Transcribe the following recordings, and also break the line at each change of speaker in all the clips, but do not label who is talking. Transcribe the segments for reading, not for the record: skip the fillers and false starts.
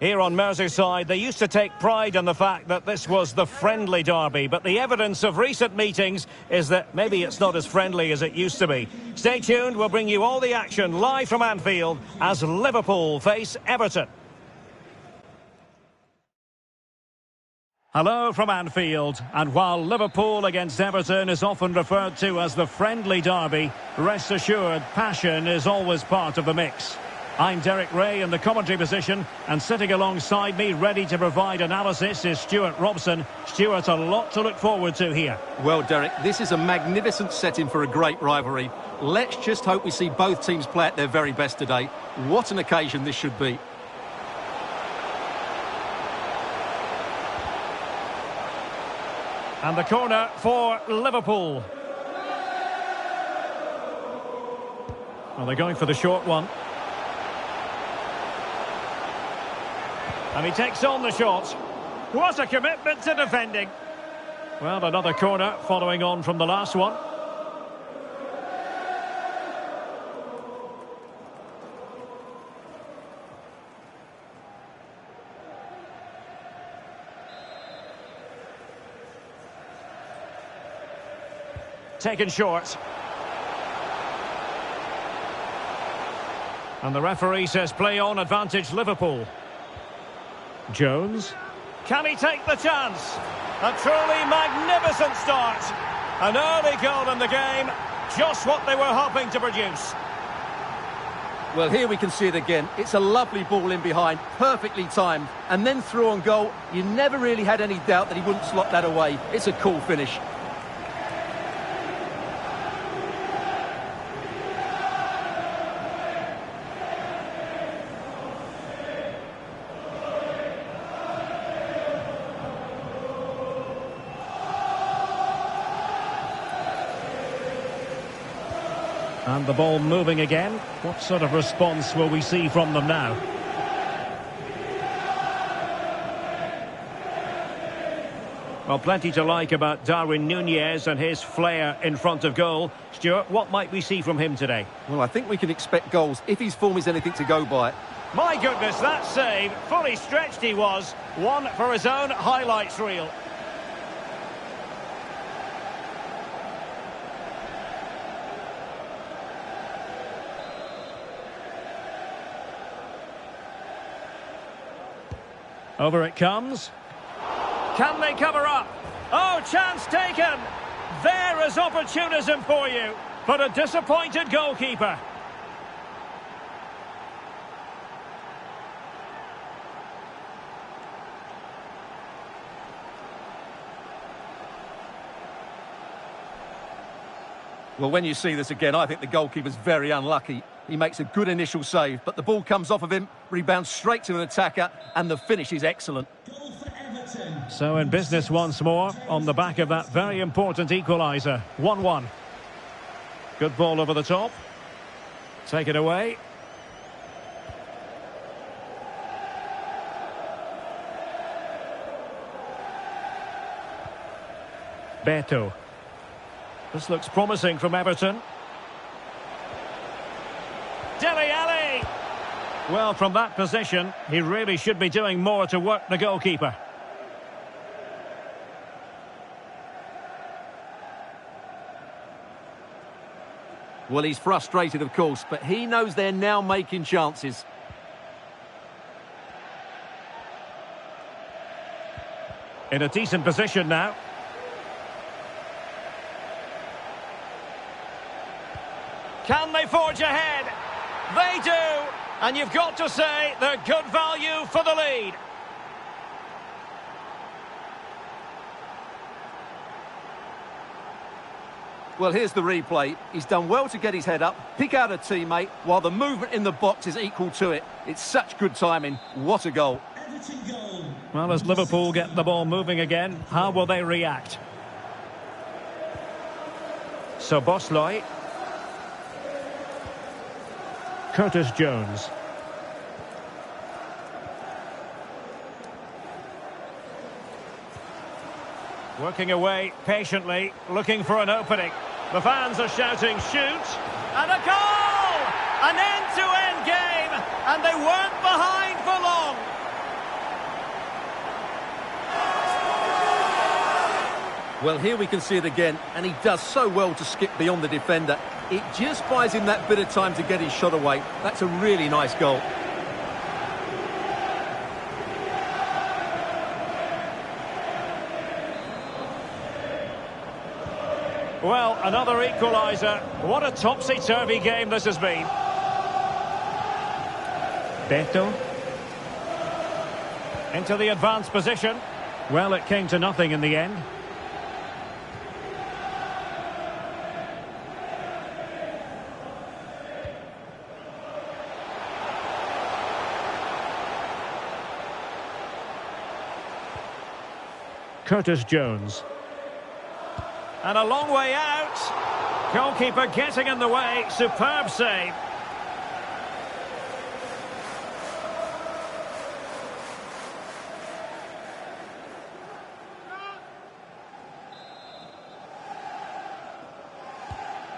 Here on Merseyside, they used to take pride in the fact that this was the friendly derby, but the evidence of recent meetings is that maybe it's not as friendly as it used to be. Stay tuned, we'll bring you all the action live from Anfield as Liverpool face Everton. Hello from Anfield, and while Liverpool against Everton is often referred to as the friendly derby, rest assured passion is always part of the mix. I'm Derek Ray in the commentary position, and sitting alongside me ready to provide analysis is Stuart Robson. Stuart, a lot to look forward to here.
Well, Derek, this is a magnificent setting for a great rivalry. Let's just hope we see both teams play at their very best today. What an occasion this should be.
And the corner for Liverpool. Well, they're going for the short one. And he takes on the shot. What a commitment to defending. Well, another corner following on from the last one. Taken short. And the referee says play on, advantage Liverpool. Jones. Can he take the chance? A truly magnificent start. An early goal in the game. Just what they were hoping to produce.
Well, here we can see it again. It's a lovely ball in behind, perfectly timed. And then through on goal, you never really had any doubt that he wouldn't slot that away. It's a cool finish.
And the ball moving again. What sort of response will we see from them now? Well, plenty to like about Darwin Núñez and his flair in front of goal. Stuart, what might we see from him today?
Well, I think we can expect goals if his form is anything to go by.
My goodness, that save. Fully stretched he was. One for his own highlights reel. Over it comes. Can they cover up? Oh, chance taken. There is opportunism for you, but a disappointed goalkeeper.
Well, when you see this again, I think the goalkeeper's very unlucky. He makes a good initial save, but the ball comes off of him, rebounds straight to an attacker, and the finish is excellent.
So in business once more, on the back of that very important equaliser. 1-1. Good ball over the top. Take it away. Beto. This looks promising from Everton. Dele Alli! Well, from that position, he really should be doing more to work the goalkeeper.
Well, he's frustrated, of course, but he knows they're now making chances.
In a decent position now. Can they forge ahead? They do! And you've got to say they're good value for the lead.
Well, here's the replay. He's done well to get his head up, pick out a teammate, while the movement in the box is equal to it. It's such good timing. What a goal.
Well, as Liverpool get the ball moving again, how will they react? So Bosley. Curtis Jones. Working away patiently, looking for an opening. The fans are shouting, shoot! And a goal! An end-to-end game! And they weren't behind for long!
Well, here we can see it again, and he does so well to skip beyond the defender. It just buys him that bit of time to get his shot away. That's a really nice goal.
Well, another equaliser. What a topsy-turvy game this has been. Beto. Into the advanced position. Well, it came to nothing in the end. Curtis Jones. And a long way out. Goalkeeper getting in the way. Superb save.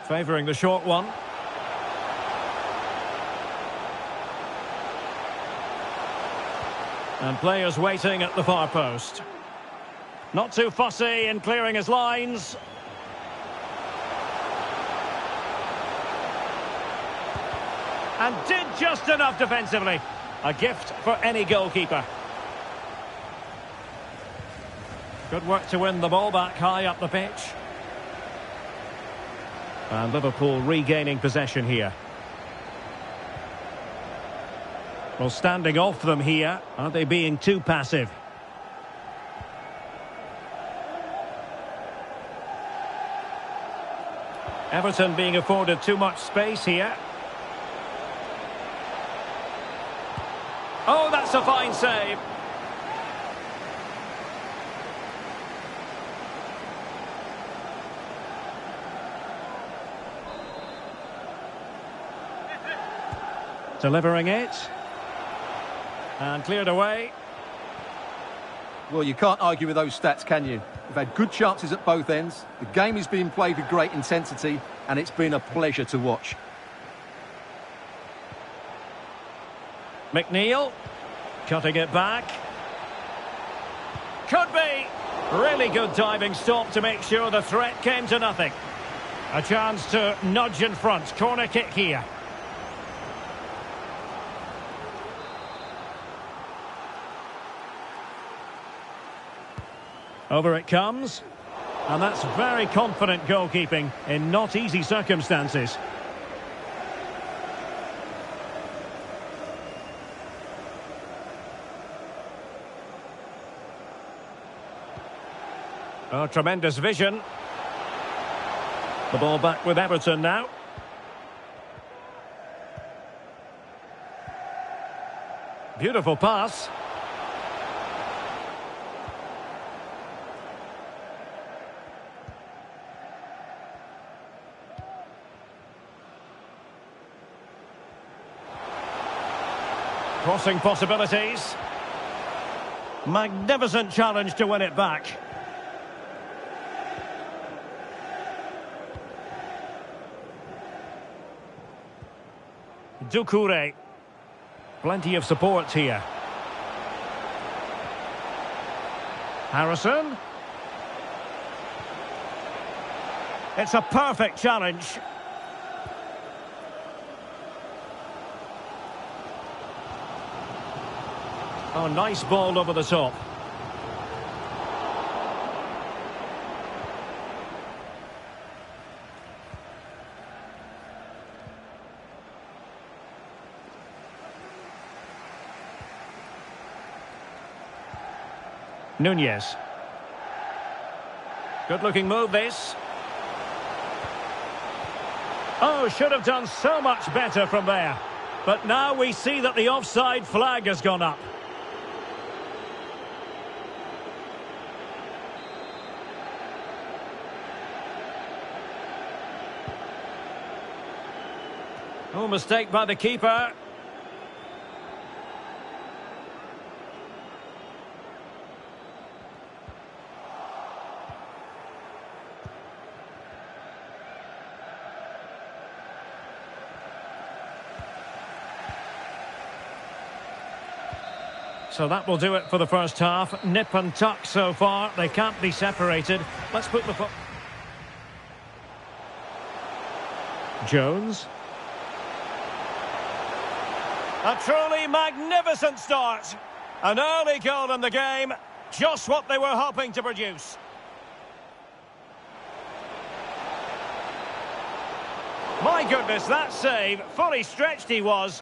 Favouring the short one. And players waiting at the far post. Not too fussy in clearing his lines. And did just enough defensively. A gift for any goalkeeper. Good work to win the ball back high up the pitch. And Liverpool regaining possession here. Well, standing off them here. Are they being too passive? Everton being afforded too much space here. Oh, that's a fine save. Delivering it. And cleared away.
Well, you can't argue with those stats, can you? We've had good chances at both ends. The game is being played with great intensity, and it's been a pleasure to watch.
McNeil. Cutting it back. Could be. Really good diving stop to make sure the threat came to nothing. A chance to nudge in front. Corner kick here. Over it comes. And that's very confident goalkeeping in not easy circumstances. Oh, tremendous vision. The ball back with Everton now. Beautiful pass. Crossing possibilities. Magnificent challenge to win it back. Doucouré. Plenty of support here. Harrison. It's a perfect challenge. Oh, nice ball over the top. Nunez. Good-looking move, this. Oh, should have done so much better from there. But now we see that the offside flag has gone up. Oh, mistake by the keeper. So that will do it for the first half. Nip and tuck so far. They can't be separated. Let's put the... Jones. A truly magnificent start. An early goal in the game. Just what they were hoping to produce. My goodness, that save. Fully stretched he was.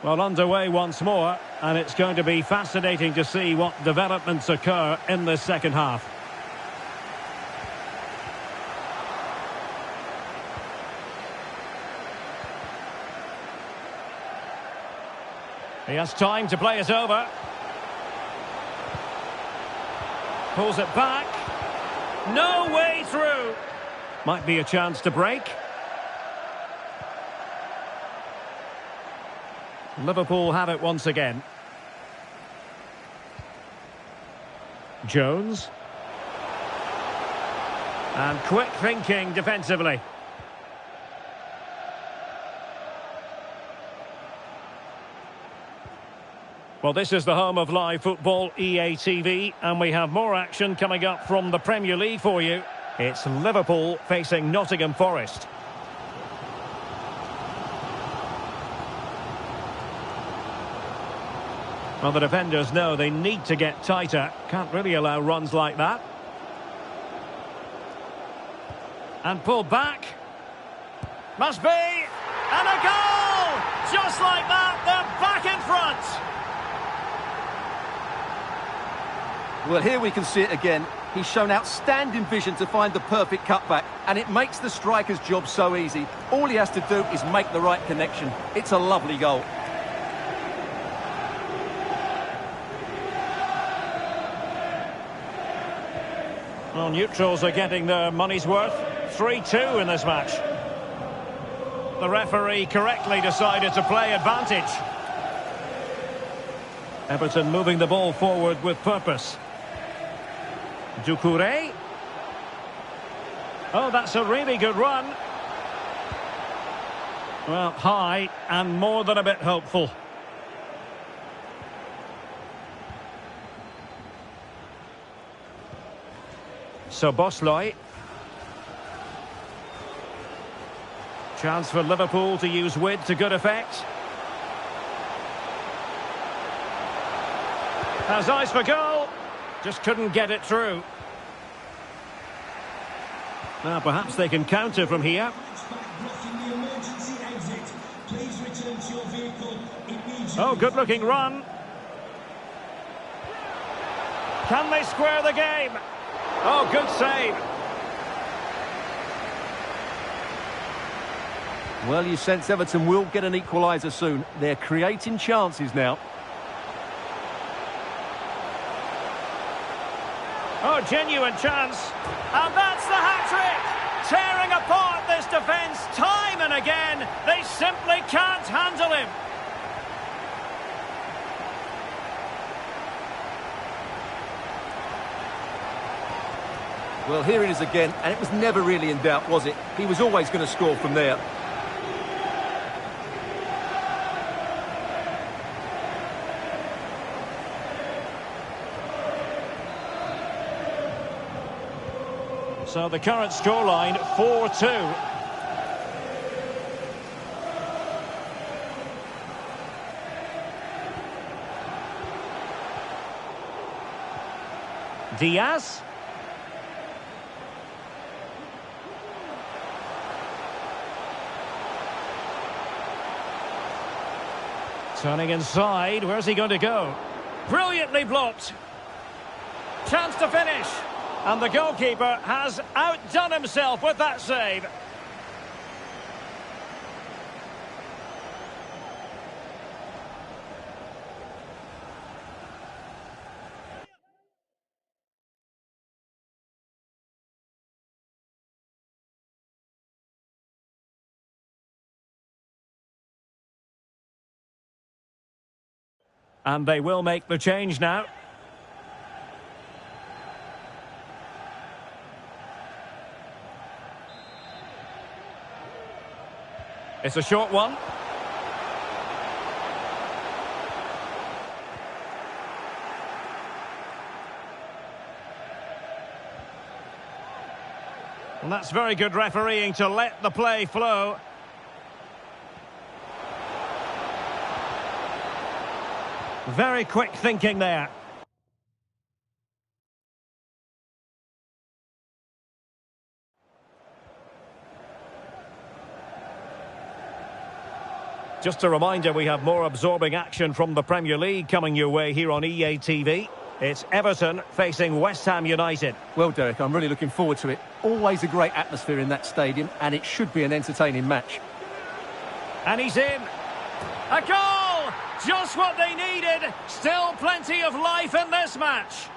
Well, underway once more, and it's going to be fascinating to see what developments occur in this second half. He has time to play it over. Pulls it back. No way through. Might be a chance to break. Liverpool have it once again. Jones. And quick thinking defensively. Well, this is the home of live football, EA TV, and we have more action coming up from the Premier League for you. It's Liverpool facing Nottingham Forest. Well, the defenders know they need to get tighter. Can't really allow runs like that. And pull back. Must be. And a goal! Just like that, they're back in front.
Well, here we can see it again. He's shown outstanding vision to find the perfect cutback, and it makes the striker's job so easy. All he has to do is make the right connection. It's a lovely goal.
Well, neutrals are getting their money's worth. 3-2 in this match. The referee correctly decided to play advantage. Everton moving the ball forward with purpose. Doucouré. Oh, that's a really good run. Well, high and more than a bit hopeful. So Bosley. Chance for Liverpool to use width to good effect. Has eyes for goal. Just couldn't get it through. Now perhaps they can counter from here. Oh, good looking run. Can they square the game? Oh, good save.
Well, you sense Everton will get an equaliser soon. They're creating chances now.
Oh, genuine chance. And that's the hat-trick. Tearing apart this defence time and again. They simply can't handle him.
Well, here it is again, and it was never really in doubt, was it? He was always going to score from there.
So the current scoreline, 4-2. Diaz. Turning inside, where's he going to go? Brilliantly blocked. Chance to finish. And the goalkeeper has outdone himself with that save. And they will make the change now. It's a short one. And that's very good refereeing to let the play flow. Very quick thinking there. Just a reminder, we have more absorbing action from the Premier League coming your way here on EA TV. It's Everton facing West Ham United.
Well, Derek, I'm really looking forward to it. Always a great atmosphere in that stadium, and it should be an entertaining match.
And he's in. A goal! Just what they needed. Still plenty of life in this match.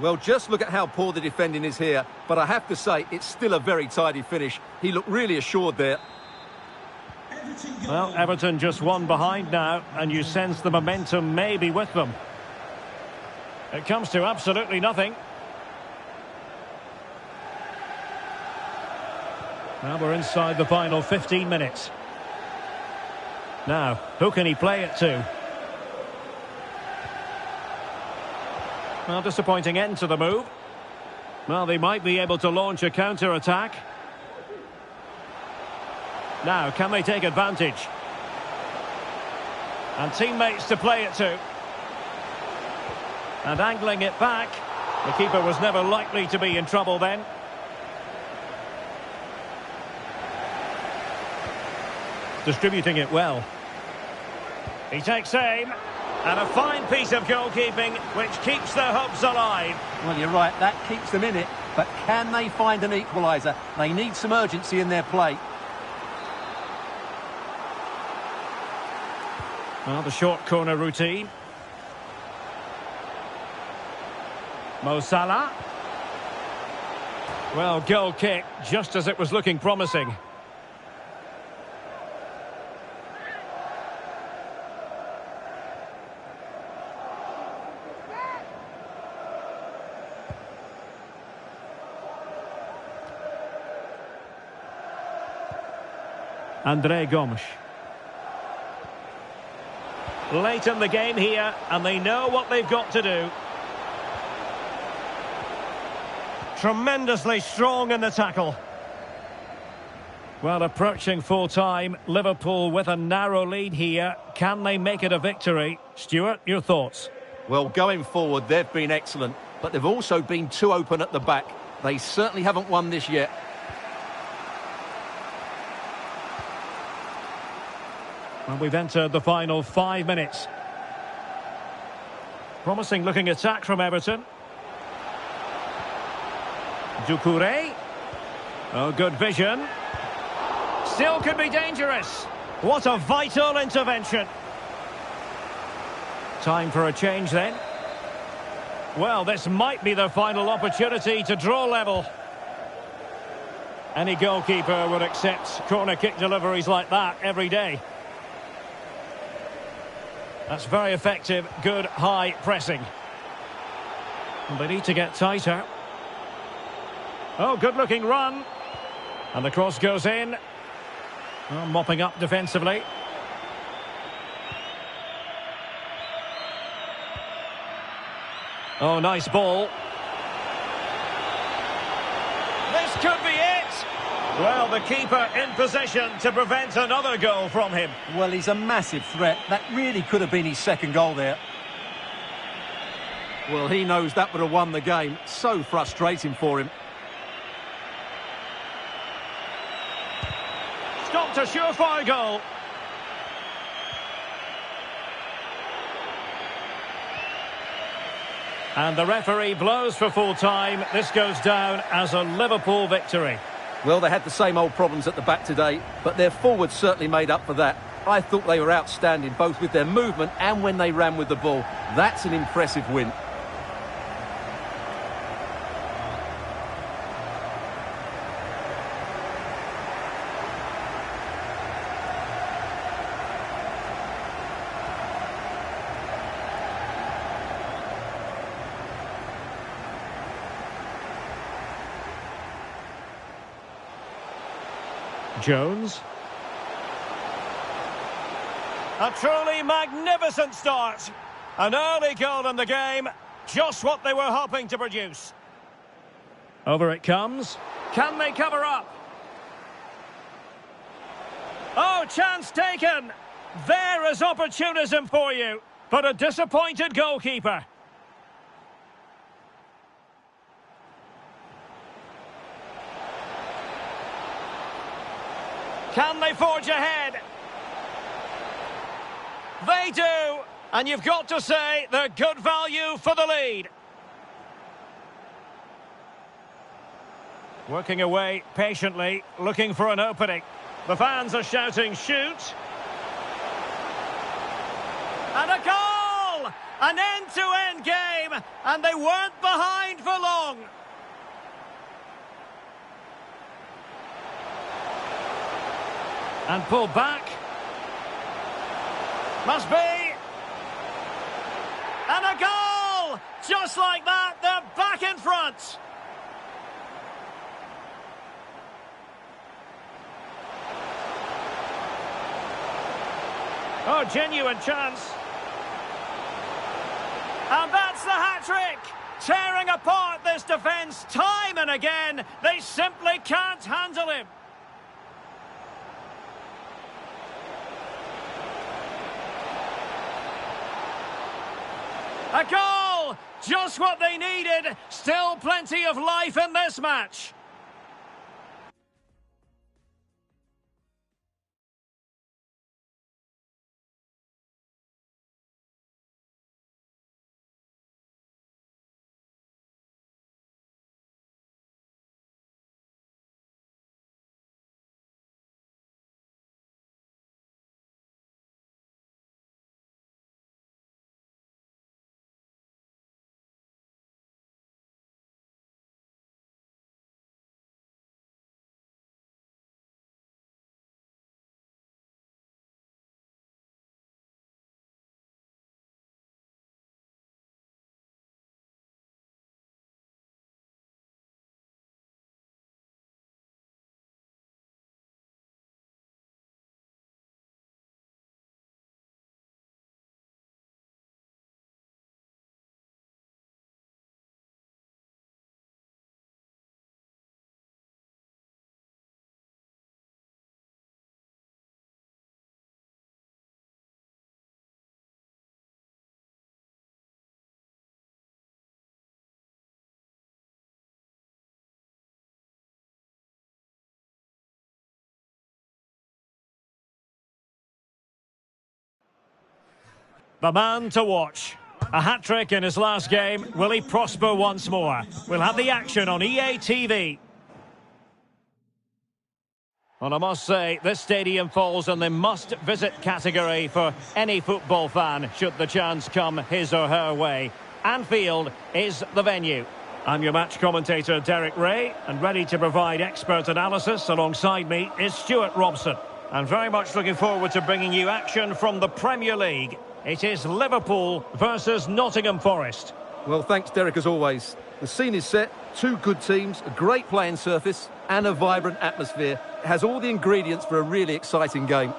Well, just look at how poor the defending is here. But I have to say, it's still a very tidy finish. He looked really assured there.
Well, Everton just one behind now, and you sense the momentum may be with them. It comes to absolutely nothing. Now we're inside the final 15 minutes. Now, who can he play it to? Well, disappointing end to the move. Well, they might be able to launch a counter-attack. Now, can they take advantage? And teammates to play it to. And angling it back. The keeper was never likely to be in trouble then. Distributing it well. He takes aim. And a fine piece of goalkeeping which keeps their hopes alive.
Well, you're right, that keeps them in it. But can they find an equaliser? They need some urgency in their play.
Well, the short corner routine. Mo Salah. Well, goal kick, just as it was looking promising. André Gomes. Late in the game here, and they know what they've got to do. Tremendously strong in the tackle. Well, approaching full time, Liverpool with a narrow lead here. Can they make it a victory? Stuart, your thoughts?
Well, going forward, they've been excellent, but they've also been too open at the back. They certainly haven't won this yet.
And we've entered the final 5 minutes. Promising looking attack from Everton. Doucouré. Oh, good vision. Still could be dangerous. What a vital intervention. Time for a change then. Well, this might be their final opportunity to draw level. Any goalkeeper would accept corner kick deliveries like that every day. That's very effective, good high pressing. And they need to get tighter. Oh, good looking run. And the cross goes in. Oh, mopping up defensively. Oh, nice ball. This could be it. Well, the keeper in position to prevent another goal from him.
Well, he's a massive threat. That really could have been his second goal there. Well, he knows that would have won the game. So frustrating for him.
Stopped a surefire goal. And the referee blows for full time. This goes down as a Liverpool victory.
Well, they had the same old problems at the back today, but their forwards certainly made up for that. I thought they were outstanding, both with their movement and when they ran with the ball. That's an impressive win.
Jones.
A truly magnificent start. An early goal in the game. Just what they were hoping to produce.
Over it comes.
Can they cover up? Oh, chance taken. There is opportunism for you. But a disappointed goalkeeper. Can they forge ahead? They do. And you've got to say they're good value for the lead.
Working away patiently, looking for an opening. The fans are shouting, shoot!
And a goal! An end-to-end game, and they weren't behind for long.
And pulled back.
Must be. And a goal! Just like that, they're back in front.
Oh, genuine chance.
And that's the hat-trick. Tearing apart this defence time and again. They simply can't handle him. A goal! Just what they needed. Still plenty of life in this match.
The man to watch. A hat-trick in his last game. Will he prosper once more? We'll have the action on EA TV. Well, I must say, this stadium falls in the must-visit category for any football fan, should the chance come his or her way. Anfield is the venue. I'm your match commentator, Derek Ray, and ready to provide expert analysis alongside me is Stuart Robson. And very much looking forward to bringing you action from the Premier League. It is Liverpool versus Nottingham Forest.
Well, thanks, Derek, as always. The scene is set, two good teams, a great playing surface and a vibrant atmosphere. It has all the ingredients for a really exciting game.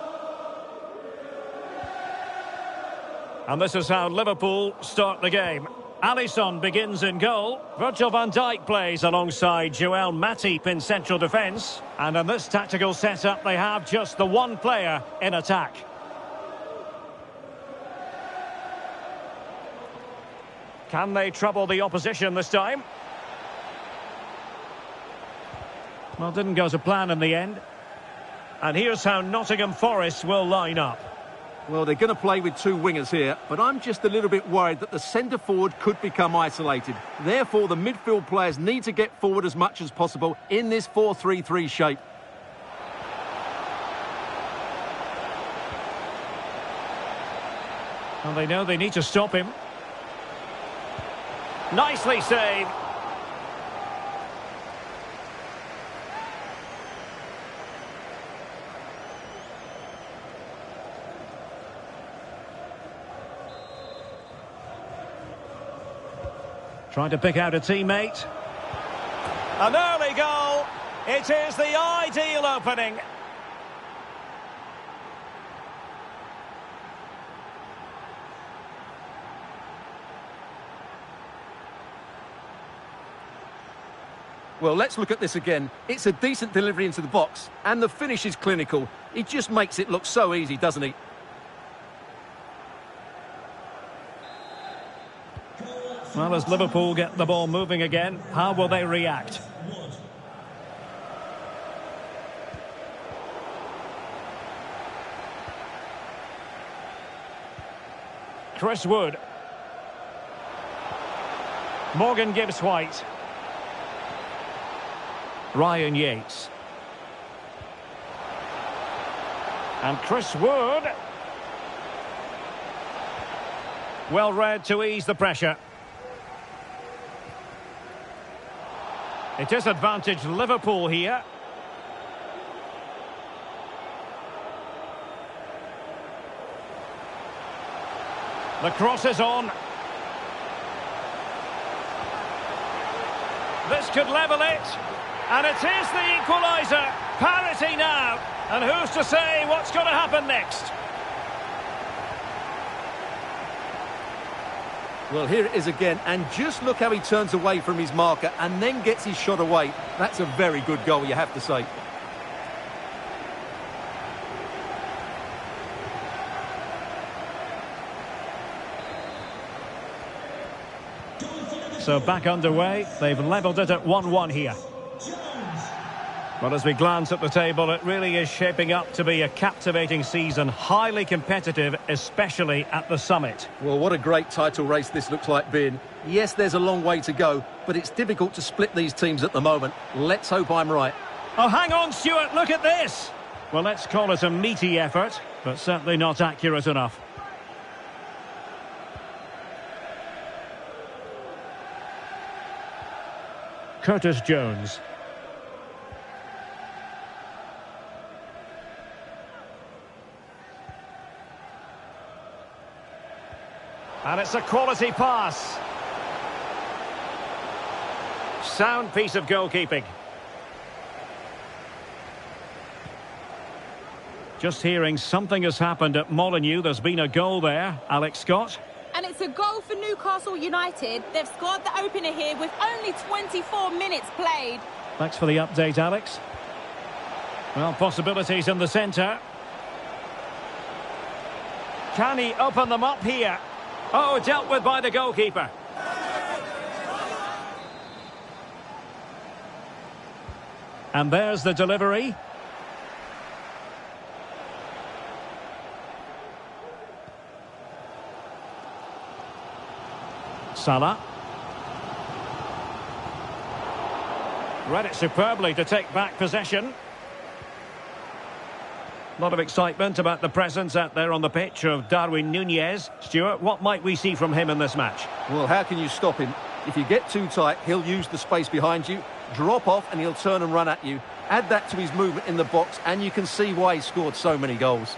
And this is how Liverpool start the game. Alisson begins in goal. Virgil van Dijk plays alongside Joel Matip in central defence. And in this tactical setup, they have just the one player in attack. Can they trouble the opposition this time? Well, didn't go to plan in the end. And here's how Nottingham Forest will line up.
Well, they're going to play with two wingers here, but I'm just a little bit worried that the centre-forward could become isolated. Therefore, the midfield players need to get forward as much as possible in this 4-3-3 shape.
Well, they know they need to stop him. Nicely saved. Trying to pick out a teammate.
An early goal. It is the ideal opening.
Well, let's look at this again. It's a decent delivery into the box, and the finish is clinical. He just makes it look so easy, doesn't he?
Well, as Liverpool get the ball moving again, how will they react? Chris Wood. Morgan Gibbs-White. Ryan Yates. And Chris Wood. Well read to ease the pressure. It is advantage Liverpool here. The cross is on. This could level it. And it is the equaliser. Parity now. And who's to say what's going to happen next?
Well, here it is again. And just look how he turns away from his marker and then gets his shot away. That's a very good goal, you have to say.
So back underway. They've levelled it at 1-1 here. Well, as we glance at the table, it really is shaping up to be a captivating season, highly competitive, especially at the summit.
Well, what a great title race this looks like being. Yes, there's a long way to go, but it's difficult to split these teams at the moment. Let's hope I'm right.
Oh, hang on, Stuart, look at this! Well, let's call it a meaty effort, but certainly not accurate enough. Curtis Jones. And it's a quality pass. Sound piece of goalkeeping. Just hearing something has happened at Molineux. There's been a goal there. Alex Scott.
And it's a goal for Newcastle United. They've scored the opener here with only 24 minutes played.
Thanks for the update, Alex. Well, possibilities in the centre. Can he open them up here? Oh, dealt with by the goalkeeper. And there's the delivery. Salah. Read it superbly to take back possession. A lot of excitement about the presence out there on the pitch of Darwin Núñez. Stuart, what might we see from him in this match?
Well, how can you stop him? If you get too tight, he'll use the space behind you, drop off, and he'll turn and run at you. Add that to his movement in the box, and you can see why he scored so many goals.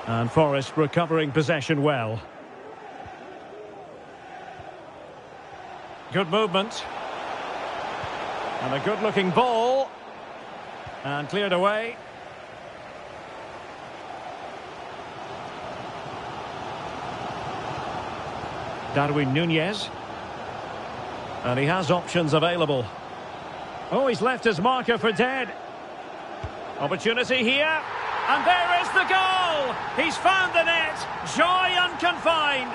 And Forest recovering possession well. Good movement. And a good-looking ball. And cleared away. Darwin Núñez. And he has options available. Oh, he's left his marker for dead. Opportunity here. And there is the goal! He's found the net. Joy unconfined.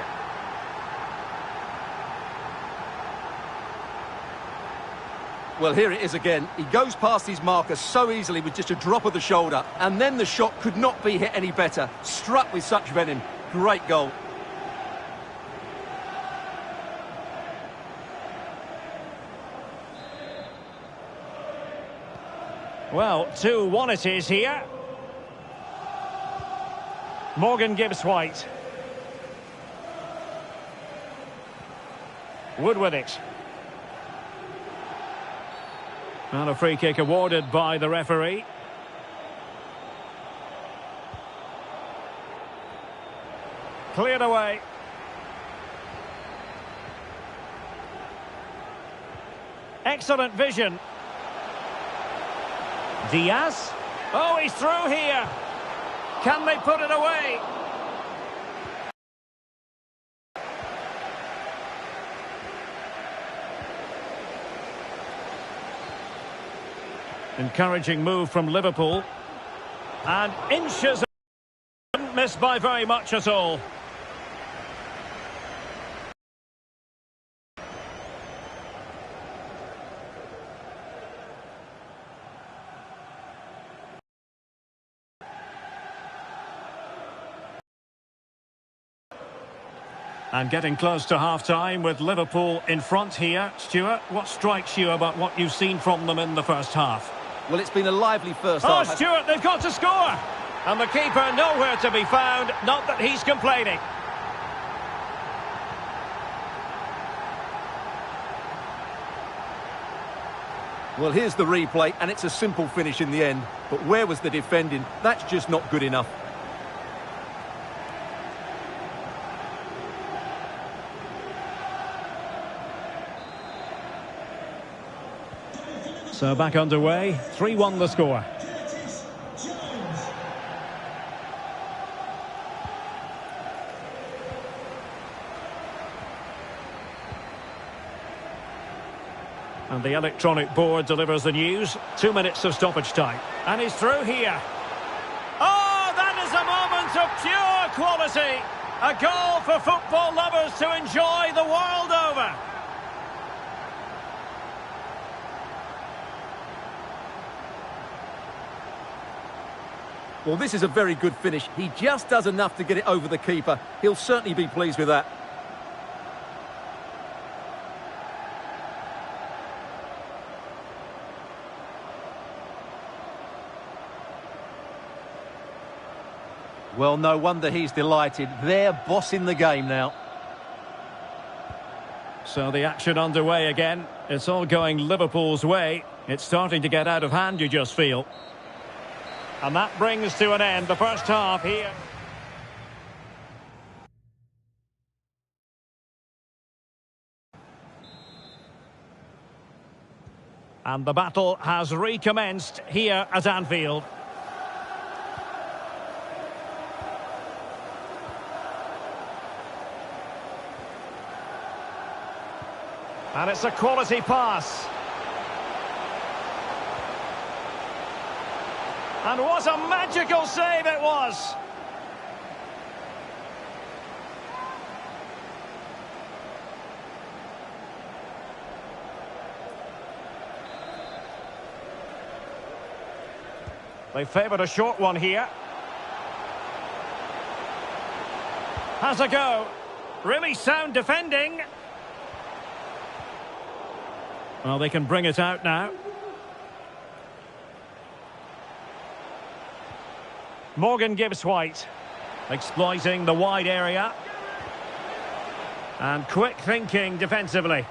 Well, here it is again. He goes past his marker so easily with just a drop of the shoulder. And then the shot could not be hit any better. Struck with such venom. Great goal.
Well, 2-1 it is here. Morgan Gibbs-White. Wood with it. And a free kick awarded by the referee. Cleared away. Excellent vision. Diaz. Oh, he's through here. Can they put it away? Encouraging move from Liverpool. And inches missed by very much at all. And getting close to half-time with Liverpool in front here. Stuart, what strikes you about what you've seen from them in the first half?
Well, it's been a lively first
Oh,
half.
Stuart, they've got to score! And the keeper nowhere to be found, not that he's complaining.
Well, here's the replay, and it's a simple finish in the end. But where was the defending? That's just not good enough.
So back underway, 3-1 the score. And the electronic board delivers the news. 2 minutes of stoppage time. And he's through here. Oh, that is a moment of pure quality. A goal for football lovers to enjoy the world over.
Well, this is a very good finish. He just does enough to get it over the keeper. He'll certainly be pleased with that. Well, no wonder he's delighted. They're bossing the game now.
So the action underway again. It's all going Liverpool's way. It's starting to get out of hand, you just feel. And that brings to an end the first half here. And the battle has recommenced here at Anfield. And it's a quality pass. And what a magical save it was! They favoured a short one here. Has a go. Really sound defending. Well, they can bring it out now. Morgan Gibbs White, exploiting the wide area. And quick thinking defensively.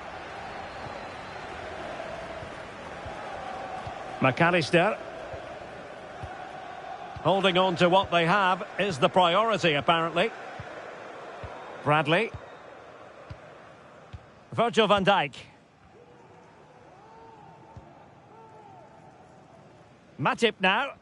McAllister. Holding on to what they have is the priority, apparently. Bradley. Virgil van Dijk. Matip now.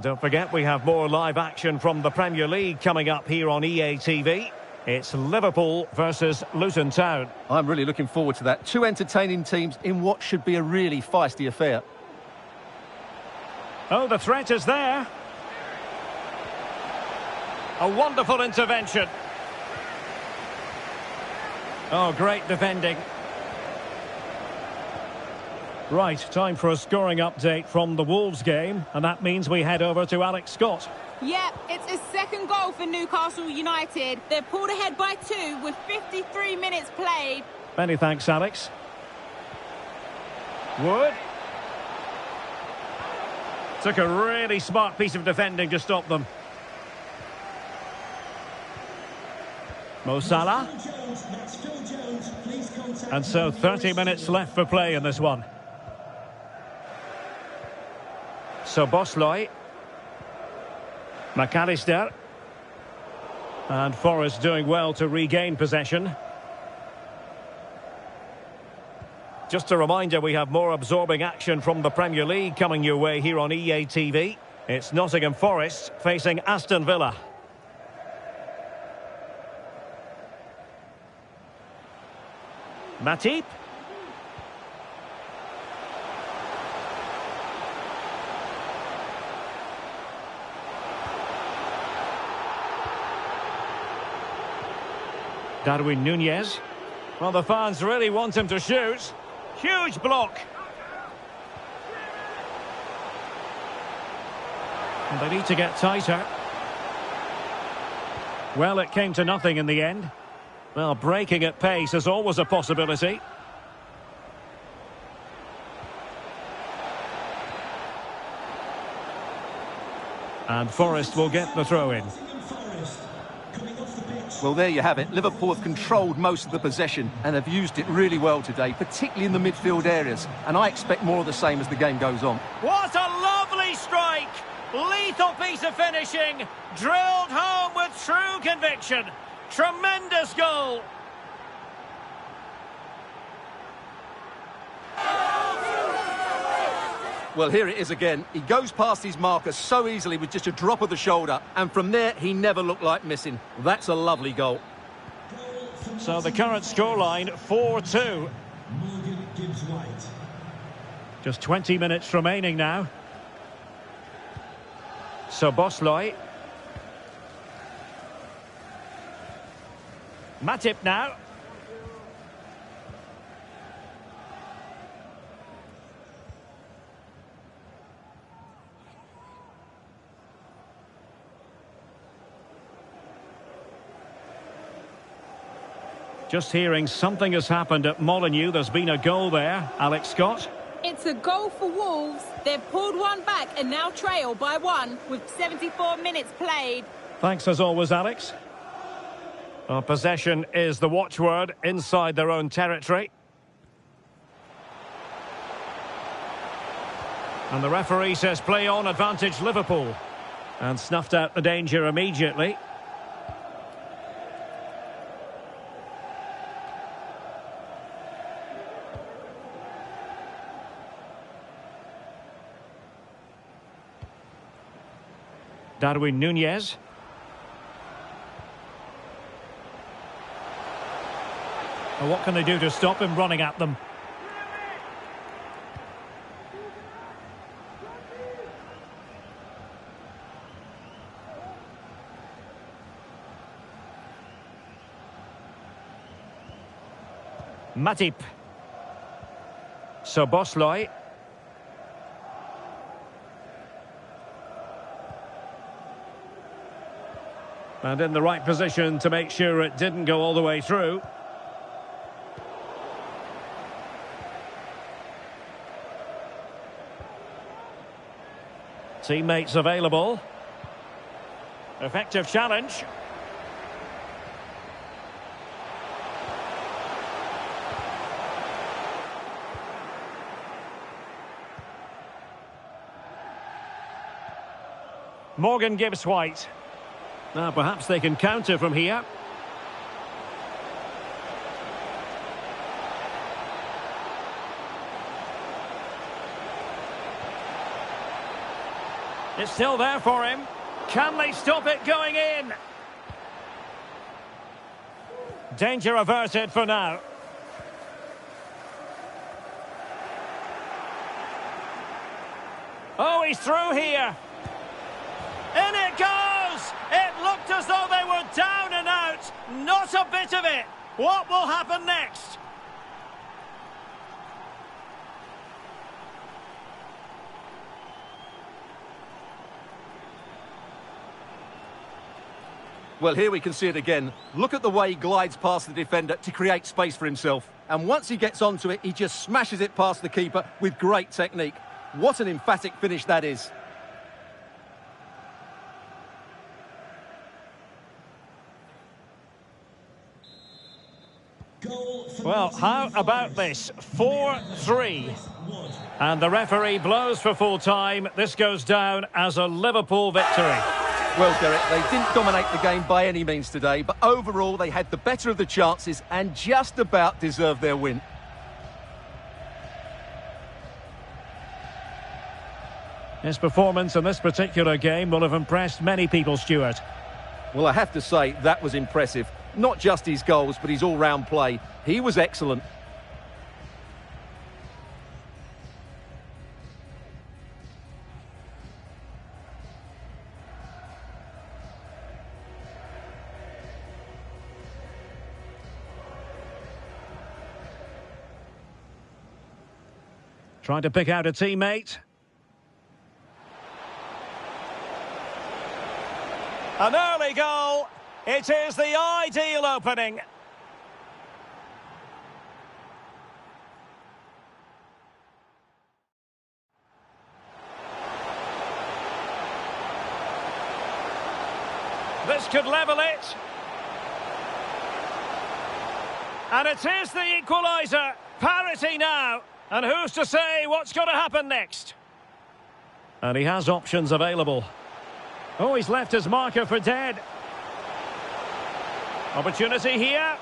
Don't forget, we have more live action from the Premier League coming up here on EA TV. It's Liverpool versus Luton Town.
I'm really looking forward to that. Two entertaining teams in what should be a really feisty affair.
Oh, the threat is there. A wonderful intervention. Oh, great defending. Right, time for a scoring update from the Wolves game, and that means we head over to Alex Scott.
Yep, it's his second goal for Newcastle United. They're pulled ahead by 2 with 53 minutes played.
Many thanks, Alex. Wood. Took a really smart piece of defending to stop them. Mo Salah. And so 30 minutes left for play in this one. So Bosloy. McAllister. And Forrest doing well to regain possession. Just a reminder, we have more absorbing action from the Premier League coming your way here on EA TV. It's Nottingham Forest facing Aston Villa. Matip. Darwin Núñez.
Well, the fans really want him to shoot. Huge block.
And they need to get tighter. Well, it came to nothing in the end. Well, breaking at pace is always a possibility. And Forest will get the throw-in.
Well, there you have it. Liverpool have controlled most of the possession and have used it really well today, particularly in the midfield areas. And I expect more of the same as the game goes on.
What a lovely strike! Lethal piece of finishing. Drilled home with true conviction. Tremendous goal.
Well, here it is again. He goes past his marker so easily with just a drop of the shoulder. And from there, he never looked like missing. That's a lovely goal.
So the current scoreline, 4-2. Just 20 minutes remaining now. So Bosley. Matip now. Just hearing something has happened at Molineux. There's been a goal there. Alex Scott.
It's a goal for Wolves. They've pulled one back and now trail by 1 with 74 minutes played.
Thanks as always, Alex. Well, possession is the watchword inside their own territory. And the referee says play on, advantage Liverpool. And snuffed out the danger immediately. Darwin Núñez. Well, what can they do to stop him running at them? Matip. So Bosley. And in the right position to make sure it didn't go all the way through. Teammates available. Effective challenge. Morgan Gibbs-White. Now perhaps they can counter from here. It's still there for him. Can they stop it going in? Danger averted for now. Oh, he's through here. In it goes! It looked as though they were down and out. Not a bit of it. What will happen next?
Well, here we can see it again. Look at the way he glides past the defender to create space for himself. And once he gets onto it, he just smashes it past the keeper with great technique. What an emphatic finish that is.
Well, how about this? 4-3. And the referee blows for full time. This goes down as a Liverpool victory.
Well, Derek, they didn't dominate the game by any means today, but overall they had the better of the chances and just about deserved their win.
His performance in this particular game will have impressed many people, Stuart.
Well, I have to say, that was impressive. Not just his goals, but his all-round play. He was excellent.
Trying to pick out a teammate.
An early goal. It is the ideal opening. This could level it. And it is the equaliser. Parity now. And who's to say what's going to happen next?
And he has options available. Oh, he's left his marker for dead. Opportunity here.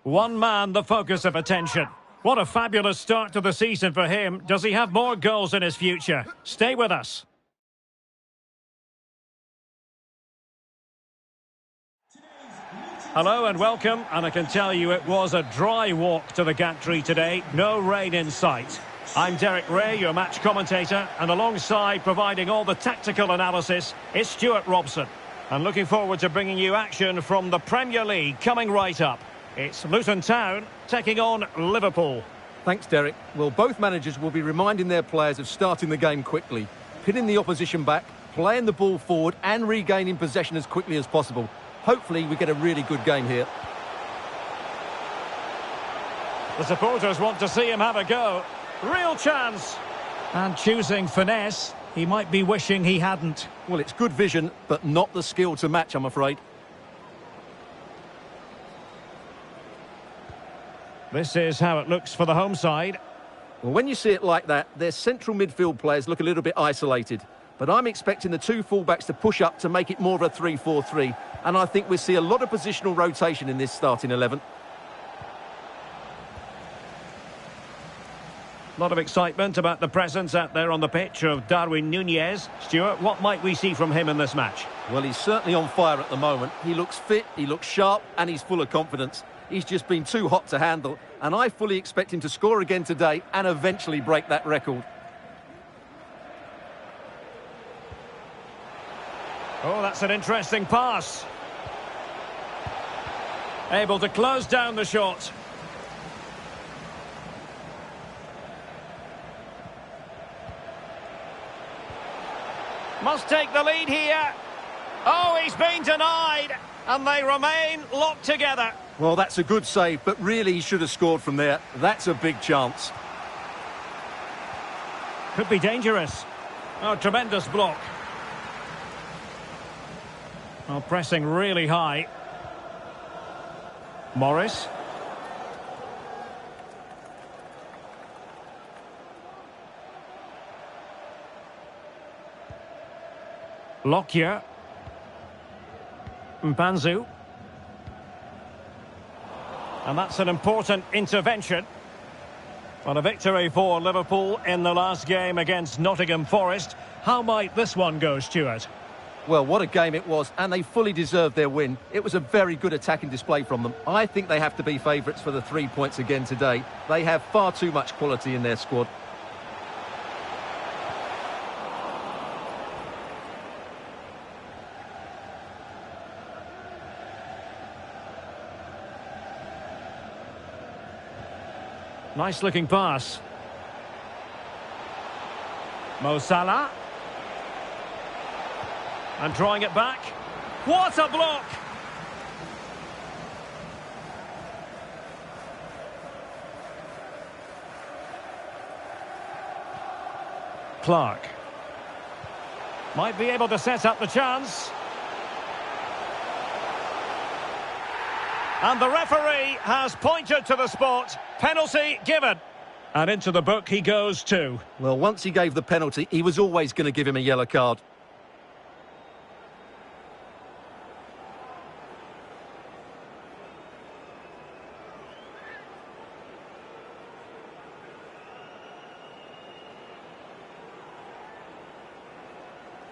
One man, the focus of attention. What a fabulous start to the season for him. Does he have more goals in his future? Stay with us. Hello and welcome, and I can tell you it was a dry walk to the gantry today. No rain in sight. I'm Derek Ray, your match commentator, and alongside providing all the tactical analysis is Stuart Robson. And looking forward to bringing you action from the Premier League coming right up. It's Luton Town taking on Liverpool.
Thanks, Derek. Well, both managers will be reminding their players of starting the game quickly, pinning the opposition back, playing the ball forward and regaining possession as quickly as possible. Hopefully we get a really good game here.
The supporters want to see him have a go. Real chance. And choosing finesse, he might be wishing he hadn't.
Well, it's good vision, but not the skill to match, I'm afraid.
This is how it looks for the home side.
Well, when you see it like that, their central midfield players look a little bit isolated. But I'm expecting the two fullbacks to push up to make it more of a 3-4-3. And I think we'll see a lot of positional rotation in this starting 11.
A lot of excitement about the presence out there on the pitch of Darwin Núñez. Stuart, what might we see from him in this match?
Well, he's certainly on fire at the moment. He looks fit, he looks sharp, and he's full of confidence. He's just been too hot to handle, and I fully expect him to score again today and eventually break that record.
Oh, that's an interesting pass. Able to close down the shot. Must take the lead here. Oh, he's been denied, and they remain locked together.
Well, that's a good save, but really he should have scored from there. That's a big chance.
Could be dangerous. Oh, tremendous block. Well, pressing really high. Morris. Lockyer. Mpanzu. And that's an important intervention. Well, a victory for Liverpool in the last game against Nottingham Forest. How might this one go, Stuart?
Well, what a game it was, and they fully deserved their win. It was a very good attacking display from them. I think they have to be favourites for the 3 points again today. They have far too much quality in their squad.
Nice looking pass. Mo Salah. And drawing it back. What a block! Clark. Might be able to set up the chance. And the referee has pointed to the spot. Penalty given. And into the book he goes too.
Well, once he gave the penalty, he was always going to give him a yellow card.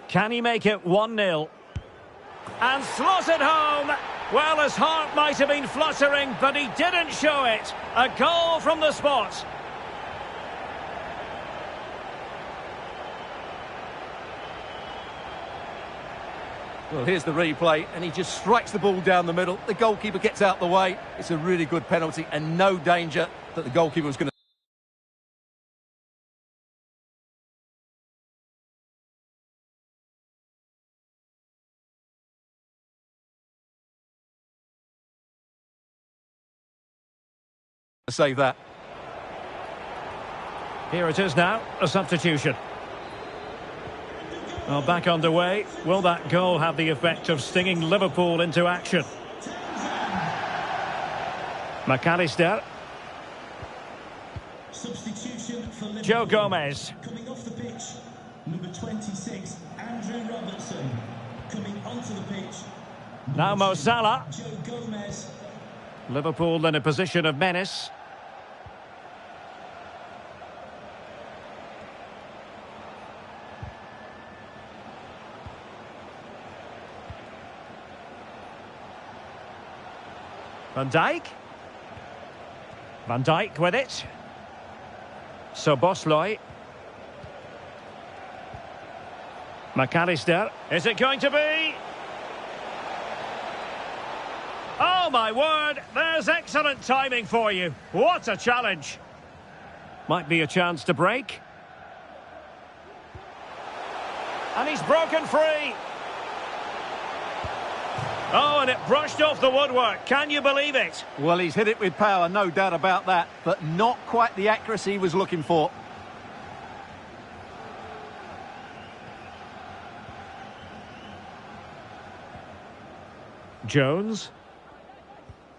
Can he make it 1-0? And slotted home. Well, his heart might have been fluttering, but he didn't show it. A goal from the spot.
Well, here's the replay, and he just strikes the ball down the middle. The goalkeeper gets out the way. It's a really good penalty, and no danger that the goalkeeper was going to... save that.
Here it is now, a substitution. Well, back underway. Will that goal have the effect of stinging Liverpool into action? McAllister.
Substitution for Liverpool.
Joe Gomez.
Coming off the pitch, number 26, Andrew Robertson. Coming onto the pitch.
Now Mo Salah.
Joe Gomez.
Liverpool in a position of menace. Van Dijk. Van Dijk with it. Szoboszlai. McAllister. Is it going to be? Oh, my word. There's excellent timing for you. What a challenge. Might be a chance to break. And he's broken free. Oh, and it brushed off the woodwork. Can you believe it?
Well, he's hit it with power, no doubt about that, but not quite the accuracy he was looking for.
Jones.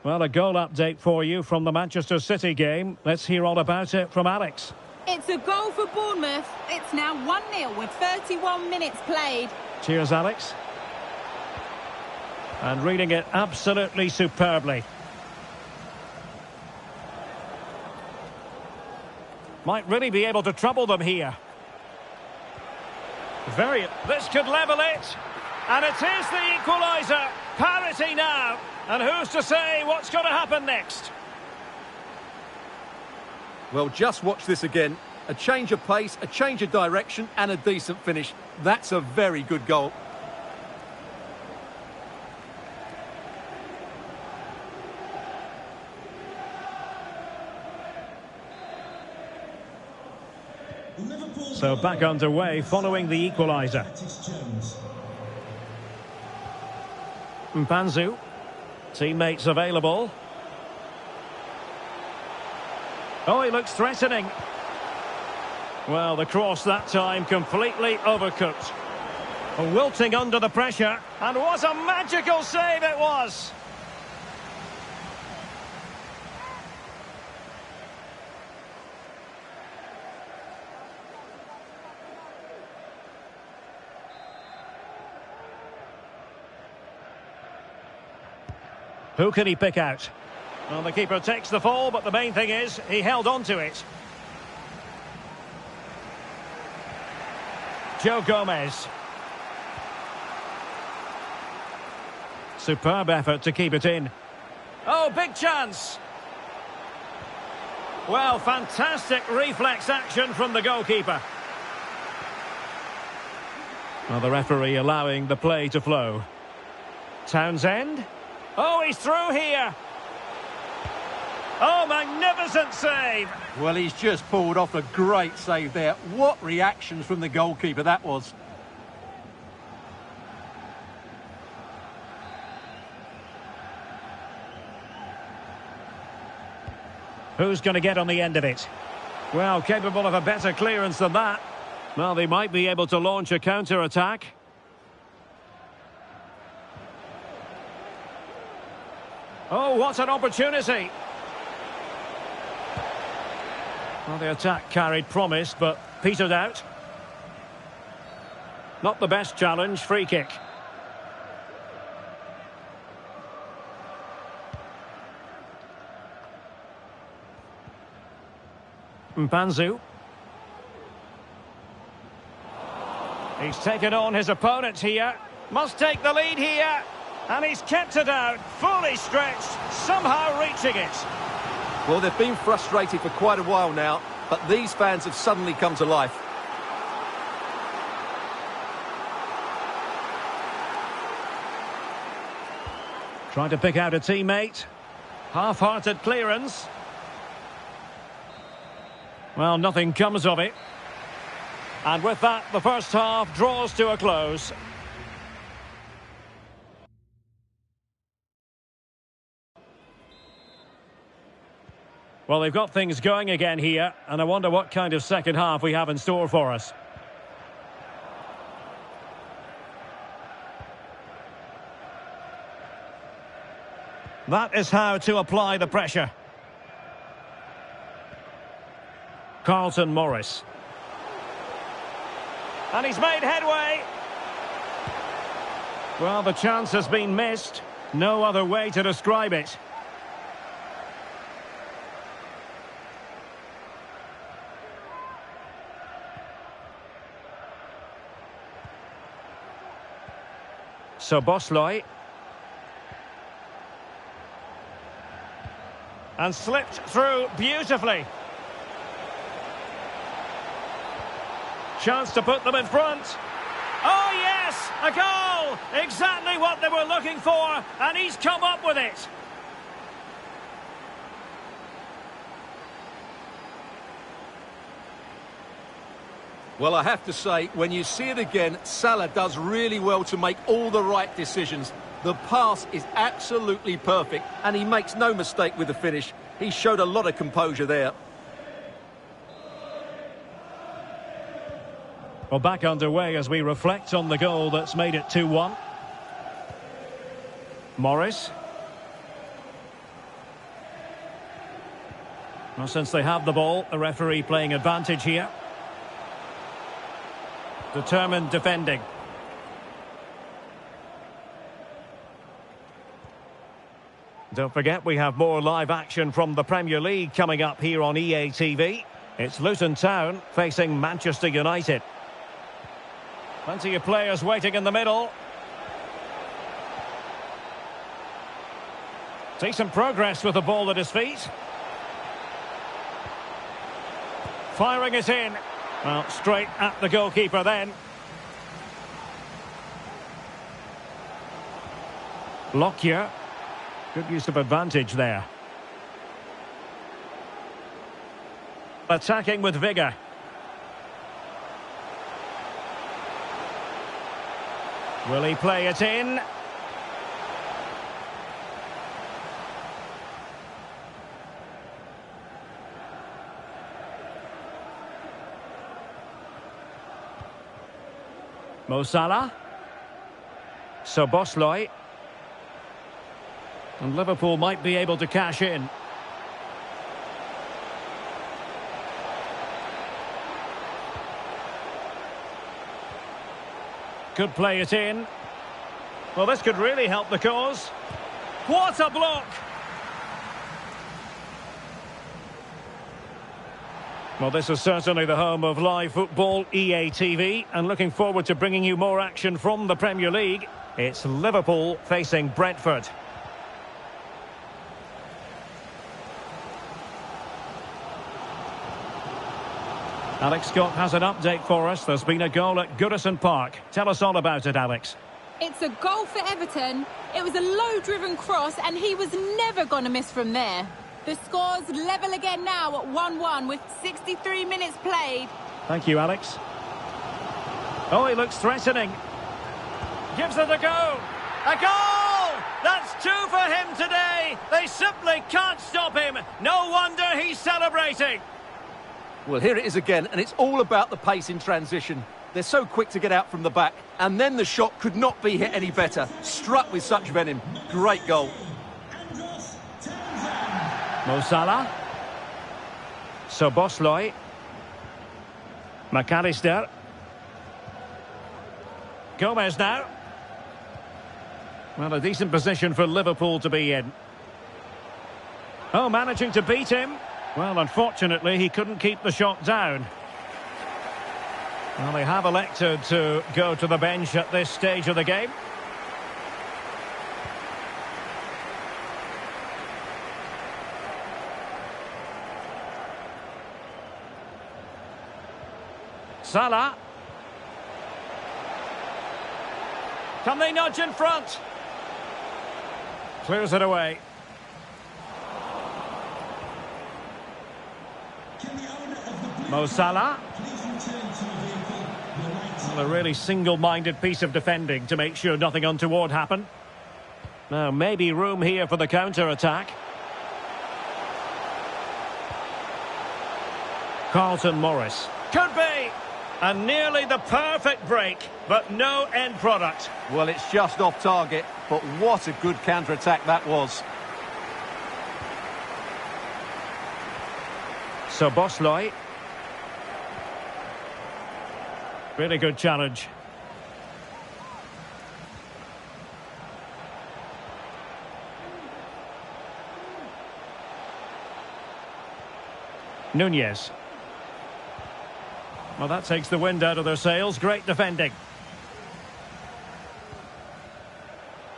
Well, a goal update for you from the Manchester City game. Let's hear all about it from Alex.
It's a goal for Bournemouth. It's now 1-0 with 31 minutes played.
Cheers, Alex. And reading it absolutely superbly. Might really be able to trouble them here. This could level it. And it is the equaliser. Parity now. And who's to say what's going to happen next?
Well, just watch this again. A change of pace, a change of direction, and a decent finish. That's a very good goal.
So back underway following the equaliser. Mpanzu. Teammates available. Oh, he looks threatening. Well, the cross that time completely overcooked.
Wilting under the pressure, and what a magical save it was! Who can he pick out? Well, the keeper takes the fall, but the main thing is he held on to it. Joe Gomez. Superb effort to keep it in. Oh, big chance! Well, fantastic reflex action from the goalkeeper. Well, the referee allowing the play to flow. Townsend. Oh, he's through here. Oh, magnificent save.
Well, he's just pulled off a great save there. What reactions from the goalkeeper that was.
Who's going to get on the end of it? Well, capable of a better clearance than that. Well, they might be able to launch a counter-attack. Oh, what an opportunity! Well, the attack carried promise, but petered out. Not the best challenge, free kick. Mpanzu. He's taken on his opponent here. Must take the lead here. And he's kept it out, fully stretched, somehow reaching it.
Well, they've been frustrated for quite a while now, but these fans have suddenly come to life.
Trying to pick out a teammate. Half-hearted clearance. Well, nothing comes of it. And with that, the first half draws to a close. Well, they've got things going again here, and I wonder what kind of second half we have in store for us. That is how to apply the pressure. Carlton Morris. And he's made headway. Well, the chance has been missed. No other way to describe it. So Bosloy. And slipped through beautifully. Chance to put them in front. Oh yes, a goal! Exactly what they were looking for, and he's come up with it.
Well, I have to say, when you see it again, Salah does really well to make all the right decisions. The pass is absolutely perfect, and he makes no mistake with the finish. He showed a lot of composure there.
Well, back underway as we reflect on the goal that's made it 2-1. Morris. Well, since they have the ball, the referee playing advantage here. Determined defending. Don't forget, we have more live action from the Premier League coming up here on EA TV. It's Luton Town facing Manchester United. Plenty of players waiting in the middle. Decent progress with the ball at his feet. Firing it in. Well, straight at the goalkeeper then. Lockyer. Good use of advantage there. Attacking with vigour. Will he play it in? Mo Salah. So Bosley. And Liverpool might be able to cash in. Could play it in. Well, this could really help the cause. What a block! Well, this is certainly the home of live football, EA TV, and looking forward to bringing you more action from the Premier League. It's Liverpool facing Brentford. Alex Scott has an update for us. There's been a goal at Goodison Park. Tell us all about it, Alex.
It's a goal for Everton. It was a low-driven cross, and he was never going to miss from there. The score's level again now at 1-1 with 63 minutes played.
Thank you, Alex. Oh, he looks threatening. Gives it a go.
A goal! That's two for him today. They simply can't stop him. No wonder he's celebrating.
Well, here it is again, and it's all about the pace in transition. They're so quick to get out from the back, and then the shot could not be hit any better. Struck with such venom. Great goal.
Mo Salah. So Bosley. McAllister. Gomez now. Well, a decent position for Liverpool to be in. Oh, managing to beat him. Well, unfortunately, he couldn't keep the shot down. Well, they have elected to go to the bench at this stage of the game. Salah. Can they nudge in front? Clears it away. Mo Salah. Well, a really single-minded piece of defending to make sure nothing untoward happened. Now, maybe room here for the counter-attack. Carlton Morris.
Could be. And nearly the perfect break, but no end product.
Well, it's just off target, but what a good counter-attack that was.
So Bosley. Really good challenge. Nunez. Well, that takes the wind out of their sails. Great defending.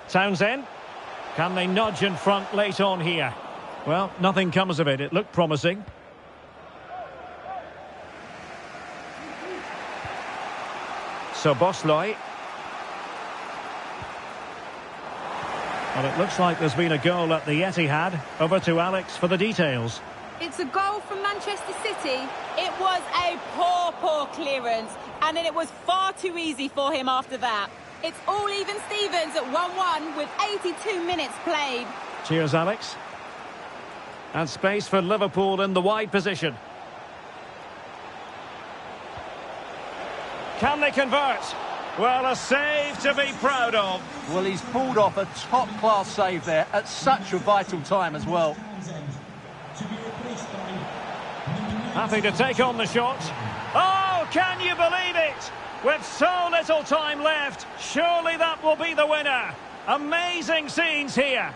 Townsend. Can they nudge in front late on here? Well, nothing comes of it. It looked promising. So Bosley. Well, it looks like there's been a goal at the Etihad. Over to Alex for the details.
It's a goal from Manchester City. It was a poor clearance, and it was far too easy for him after that. It's all even Stevens at 1-1 with 82 minutes played.
Cheers, Alex. And space for Liverpool in the wide position. Can they convert? Well, a save to be proud of.
Well, he's pulled off a top-class save there at such a vital time as well.
Happy to take on the shot. Oh, can you believe it? With so little time left, surely that will be the winner. Amazing scenes here.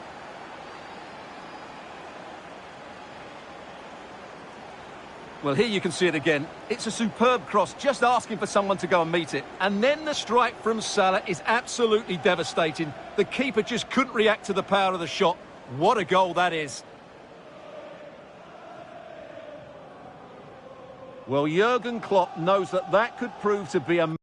Well, here you can see it again. It's a superb cross, just asking for someone to go and meet it. And then the strike from Salah is absolutely devastating. The keeper just couldn't react to the power of the shot. What a goal that is. Well, Jurgen Klopp knows that that could prove to be a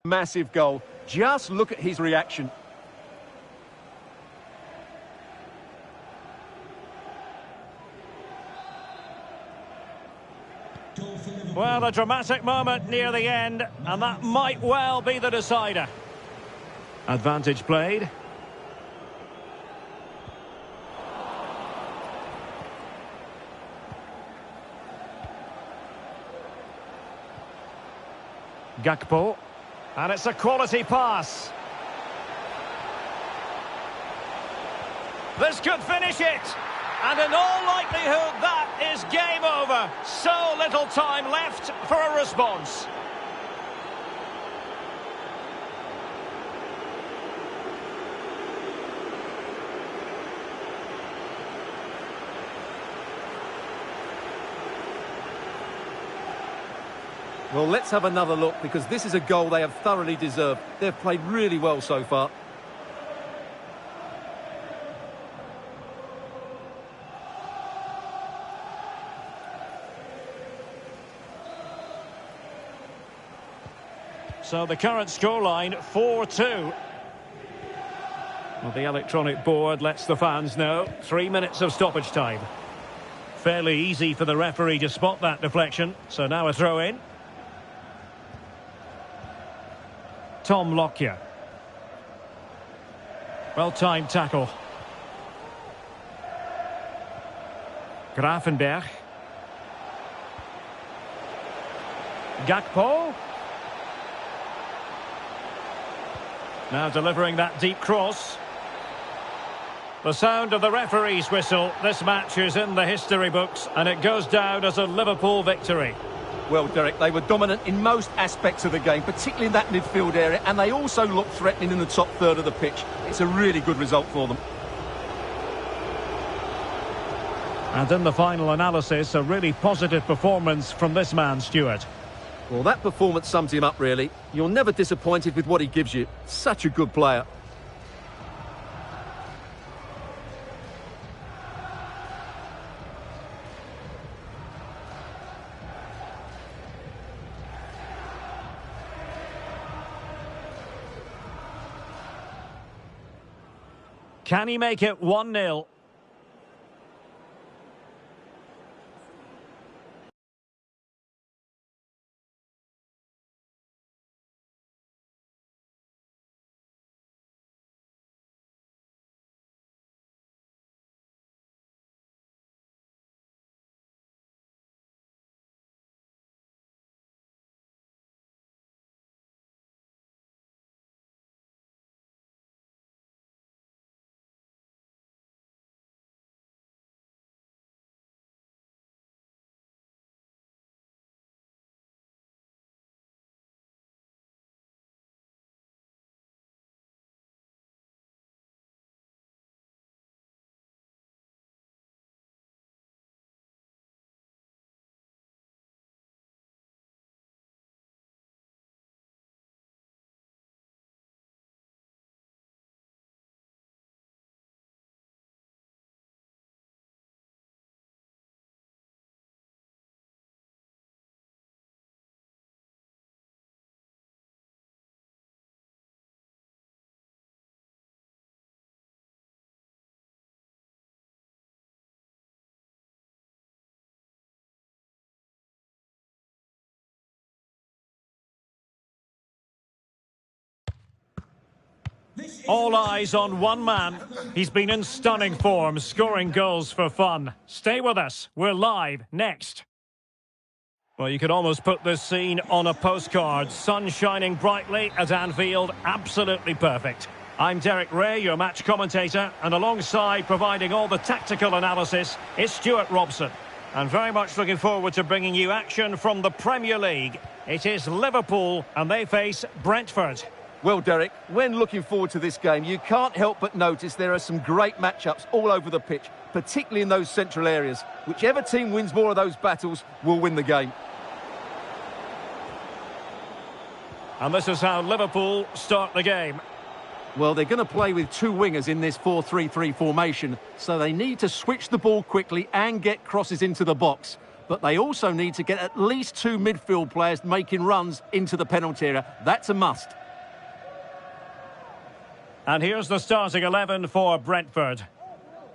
massive goal. Just look at his reaction.
Goal for Liverpool.
Well, a dramatic moment near the end, and that might well be the decider. Advantage played. Gakpo. And it's a quality pass. This could finish it. And in all likelihood, that is game over. So little time left for a response.
Well, let's have another look, because this is a goal they have thoroughly deserved. They've played really well so far.
So the current scoreline, 4-2. Well, the electronic board lets the fans know. 3 minutes of stoppage time. Fairly easy for the referee to spot that deflection. So now a throw in. Tom Lockyer. Well-timed tackle. Gravenberg. Gakpo. Now delivering that deep cross. The sound of the referee's whistle. This match is in the history books, and it goes down as a Liverpool victory.
Well, Derek, they were dominant in most aspects of the game, particularly in that midfield area, and they also looked threatening in the top third of the pitch. It's a really good result for them.
And in the final analysis, a really positive performance from this man, Stuart.
Well, that performance sums him up, really. You're never disappointed with what he gives you. Such a good player.
Can he make it 1-0? All eyes on one man. He's been in stunning form, scoring goals for fun. Stay with us. We're live next. Well, you could almost put this scene on a postcard. Sun shining brightly at Anfield. Absolutely perfect. I'm Derek Ray, your match commentator, and alongside providing all the tactical analysis is Stuart Robson. And very much looking forward to bringing you action from the Premier League. It is Liverpool, and they face Brentford.
Well, Derek, when looking forward to this game, you can't help but notice there are some great matchups all over the pitch, particularly in those central areas. Whichever team wins more of those battles will win the game.
And this is how Liverpool start the game.
Well, they're going to play with two wingers in this 4-3-3 formation, so they need to switch the ball quickly and get crosses into the box. But they also need to get at least two midfield players making runs into the penalty area. That's a must.
And here's the starting 11 for Brentford.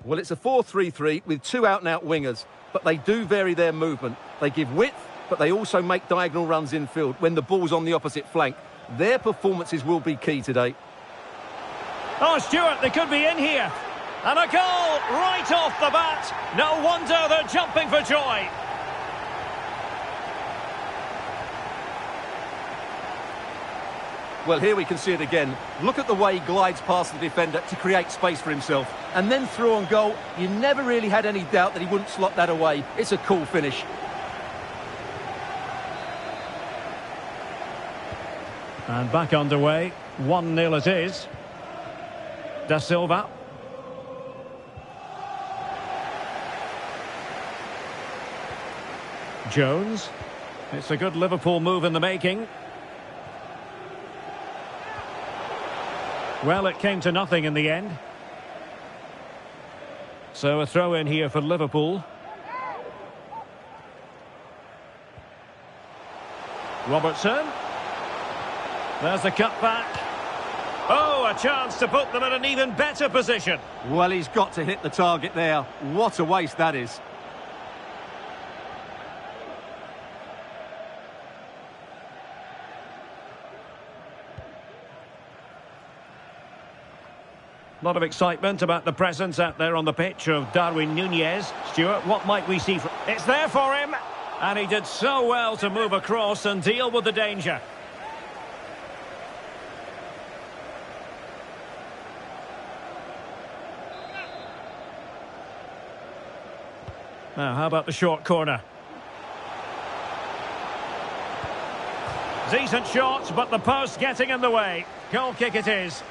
Well, it's a 4-3-3 with two out-and-out wingers, but they do vary their movement. They give width, but they also make diagonal runs infield when the ball's on the opposite flank. Their performances will be key today.
Oh, Stuart, they could be in here. And a goal right off the bat. No wonder they're jumping for joy.
Well, here we can see it again. Look at the way he glides past the defender to create space for himself. And then through on goal, you never really had any doubt that he wouldn't slot that away. It's a cool finish.
And back underway. 1-0 it is. Da Silva. Jones. It's a good Liverpool move in the making. Well, it came to nothing in the end. So a throw in here for Liverpool. Robertson. There's the cutback. Oh, a chance to put them in an even better position.
Well, he's got to hit the target there. What a waste that is.
A lot of excitement about the presence out there on the pitch of Darwin Núñez. Stuart, what might we see? It's there for him. And he did so well to move across and deal with the danger. Now, how about the short corner? Decent shot, but the post getting in the way. Goal kick it is.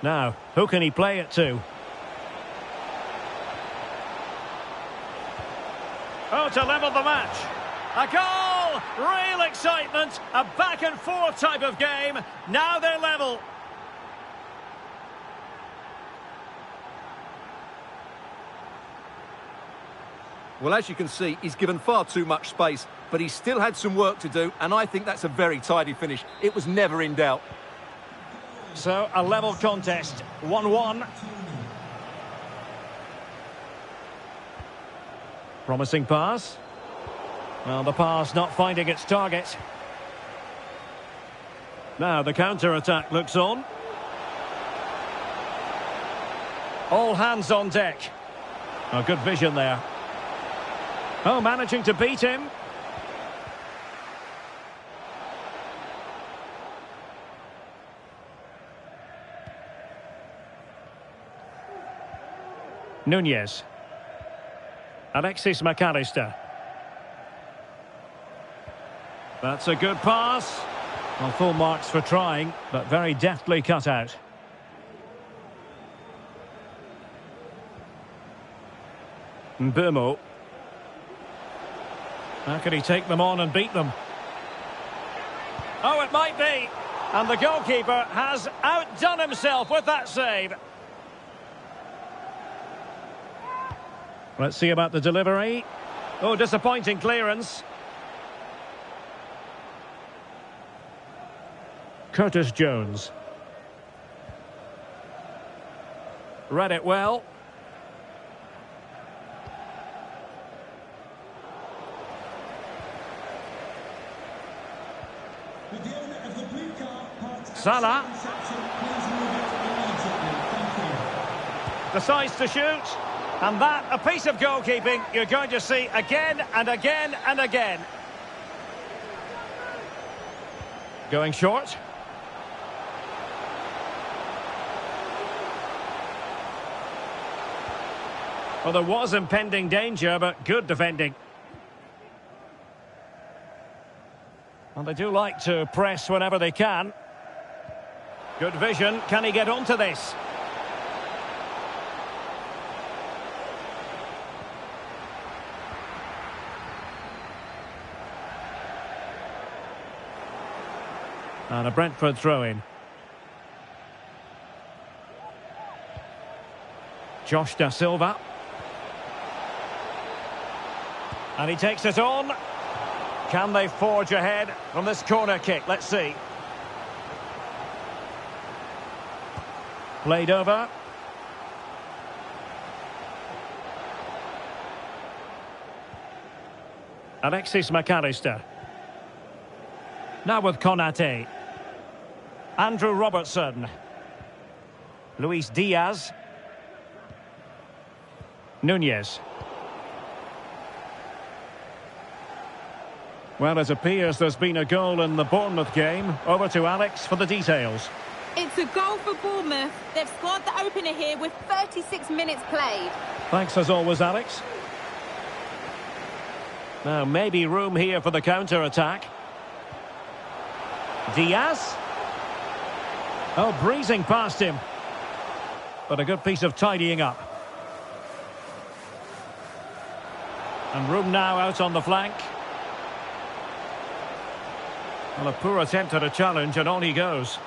Now, who can he play it to? Oh, to level the match. A goal! Real excitement. A back and forth type of game. Now they're level.
Well, as you can see, he's given far too much space, but he still had some work to do, and I think that's a very tidy finish. It was never in doubt.
So, a level contest, 1-1. Promising pass. Well, the pass not finding its target. Now, the counter-attack looks on. All hands on deck. Oh, good vision there. Oh, managing to beat him. Núñez. Alexis McAllister. That's a good pass. Well, full marks for trying, but very deftly cut out. Mbeumo. How can he take them on and beat them? Oh, it might be. And the goalkeeper has outdone himself with that save. Let's see about the delivery. Oh, disappointing clearance. Curtis Jones. Read it well.
With the owner of the blue car,
Salah.
reception, please move it immediately. Thank you.
Decides to shoot. And that, a piece of goalkeeping you're going to see again and again and again. Going short. Well, there was impending danger, but good defending. And they do like to press whenever they can. Good vision. Can he get onto this? And a Brentford throw-in. Josh Da Silva. And he takes it on. Can they forge ahead from this corner kick? Let's see. Played over. Alexis McAllister. Now with Konate. Andrew Robertson. Luis Diaz. Nunez. Well, it appears there's been a goal in the Bournemouth game. Over to Alex for the details.
It's a goal for Bournemouth. They've scored the opener here with 36 minutes played.
Thanks as always, Alex. Now, maybe room here for the counter-attack. Diaz. Oh, breezing past him. But a good piece of tidying up. And room now out on the flank. Well, a poor attempt at a challenge, and on he goes.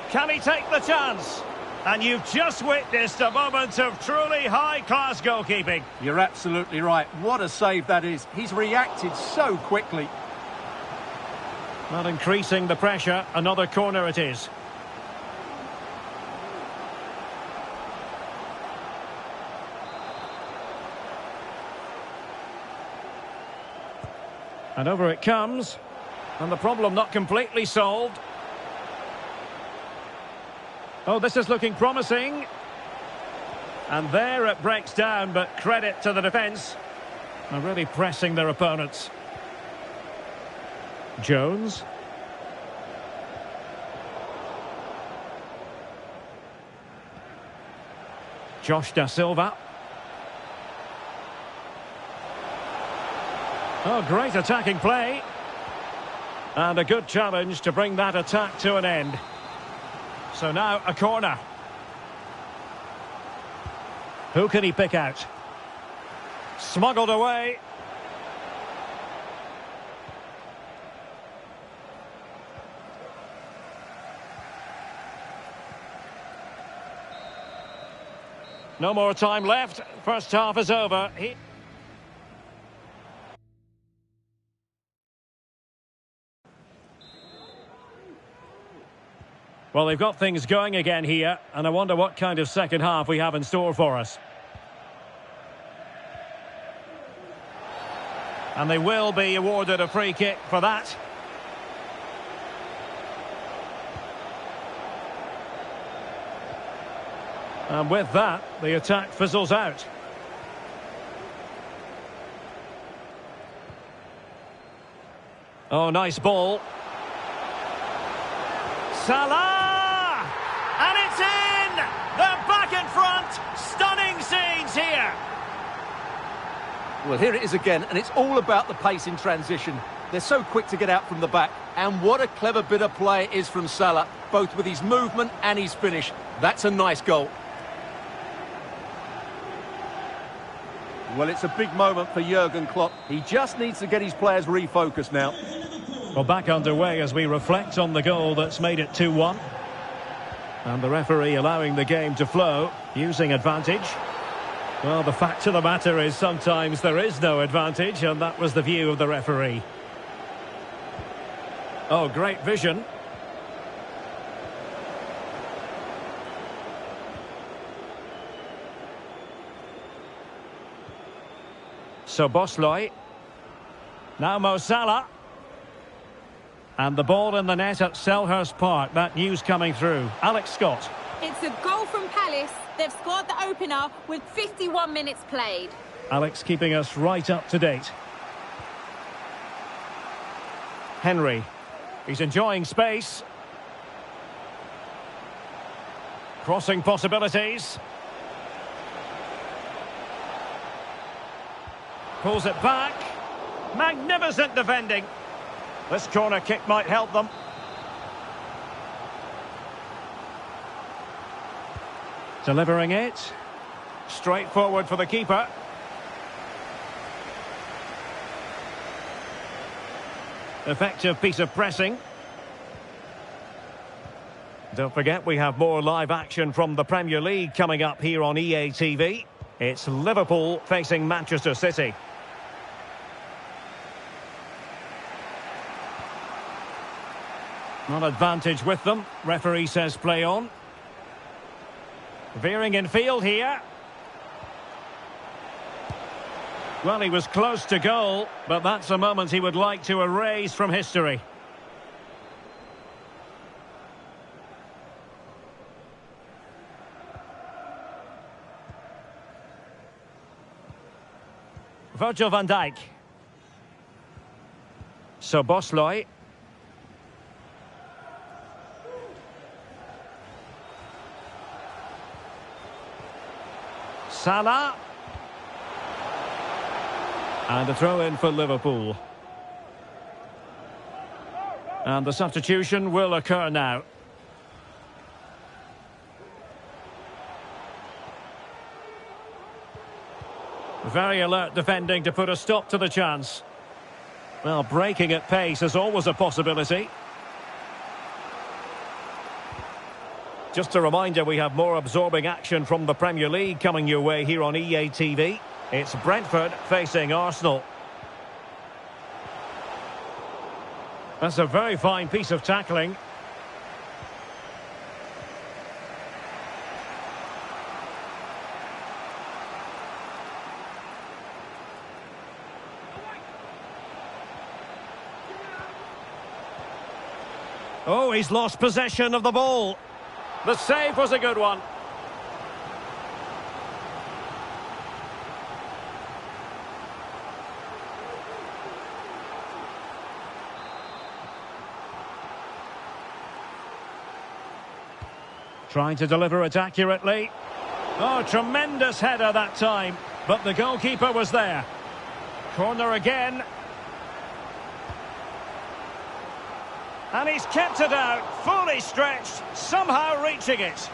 Can he take the chance? And you've just witnessed a moment of truly high-class goalkeeping.
You're absolutely right. What a save that is. He's reacted so quickly.
Not increasing the pressure. Another corner it is. And over it comes. And the problem not completely solved. Oh, this is looking promising. And there it breaks down, but credit to the defence. They're really pressing their opponents. Jones. Josh Da Silva. Oh, great attacking play. And a good challenge to bring that attack to an end. So now a corner. Who can he pick out? Smuggled away. No more time left. First half is over. Well, they've got things going again here, and I wonder what kind of second half we have in store for us. And they will be awarded a free kick for that. And with that, the attack fizzles out. Oh, nice ball. Salah! And it's in! They're back in front! Stunning scenes here!
Well, here it is again, and it's all about the pace in transition. They're so quick to get out from the back. And what a clever bit of play it is from Salah, both with his movement and his finish. That's a nice goal. Well, it's a big moment for Jurgen Klopp. He just needs to get his players refocused now.
Well, back underway as we reflect on the goal that's made it 2-1. And the referee allowing the game to flow, using advantage. Well, the fact of the matter is sometimes there is no advantage, and that was the view of the referee. Oh, great vision. So Bosley. Now Mo Salah. And the ball in the net at Selhurst Park. That news coming through. Alex Scott.
It's a goal from Palace. They've scored the opener with 51 minutes played.
Alex keeping us right up to date. Henry. He's enjoying space. Crossing possibilities. Pulls it back. Magnificent defending. This corner kick might help them. Delivering it. Straightforward for the keeper. Effective piece of pressing. Don't forget we have more live action from the Premier League coming up here on EA TV. It's Liverpool facing Manchester City. Not advantage with them. Referee says play on. Veering in field here. Well, he was close to goal, but that's a moment he would like to erase from history. Virgil van Dijk. Szoboszlai. Salah. And a throw-in for Liverpool. And the substitution will occur now. Very alert defending to put a stop to the chance. Well, breaking at pace is always a possibility. Just a reminder, we have more absorbing action from the Premier League coming your way here on EA TV. It's Brentford facing Arsenal. That's a very fine piece of tackling. Oh, he's lost possession of the ball. The save was a good one. Trying to deliver it accurately. Oh, tremendous header that time. But the goalkeeper was there. Corner again. And he's kept it out, fully stretched, somehow reaching it.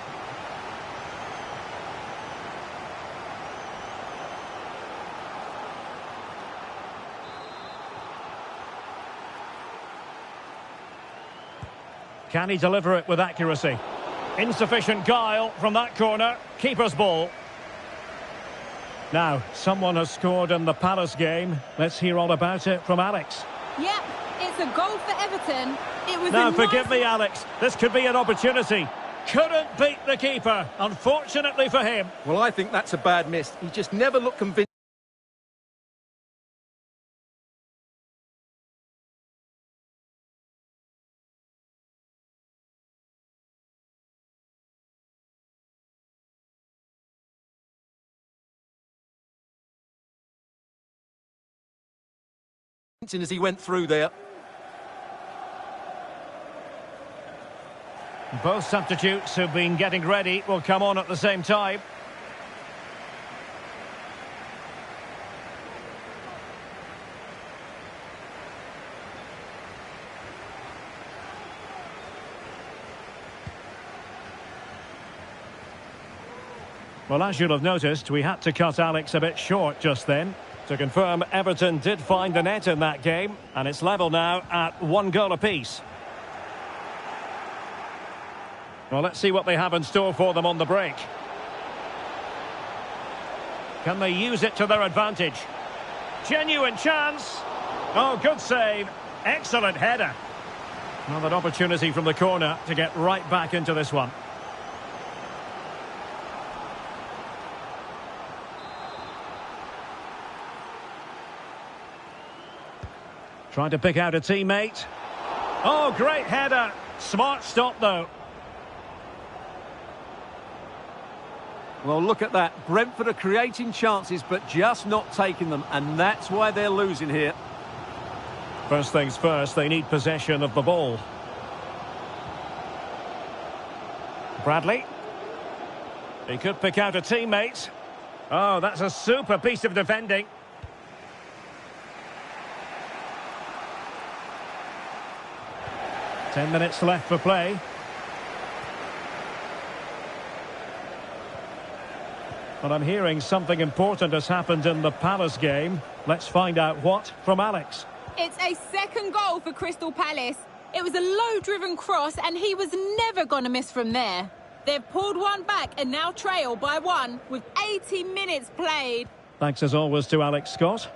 Can he deliver it with accuracy? Insufficient guile from that corner. Keeper's ball. Now, someone has scored in the Palace game. Let's hear all about it from Alex.
Yep, it's a goal for Everton. It was
now, forgive me, Alex. This could be an opportunity. Couldn't beat the keeper, unfortunately for him.
Well, I think that's a bad miss. He just never looked convinced. As he went through there.
Both substitutes who've been getting ready will come on at the same time. Well, as you'll have noticed, we had to cut Alex a bit short just then. To confirm, Everton did find the net in that game, and it's level now at 1 goal apiece. Well, let's see what they have in store for them on the break. Can they use it to their advantage? Genuine chance. Oh, good save. Excellent header. Well, an opportunity from the corner to get right back into this one. Trying to pick out a teammate. Oh, great header. Smart stop, though.
Well, look at that. Brentford are creating chances, but just not taking them, and that's why they're losing here.
First things first, they need possession of the ball. Bradley. He could pick out a teammate. Oh, that's a super piece of defending. Ten minutes left for play. But I'm hearing something important has happened in the Palace game. Let's find out what from Alex.
It's a second goal for Crystal Palace. It was a low-driven cross and he was never going to miss from there. They've pulled one back and now trail by 1 with 80 minutes played.
Thanks as always to Alex Scott.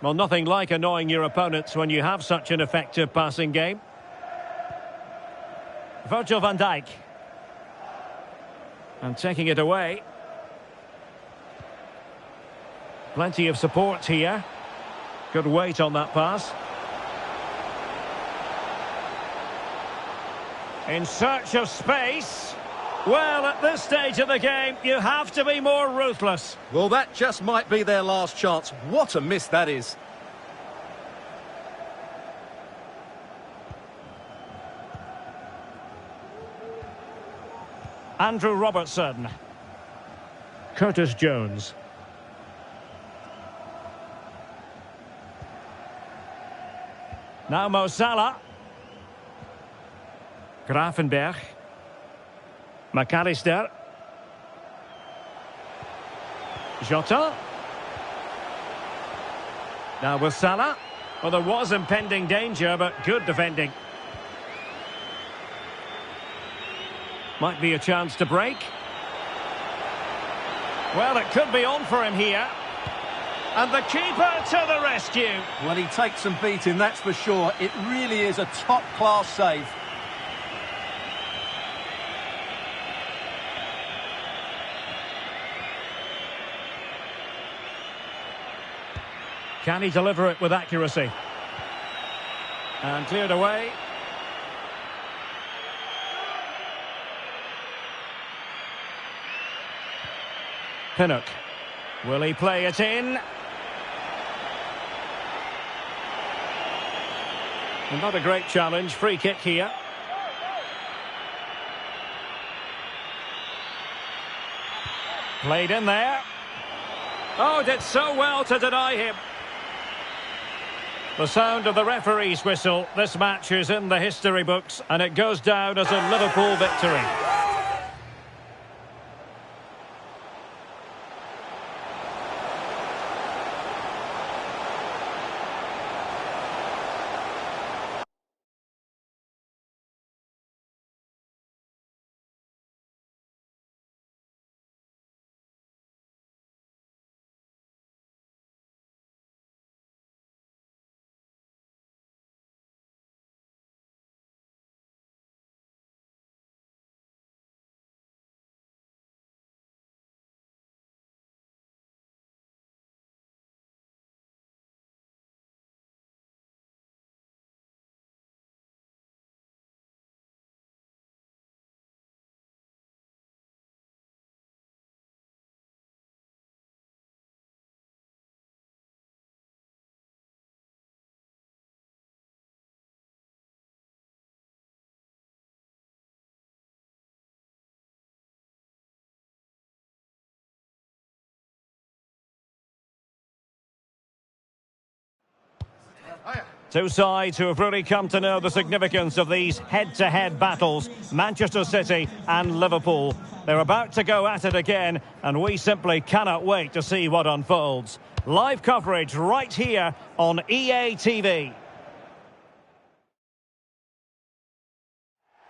Well, nothing like annoying your opponents when you have such an effective passing game. Virgil van Dijk. And taking it away. Plenty of support here. Good weight on that pass. In search of space. Well, at this stage of the game, you have to be more ruthless.
Well, that just might be their last chance. What a miss that is.
Andrew Robertson. Curtis Jones. Now Mo Salah. Gravenberg. McAllister. Jota. Now with Salah. Well, there was impending danger, but good defending. Might be a chance to break. Well, it could be on for him here. And the keeper to the rescue.
Well, he takes some beating, that's for sure. It really is a top-class save.
Can he deliver it with accuracy? And cleared away. Pinnock. Will he play it in? And not a great challenge. Free kick here. Played in there. Oh, did so well to deny him. The sound of the referee's whistle. This match is in the history books, and it goes down as a Liverpool victory. Two sides who have really come to know the significance of these head-to-head battles, Manchester City and Liverpool. They're about to go at it again, and we simply cannot wait to see what unfolds. Live coverage right here on EA TV.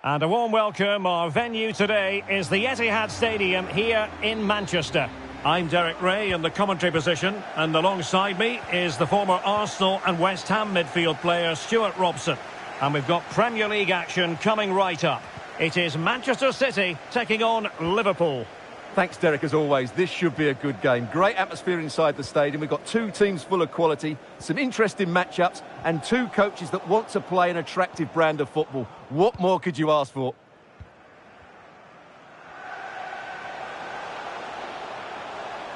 And a warm welcome. Our venue today is the Etihad Stadium here in Manchester. I'm Derek Ray in the commentary position, and alongside me is the former Arsenal and West Ham midfield player Stuart Robson. And we've got Premier League action coming right up. It is Manchester City taking on Liverpool.
Thanks, Derek, as always. This should be a good game. Great atmosphere inside the stadium. We've got two teams full of quality, some interesting matchups, and two coaches that want to play an attractive brand of football. What more could you ask for?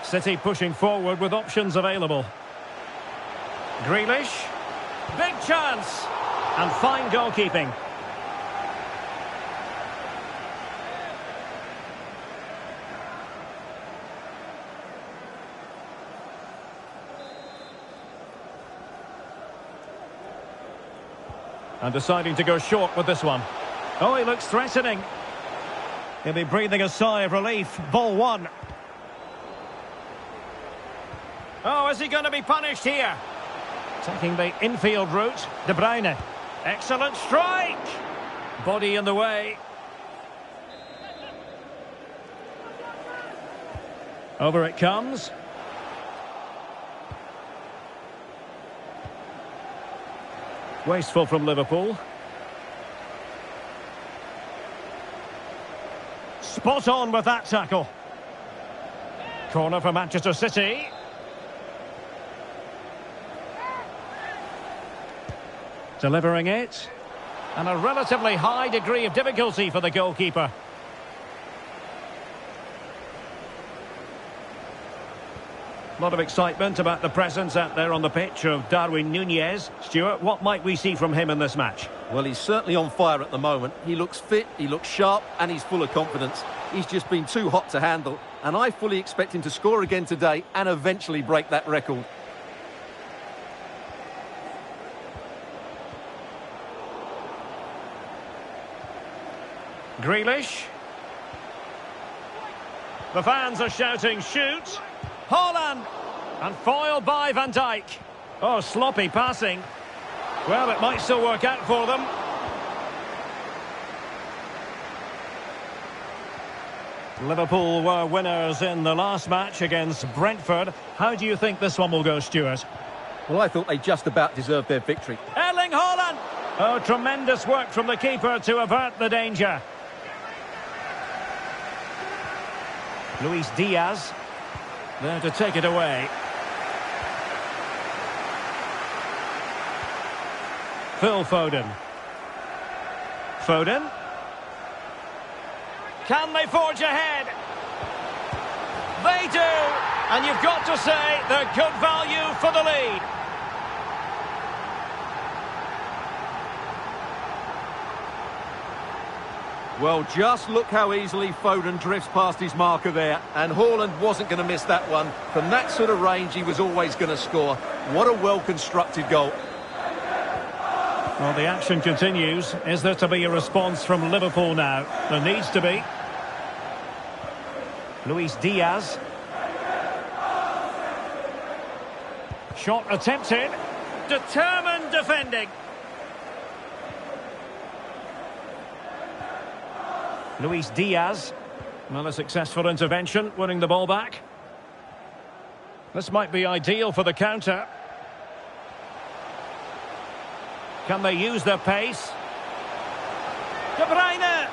City pushing forward with options available. Grealish. Big chance. And fine goalkeeping. And deciding to go short with this one. Oh, he looks threatening. He'll be breathing a sigh of relief. Ball one. Oh, is he going to be punished here? Taking the infield route, De Bruyne. Excellent strike! Body in the way. Over it comes. Wasteful from Liverpool. Spot on with that tackle. Corner for Manchester City. Delivering it. And a relatively high degree of difficulty for the goalkeeper. A lot of excitement about the presence out there on the pitch of Darwin Núñez. Stuart, what might we see from him in this match?
Well, he's certainly on fire at the moment. He looks fit, he looks sharp, and he's full of confidence. He's just been too hot to handle, and I fully expect him to score again today and eventually break that record.
Grealish. The fans are shouting, shoot! Haaland! And foiled by Van Dijk. Oh, sloppy passing. Well, it might still work out for them. Liverpool were winners in the last match against Brentford. How do you think this one will go, Stuart?
Well, I thought they just about deserved their victory.
Erling Haaland! Oh, tremendous work from the keeper to avert the danger. Luis Diaz. There to take it away. Phil Foden. Foden. Can they forge ahead? They do! And you've got to say they're good value for the lead.
Well, just look how easily Foden drifts past his marker there. And Haaland wasn't going to miss that one. From that sort of range, he was always going to score. What a well-constructed goal.
Well, the action continues. Is there to be a response from Liverpool now? There needs to be. Luis Diaz. Shot attempted. Determined defending. Luis Diaz. Well, a successful intervention, winning the ball back. This might be ideal for the counter. Can they use their pace? De Bruyne!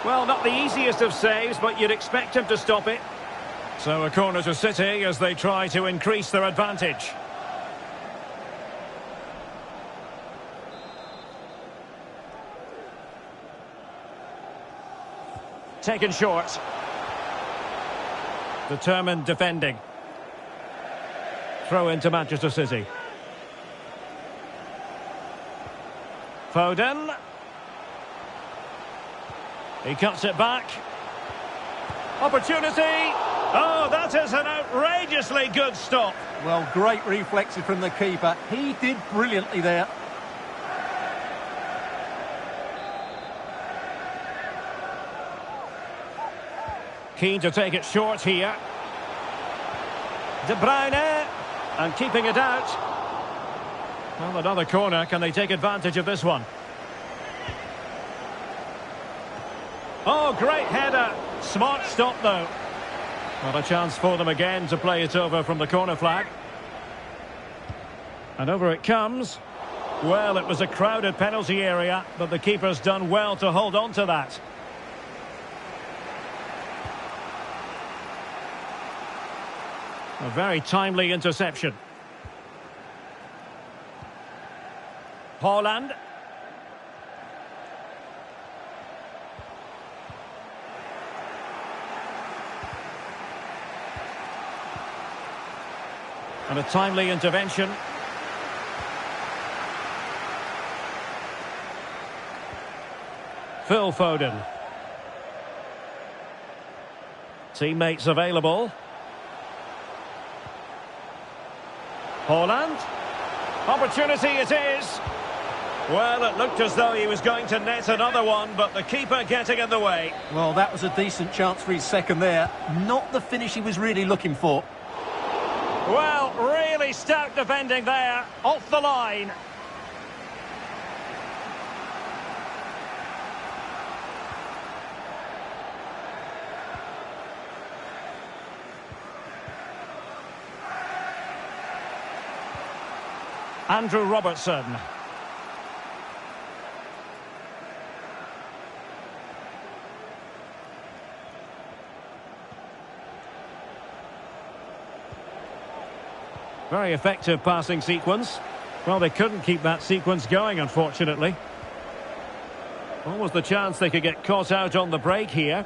Well, not the easiest of saves, but you'd expect him to stop it. So a corner to City as they try to increase their advantage. Taken short. Determined defending. Throw into Manchester City. Foden. He cuts it back. Opportunity. Oh, that is an outrageously good stop.
Well, great reflexes from the keeper. He did brilliantly there.
Keen to take it short here. De Bruyne. And keeping it out. Well, another corner. Can they take advantage of this one? Oh, great header. Smart stop, though. Not a chance for them again to play it over from the corner flag. And over it comes. Well, it was a crowded penalty area, but the keeper's done well to hold on to that. A very timely interception. Haaland. And a timely intervention. Phil Foden. Teammates available. Haaland. Opportunity it is. Well, it looked as though he was going to net another one, but the keeper getting in the way.
Well, that was a decent chance for his second there. Not the finish he was really looking for.
Well, really stout defending there, off the line. Andrew Robertson. Very effective passing sequence. Well, they couldn't keep that sequence going, unfortunately. Almost the chance they could get caught out on the break here.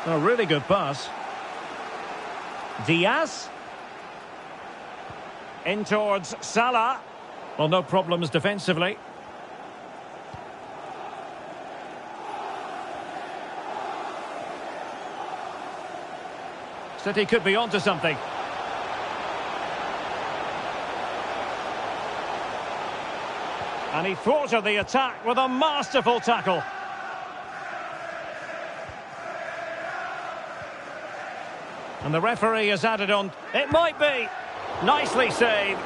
A really good pass. Diaz. In towards Salah. Well, no problems defensively. City could be onto something. And he thwarted the attack with a masterful tackle. And the referee has added on. It might be. Nicely saved.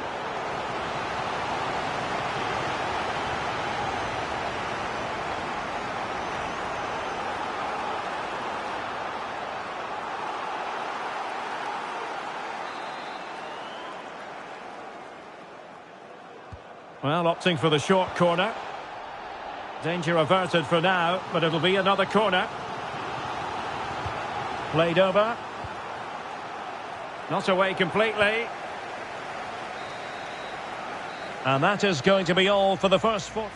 Well, opting for the short corner. Danger averted for now, but it'll be another corner. Played over. Not away completely. And that is going to be all for the first 4.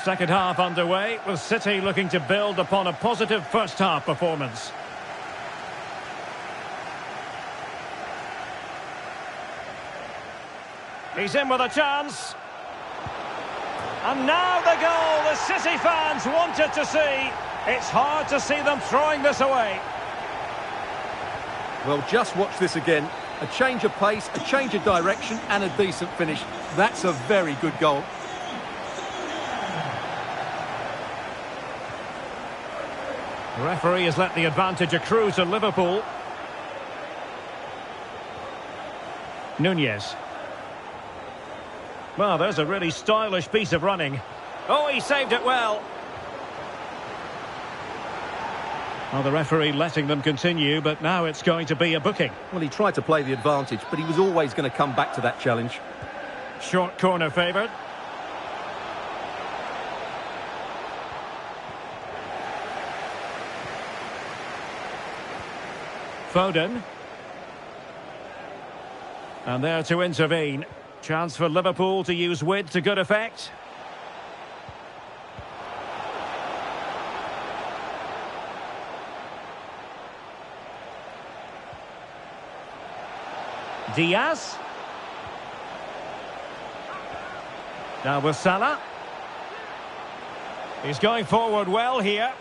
Second half underway, with City looking to build upon a positive first half performance. He's in with a chance. And now the goal the City fans wanted to see. It's hard to see them throwing this away.
Well, just watch this again. A change of pace, a change of direction and a decent finish. That's a very good goal.
The referee has let the advantage accrue to Liverpool. Nunez. Well, there's a really stylish piece of running. Oh, he saved it well. Well, the referee letting them continue, but now it's going to be a booking.
Well, he tried to play the advantage, but he was always going to come back to that challenge.
Short corner favoured. Foden. And there to intervene. Chance for Liverpool to use width to good effect. Diaz. Now with Salah. He's going forward well here.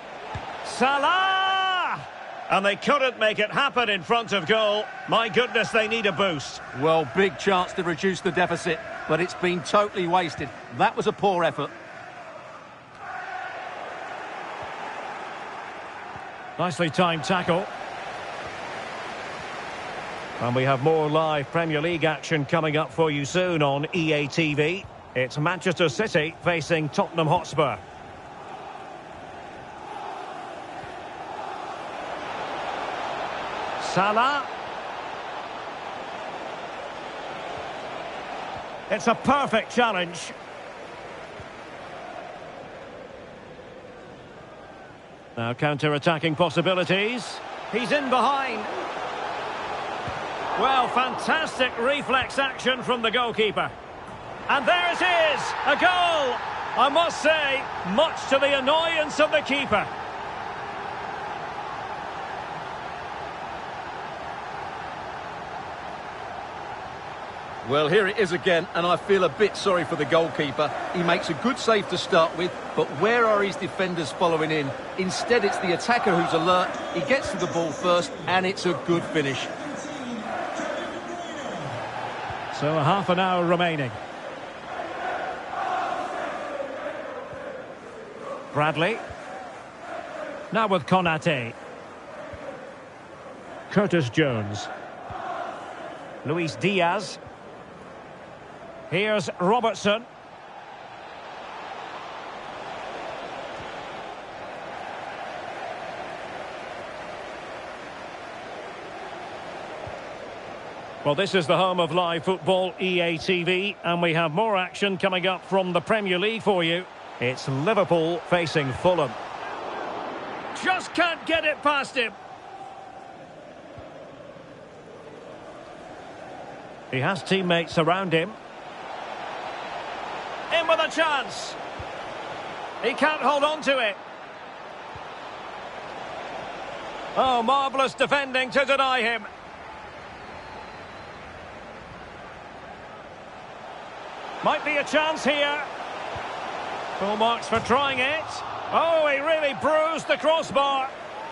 Salah! And they couldn't make it happen in front of goal. My goodness, they need a boost.
Well, big chance to reduce the deficit, but it's been totally wasted. That was a poor effort.
Nicely timed tackle. And we have more live Premier League action coming up for you soon on EA TV. It's Manchester City facing Tottenham Hotspur. Salah. It's a perfect challenge. Now counter-attacking possibilities. He's in behind. Well, fantastic reflex action from the goalkeeper. And there it is, a goal. I must say, much to the annoyance of the keeper.
Well, here it is again, and I feel a bit sorry for the goalkeeper. He makes a good save to start with, but where are his defenders following in? Instead, it's the attacker who's alert. He gets to the ball first, and it's a good finish.
So a half an hour remaining. Bradley. Now with Konate. Curtis Jones. Luis Diaz. Here's Robertson. Well, this is the home of live football, EA TV, and we have more action coming up from the Premier League for you. It's Liverpool facing Fulham.
Just can't get it past him.
He has teammates around him.
In with a chance. He can't hold on to it.
Oh, marvellous defending to deny him. Might be a chance here. Full marks for trying it. Oh, he really bruised the crossbar.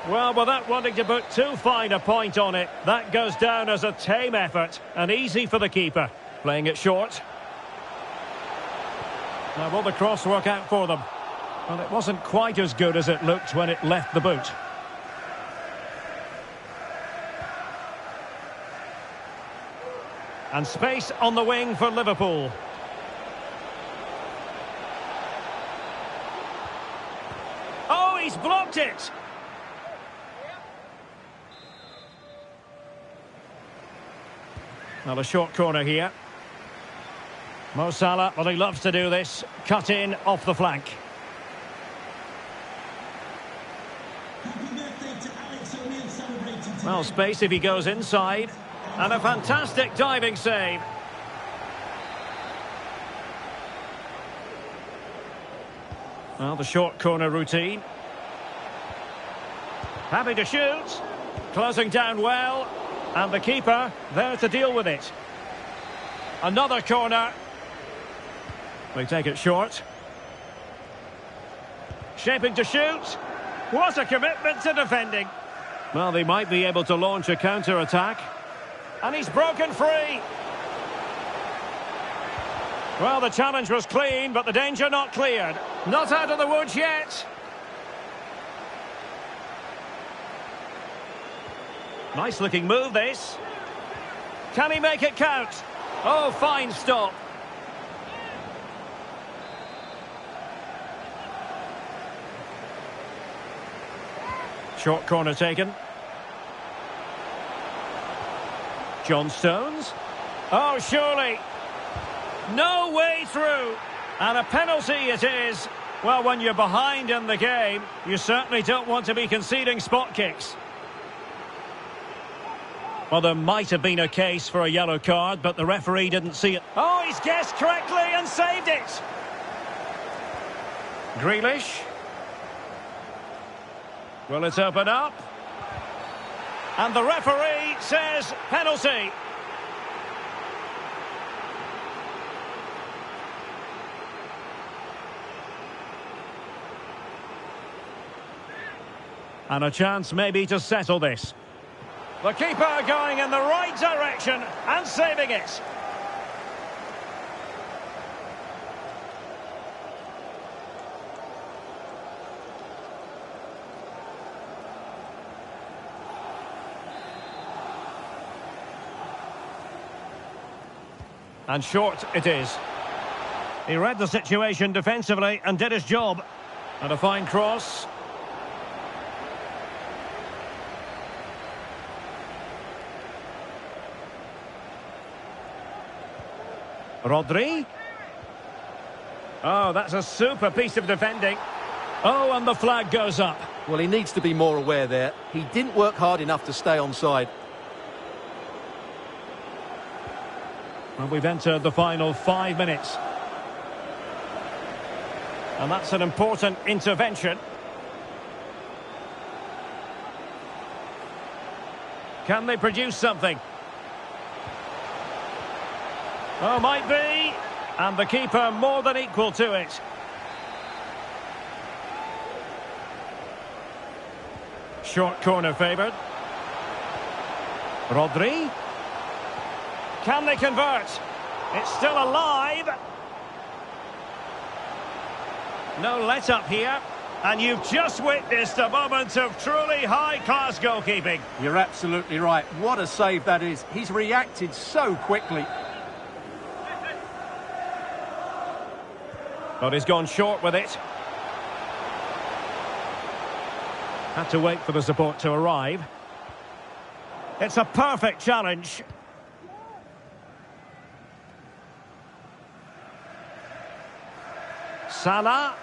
Well, without wanting to put too fine a point on it, that goes down as a tame effort and easy for the keeper. Playing it short. Now, will the cross work out for them? Well, it wasn't quite as good as it looked when it left the boot. And space on the wing for Liverpool.
Oh, he's blocked it.
Now a short corner here. Mo Salah, well, he loves to do this. Cut in off the flank.
Happy birthday to Alex O'Neill celebrating today.
Well, space if he goes inside. And a fantastic diving save. Well, the short corner routine. Happy to shoot. Closing down well. And the keeper there to deal with it. Another corner. They take it short. Shaping to shoot.
What a commitment to defending.
Well, they might be able to launch a counter-attack.
And he's broken free.
Well, the challenge was clean, but the danger not cleared.
Not out of the woods yet.
Nice looking move, this. Can he make it count? Oh, fine stop. Short corner taken. John Stones. Oh, surely. No way through. And a penalty it is. Well, when you're behind in the game, you certainly don't want to be conceding spot kicks. Well, there might have been a case for a yellow card, but the referee didn't see it.
Oh, he's guessed correctly and saved it.
Grealish. Will it open up? And the referee says penalty. And a chance maybe to settle this. The keeper going in the right direction and saving it. And short it is. He read the situation defensively and did his job. And a fine cross. Rodri. Oh, that's a super piece of defending. Oh, and the flag goes up.
Well, he needs to be more aware there. He didn't work hard enough to stay onside.
Well, we've entered the final 5 minutes. And that's an important intervention. Can they produce something? Oh, might be. And the keeper more than equal to it. Short corner favoured. Rodri. Can they convert? It's still alive. No let-up here. And you've just witnessed a moment of truly high-class goalkeeping.
You're absolutely right. What a save that is. He's reacted so quickly.
But he's gone short with it. Had to wait for the support to arrive. It's a perfect challenge. Salah.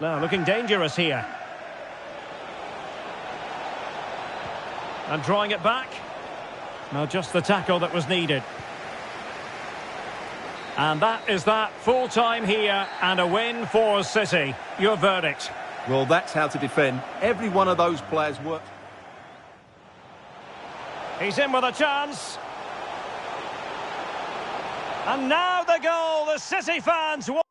Now looking dangerous here. And drawing it back. Now just the tackle that was needed. And that is that. Full time here and a win for City. Your verdict?
Well, that's how to defend. Every one of those players worked.
He's in with a chance. And now the goal. The City fans want.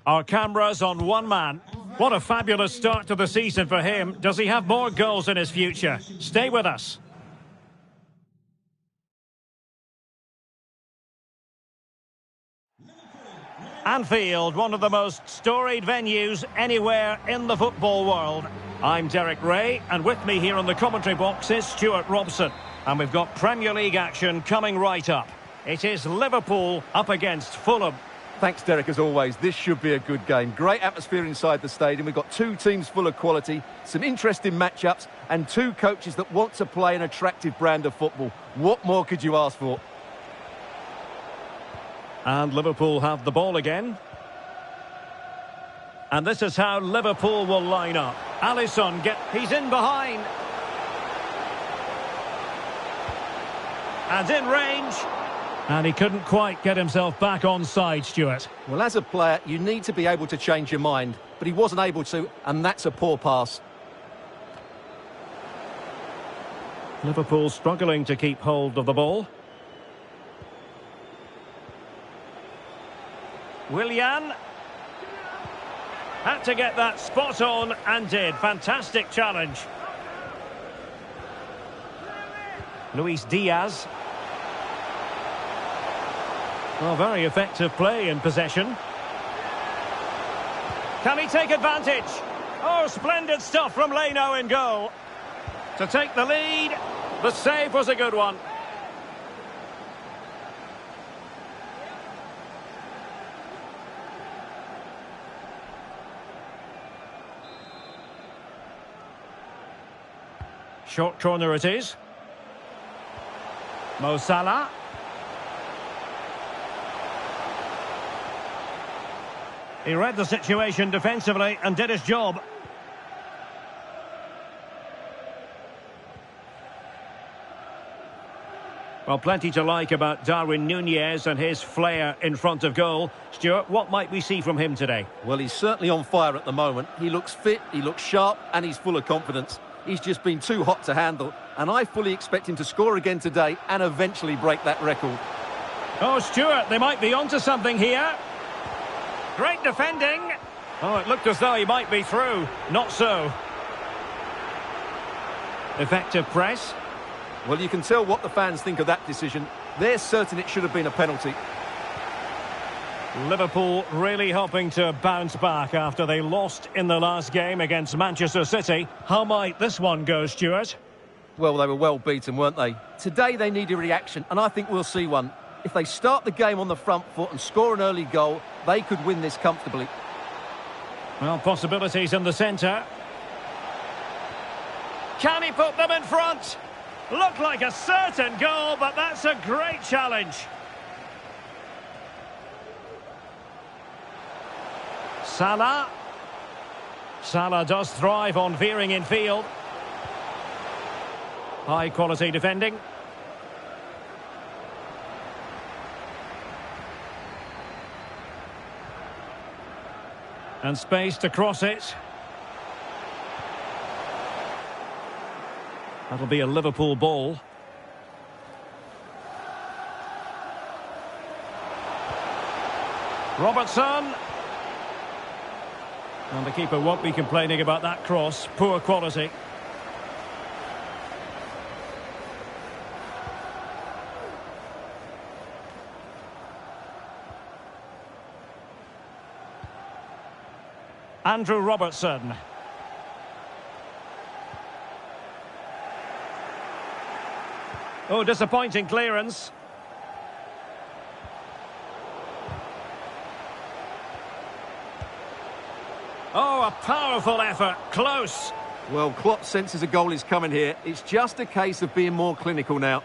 Our cameras on one man. What a fabulous start to the season for him. Does he have more goals in his future? Stay with us. Anfield, one of the most storied venues anywhere in the football world. I'm Derek Ray, and with me here on the commentary box is Stuart Robson. And we've got Premier League action coming right up. It is Liverpool up against Fulham.
Thanks, Derek, as always. This should be a good game. Great atmosphere inside the stadium. We've got two teams full of quality, some interesting matchups, and two coaches that want to play an attractive brand of football. What more could you ask for?
And Liverpool have the ball again. And this is how Liverpool will line up. Alisson, he's in behind. And in range. And he couldn't quite get himself back on side, Stuart.
Well, as a player, you need to be able to change your mind. But he wasn't able to, and that's a poor pass.
Liverpool struggling to keep hold of the ball. Willian. Had to get that spot on and did. Fantastic challenge. Luis Diaz. Well, very effective play in possession. Can he take advantage? Oh, splendid stuff from Leno in goal. To take the lead, the save was a good one. Short corner it is. Mo Salah. He read the situation defensively and did his job. Well, plenty to like about Darwin Núñez and his flair in front of goal. Stuart, what might we see from him today?
Well, he's certainly on fire at the moment. He looks fit, he looks sharp, and he's full of confidence. He's just been too hot to handle, and I fully expect him to score again today and eventually break that record.
Oh, Stuart, they might be onto something here. Great defending. Oh, it looked as though he might be through. Not so. Effective press.
Well, you can tell what the fans think of that decision. They're certain it should have been a penalty.
Liverpool really hoping to bounce back after they lost in the last game against Manchester City. How might this one go, Stuart?
Well, they were well beaten, weren't they? Today they need a reaction, and I think we'll see one. If they start the game on the front foot and score an early goal, they could win this comfortably.
Well, possibilities in the centre.
Can he put them in front? Looked like a certain goal, but that's a great challenge.
Salah. Salah does thrive on veering in field. High quality defending. And space to cross it. That'll be a Liverpool ball. Robertson. And the keeper won't be complaining about that cross. Poor quality. Andrew Robertson. Oh, disappointing clearance. Oh, a powerful effort. Close.
Well, Klopp senses a goal is coming here. It's just a case of being more clinical now.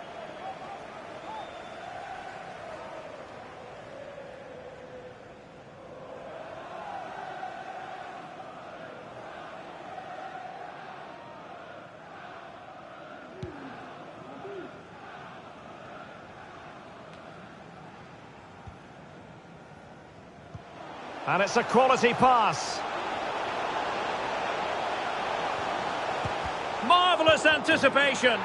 And it's a quality pass.
Marvellous anticipation.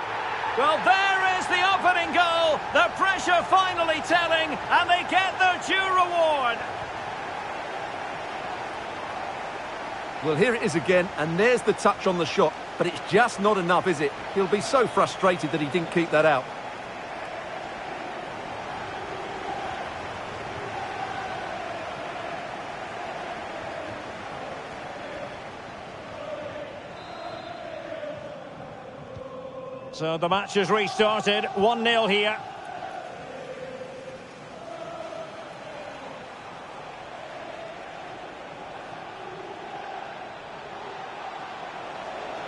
Well, there is the opening goal. The pressure finally telling, and they get their due reward.
Well, here it is again, and there's the touch on the shot. But it's just not enough, is it? He'll be so frustrated that he didn't keep that out.
So the match has restarted. 1-0 here.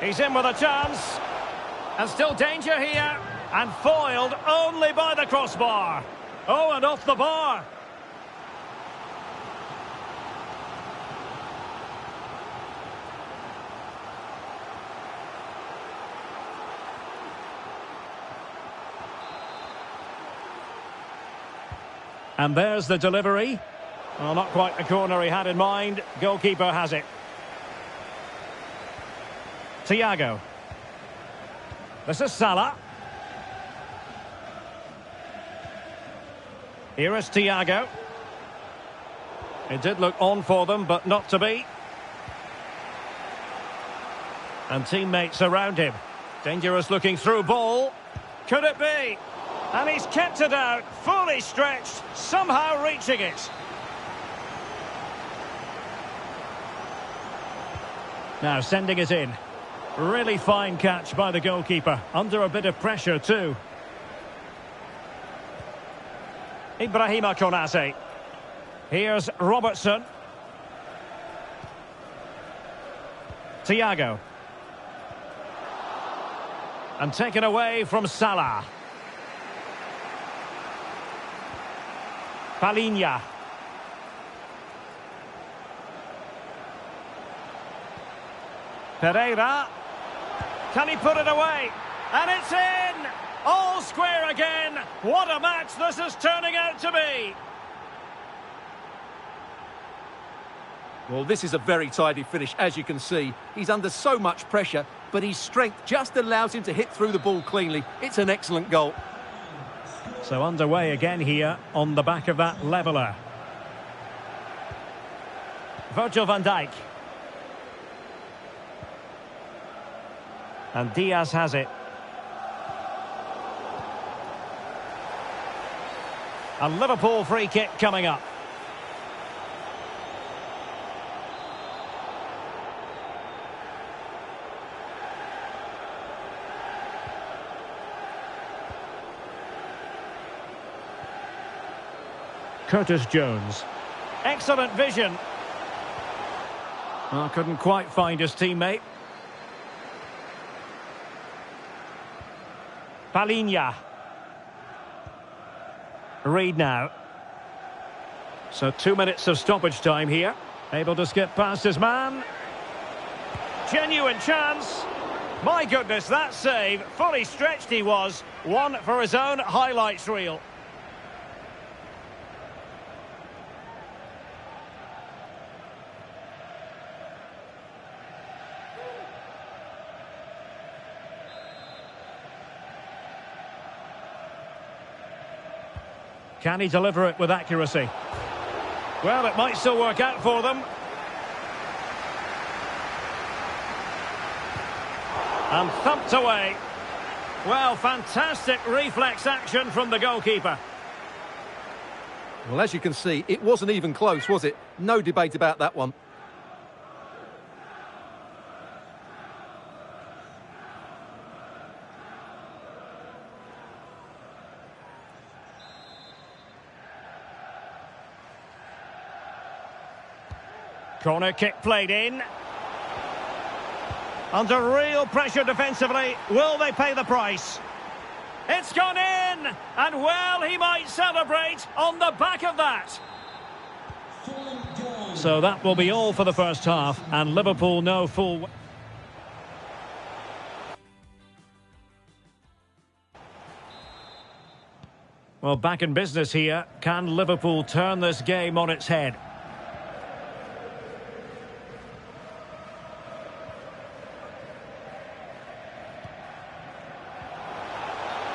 He's in with a chance. And still danger here. And foiled only by the crossbar. Oh, and off the bar. And there's the delivery. Well, not quite the corner he had in mind. Goalkeeper has it. Thiago. This is Salah. Here is Thiago. It did look on for them, but not to be. And teammates around him. Dangerous looking through ball. Could it be? And he's kept it out, fully stretched, somehow reaching it. Now sending it in. Really fine catch by the goalkeeper, under a bit of pressure too. Ibrahima Konate. Here's Robertson. Thiago. And taken away from Salah. Palinha. Pereira. Can he put it away? And it's in! All square again. What a match this is turning out to be.
Well, this is a very tidy finish, as you can see. He's under so much pressure, but his strength just allows him to hit through the ball cleanly. It's an excellent goal.
So underway again here on the back of that leveller. Virgil van Dijk. And Diaz has it. A Liverpool free kick coming up. Curtis Jones. Excellent vision. Well, couldn't quite find his teammate. Palinha. Reed now. So 2 minutes of stoppage time here. Able to skip past his man. Genuine chance. My goodness, that save. Fully stretched he was. One for his own highlights reel. Can he deliver it with accuracy? Well, it might still work out for them. And thumped away. Well, fantastic reflex action from the goalkeeper.
Well, as you can see, it wasn't even close, was it? No debate about that one.
Corner kick played in. Under real pressure defensively. Will they pay the price? It's gone in! And well, he might celebrate on the back of that. So that will be all for the first half. And Liverpool know full... Well, back in business here. Can Liverpool turn this game on its head?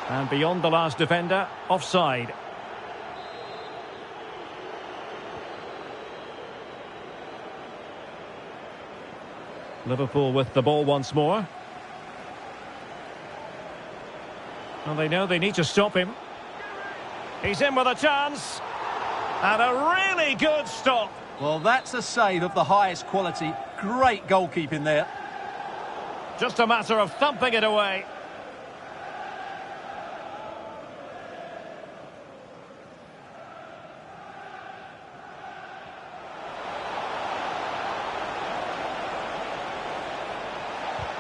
And beyond the last defender, offside. Liverpool with the ball once more. Well, they know they need to stop him. He's in with a chance. And a really good stop.
Well, that's a save of the highest quality. Great goalkeeping there.
Just a matter of thumping it away.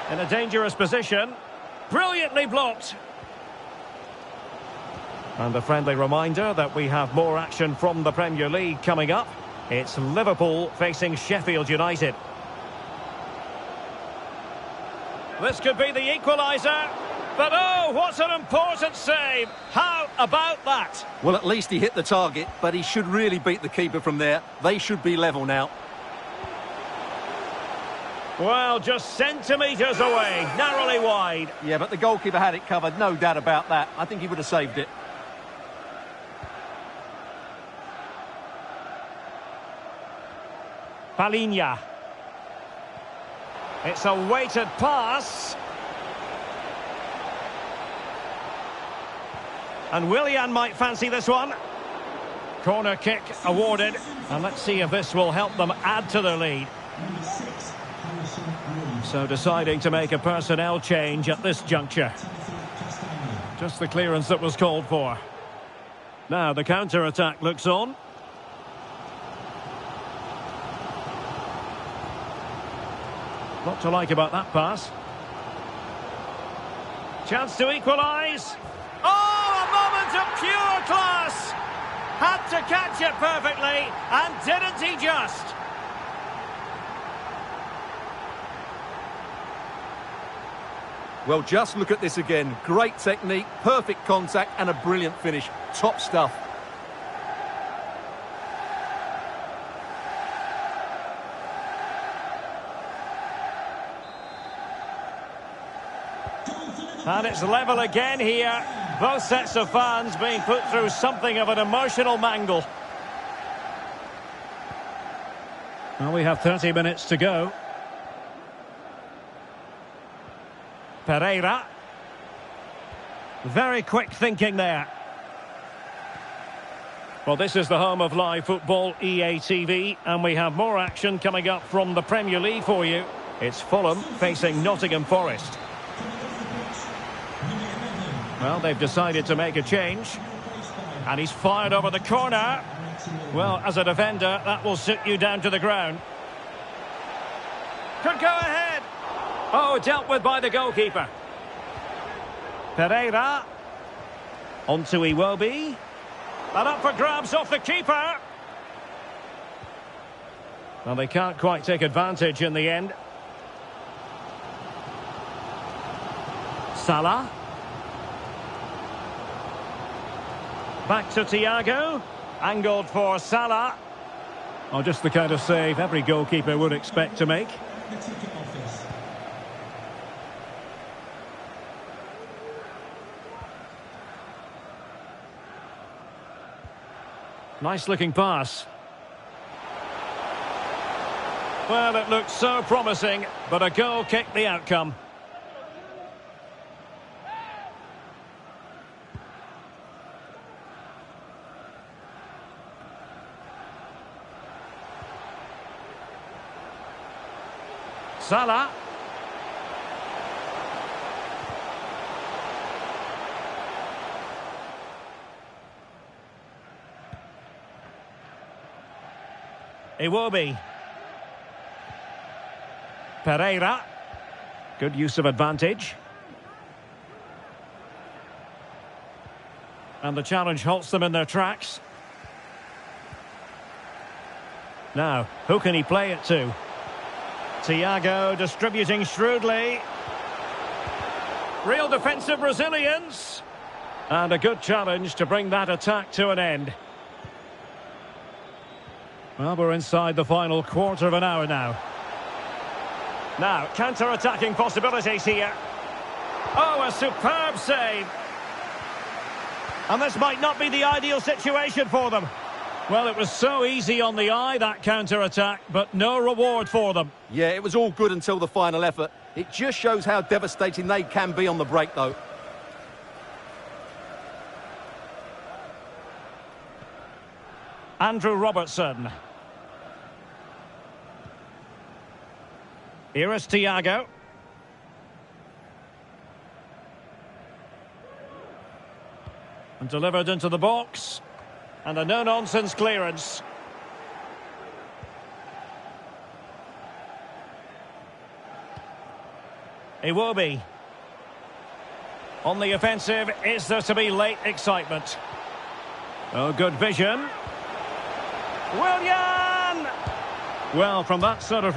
In a dangerous position. Brilliantly blocked. And a friendly reminder that we have more action from the Premier League coming up. It's Liverpool facing Sheffield United. This could be the equaliser. But oh, what an important save. How about that?
Well, at least he hit the target, but he should really beat the keeper from there. They should be level now.
Well, just centimetres away, narrowly wide.
Yeah, but the goalkeeper had it covered, no doubt about that. I think he would have saved it.
Palinha. It's a weighted pass. And Willian might fancy this one. Corner kick awarded. And let's see if this will help them add to their lead. So deciding to make a personnel change at this juncture. Just the clearance that was called for. Now the counter-attack looks on. Lot to like about that pass. Chance to equalise. Oh, a moment of pure class! Had to catch it perfectly, and didn't he just?
Well, just look at this again. Great technique, perfect contact, and a brilliant finish. Top stuff.
And it's level again here. Both sets of fans being put through something of an emotional mangle. Well, we have 30 minutes to go. Pereira. Very quick thinking there. Well, this is the home of live football, EA TV, and we have more action coming up from the Premier League for you. It's Fulham facing Nottingham Forest. Well, they've decided to make a change. And he's fired over the corner. Well, as a defender, that will sit you down to the ground. Could go ahead. Oh, dealt with by the goalkeeper. Pereira. On to Iwobi. And up for grabs off the keeper. Well, they can't quite take advantage in the end. Salah. Back to Thiago. Angled for Salah. Oh, just the kind of save every goalkeeper would expect to make.
The ticket office.
Nice looking pass. Well, it looked so promising, but a goal kicked the outcome. Salah. Iwobi. Pereira. Good use of advantage. And the challenge halts them in their tracks. Now, who can he play it to? Thiago distributing shrewdly. Real defensive resilience. And a good challenge to bring that attack to an end. Well, we're inside the final quarter of an hour now. Now, counter-attacking possibilities here. Oh, a superb save. And this might not be the ideal situation for them. Well, it was so easy on the eye, that counter-attack, but no reward for them.
Yeah, it was all good until the final effort. It just shows how devastating they can be on the break, though.
Andrew Robertson. Here is Thiago. And delivered into the box. And a no-nonsense clearance. Iwobi. On the offensive, is there to be late excitement? Oh, good vision. Willian! Well, from that sort of...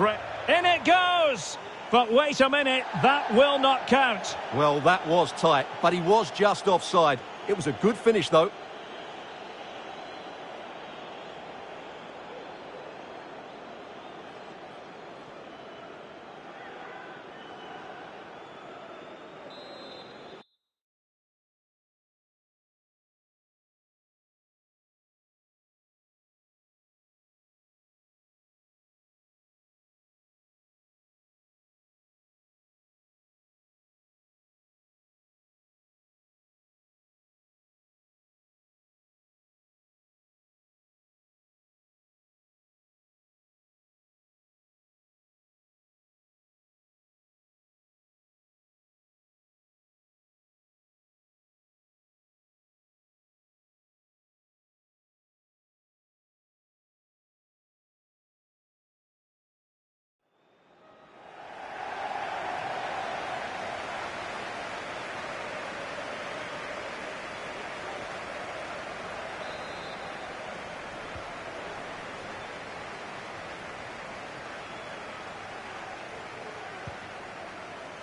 In it goes! But wait a minute, that will not count.
Well, that was tight, but he was just offside. It was a good finish, though.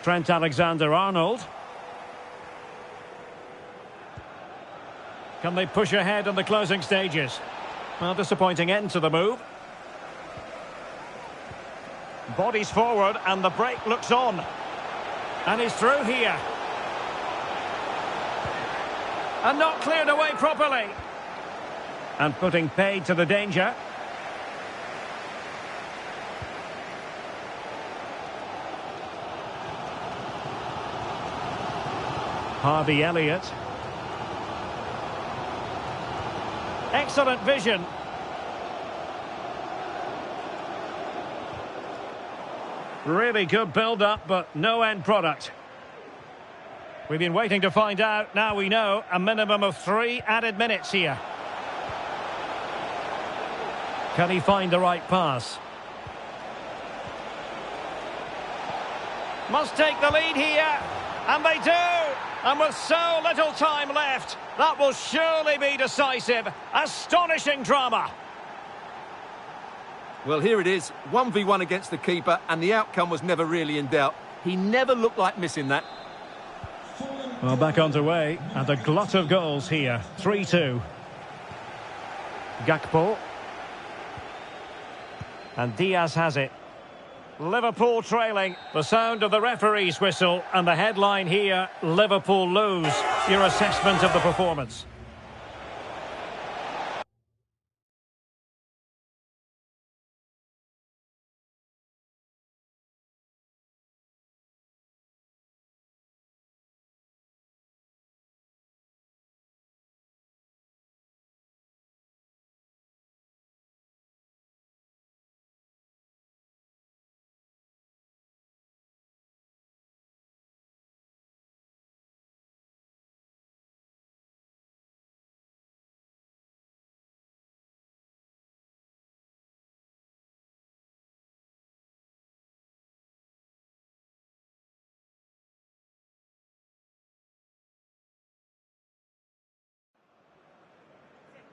Trent Alexander-Arnold. Can they push ahead in the closing stages? Well, disappointing end to the move. Bodies forward and the break looks on. And he's through here. And not cleared away properly. And putting paid to the danger. Harvey Elliott.
Excellent vision. Really good build-up, but no end product. We've been waiting to find out. Now we know a minimum of 3 added minutes here. Can he find the right pass? Must take the lead here. And they do. And with so little time left, that will surely be decisive. Astonishing drama.
Well, here it is. 1v1 against the keeper, and the outcome was never really in doubt. He never looked like missing that.
Well, back underway, and a glut of goals here. 3-2.
Gakpo. And Diaz has it. Liverpool trailing. The sound of the referee's whistle, and the headline here, Liverpool lose. Your assessment of the performance?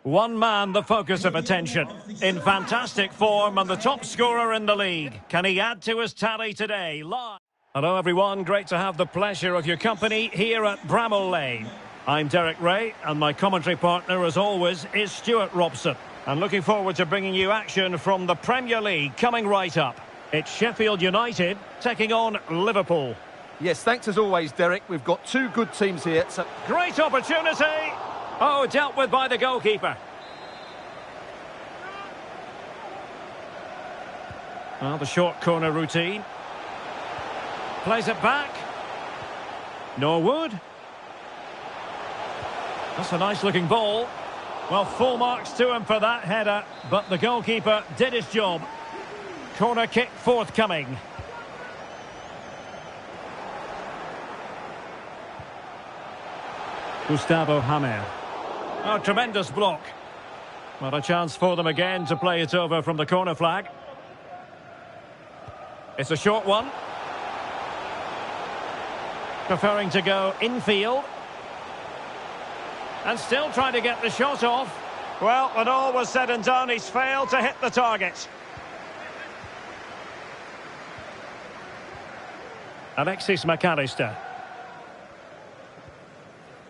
One man the focus of attention. In fantastic form and the top scorer in the league. Can he add to his tally today? Live. Hello everyone, great to have the pleasure of your company here at Bramall Lane. I'm Derek Ray and my commentary partner as always is Stuart Robson. And looking forward to bringing you action from the Premier League coming right up. It's Sheffield United taking on Liverpool.
Yes, thanks as always, Derek. We've got 2 good teams here. So
great opportunity. Oh, dealt with by the goalkeeper. Well, the short corner routine. Plays it back. Norwood. That's a nice looking ball. Well, full marks to him for that header, but the goalkeeper did his job. Corner kick forthcoming. Gustavo Hamer. Oh, tremendous block. Well, a chance for them again to play it over from the corner flag. It's a short one. Preferring to go infield. And still trying to get the shot off. Well, when all was said and done, he's failed to hit the target. Alexis McAllister.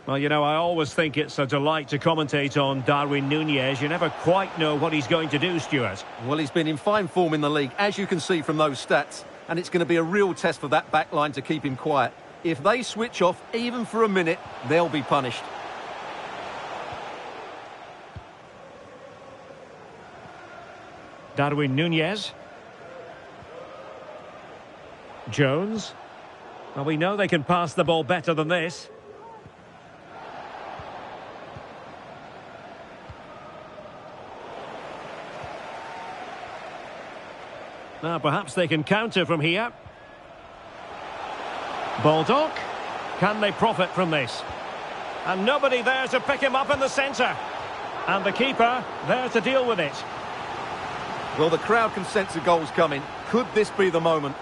Well, you know, I always think it's a delight to commentate on Darwin Núñez. You never quite know what he's going to do, Stuart.
well, he's been in fine form in the league, as you can see from those stats. And it's going to be a real test for that back line to keep him quiet. If they switch off, even for a minute, they'll be punished.
Darwin Núñez. Jones. Well, we know they can pass the ball better than this. Now, perhaps they can counter from here. Baldock. Can they profit from this? And nobody there to pick him up in the centre. And the keeper there to deal with it.
Well, the crowd can sense the goal's coming. Could this be the moment?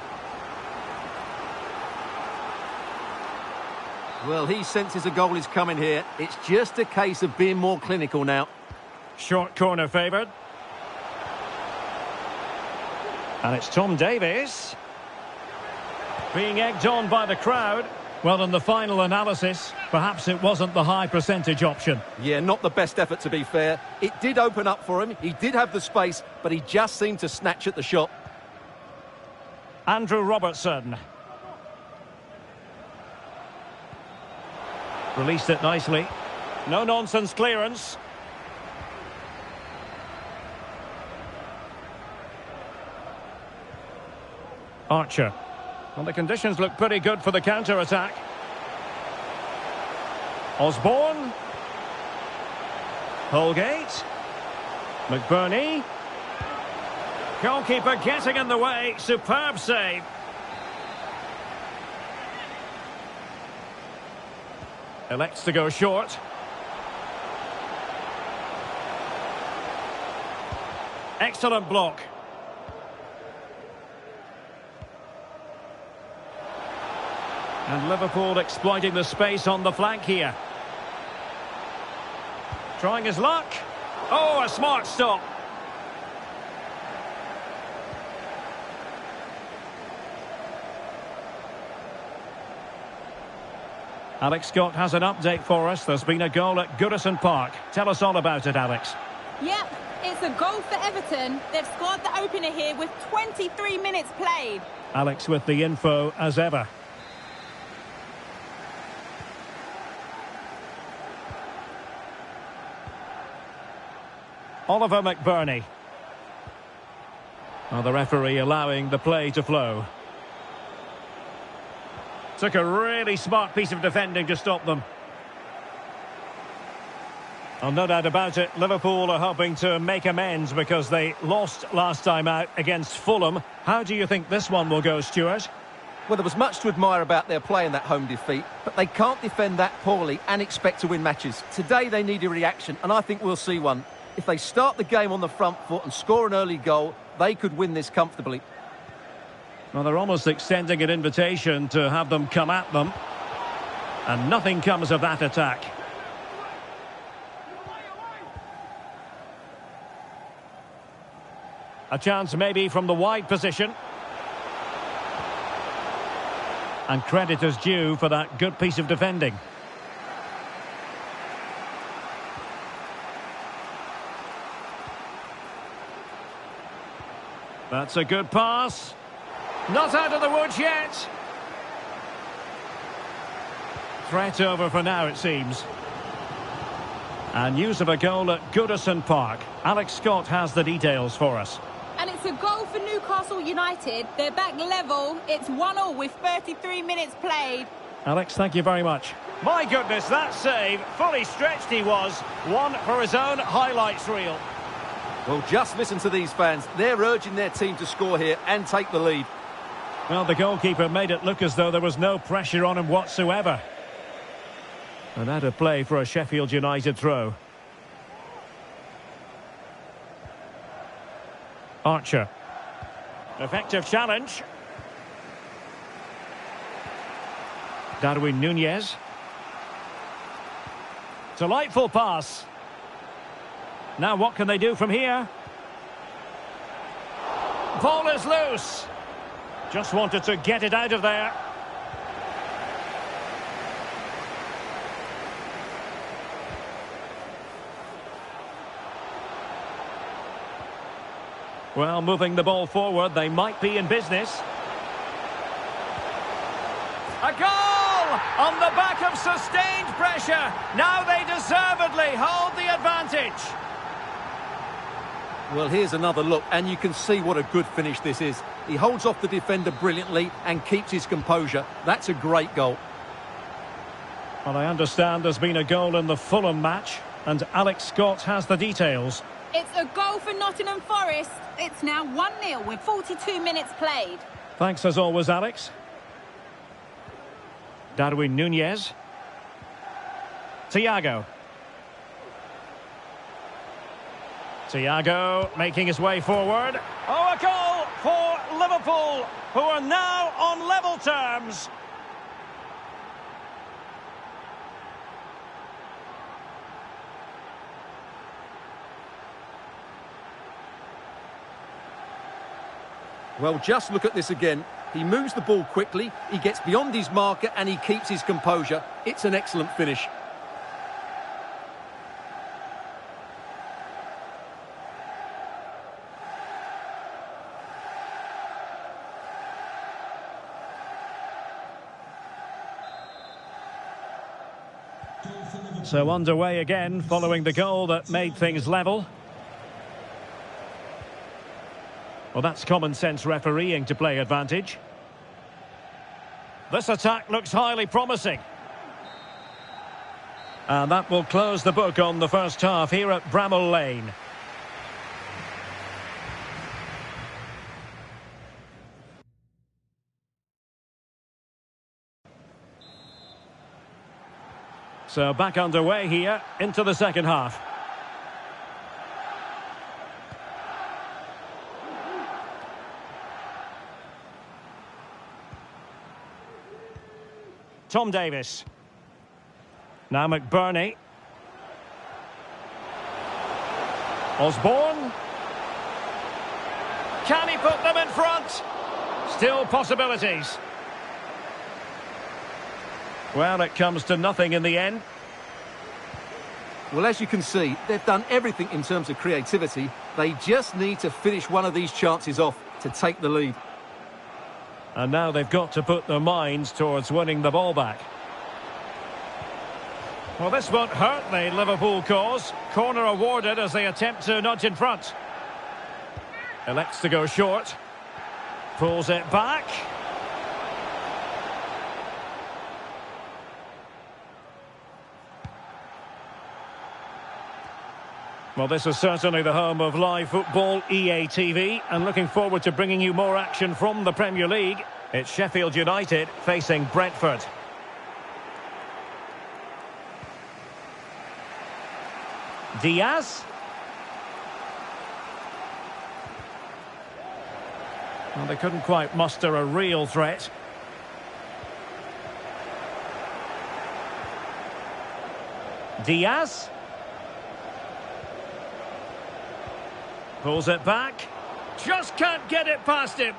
Well, he senses a goal is coming here. It's just a case of being more clinical now.
Short corner favoured. And it's Tom Davies. Being egged on by the crowd. Well, in the final analysis, perhaps it wasn't the high percentage option.
Yeah, not the best effort, to be fair. It did open up for him. He did have the space, but he just seemed to snatch at the shot.
Andrew Robertson. Released it nicely. No-nonsense clearance. Archer. Well, the conditions look pretty good for the counter-attack. Osborne. Holgate. McBurney. Goalkeeper getting in the way. Superb save. Elects to go short. Excellent block. And Liverpool exploiting the space on the flank here. Trying his luck. Oh, a smart stop. Alex Scott has an update for us. There's been a goal at Goodison Park. Tell us all about it, Alex.
Yep, it's a goal for Everton. They've scored the opener here with 23 minutes played.
Alex with the info as ever. Oliver McBurney. Well, the referee allowing the play to flow. Took a really smart piece of defending to stop them. Well, no doubt about it, Liverpool are hoping to make amends because they lost last time out against Fulham. How do you think this one will go, Stuart?
Well, there was much to admire about their play in that home defeat, but they can't defend that poorly and expect to win matches. Today they need a reaction, and I think we'll see one. If they start the game on the front foot and score an early goal, they could win this comfortably.
Well, they're almost extending an invitation to have them come at them. And nothing comes of that attack. A chance maybe from the wide position. And credit is due for that good piece of defending. That's a good pass. Not out of the woods yet. Threat over for now, it seems. And news of a goal at Goodison Park. Alex Scott has the details for us.
And it's a goal for Newcastle United. They're back level. It's 1-1 with 33 minutes played.
Alex, thank you very much. My goodness, that save. Fully stretched he was. One for his own highlights reel.
Well, just listen to these fans. They're urging their team to score here and take the lead.
Well, the goalkeeper made it look as though there was no pressure on him whatsoever. And that a play for a Sheffield United throw. Archer. Effective challenge. Darwin Núñez. Delightful pass. Now what can they do from here? Ball is loose. Just wanted to get it out of there. Well, moving the ball forward, they might be in business. A goal! On the back of sustained pressure. Now they deservedly hold the advantage.
Well, here's another look, and you can see what a good finish this is. He holds off the defender brilliantly and keeps his composure. That's a great goal.
Well, I understand there's been a goal in the Fulham match, and Alex Scott has the details.
It's a goal for Nottingham Forest. It's now 1-0 with 42 minutes played.
Thanks as always, Alex. Darwin Núñez. Thiago. Thiago making his way forward. Oh, a goal for Liverpool, who are now on level terms.
Well, just look at this again. He moves the ball quickly, he gets beyond his marker and he keeps his composure. It's an excellent finish.
So underway again following the goal that made things level. Well, that's common sense refereeing to play advantage. This attack looks highly promising. And that will close the book on the first half here at Bramall Lane.
So back underway here into the second half. Tom Davis. Now McBurney. Osborne. Can he put them in front? Still possibilities. Well, it comes to nothing in the end.
Well, as you can see, they've done everything in terms of creativity. They just need to finish one of these chances off to take the lead.
And now they've got to put their minds towards winning the ball back. Well, this won't hurt the Liverpool cause. Corner awarded as they attempt to nudge in front. Elects to go short. Pulls it back. Well, this is certainly the home of live football, EA TV, and looking forward to bringing you more action from the Premier League. It's Sheffield United facing Brentford. Diaz. Well, they couldn't quite muster a real threat. Diaz. Pulls it back. Just can't get it past him.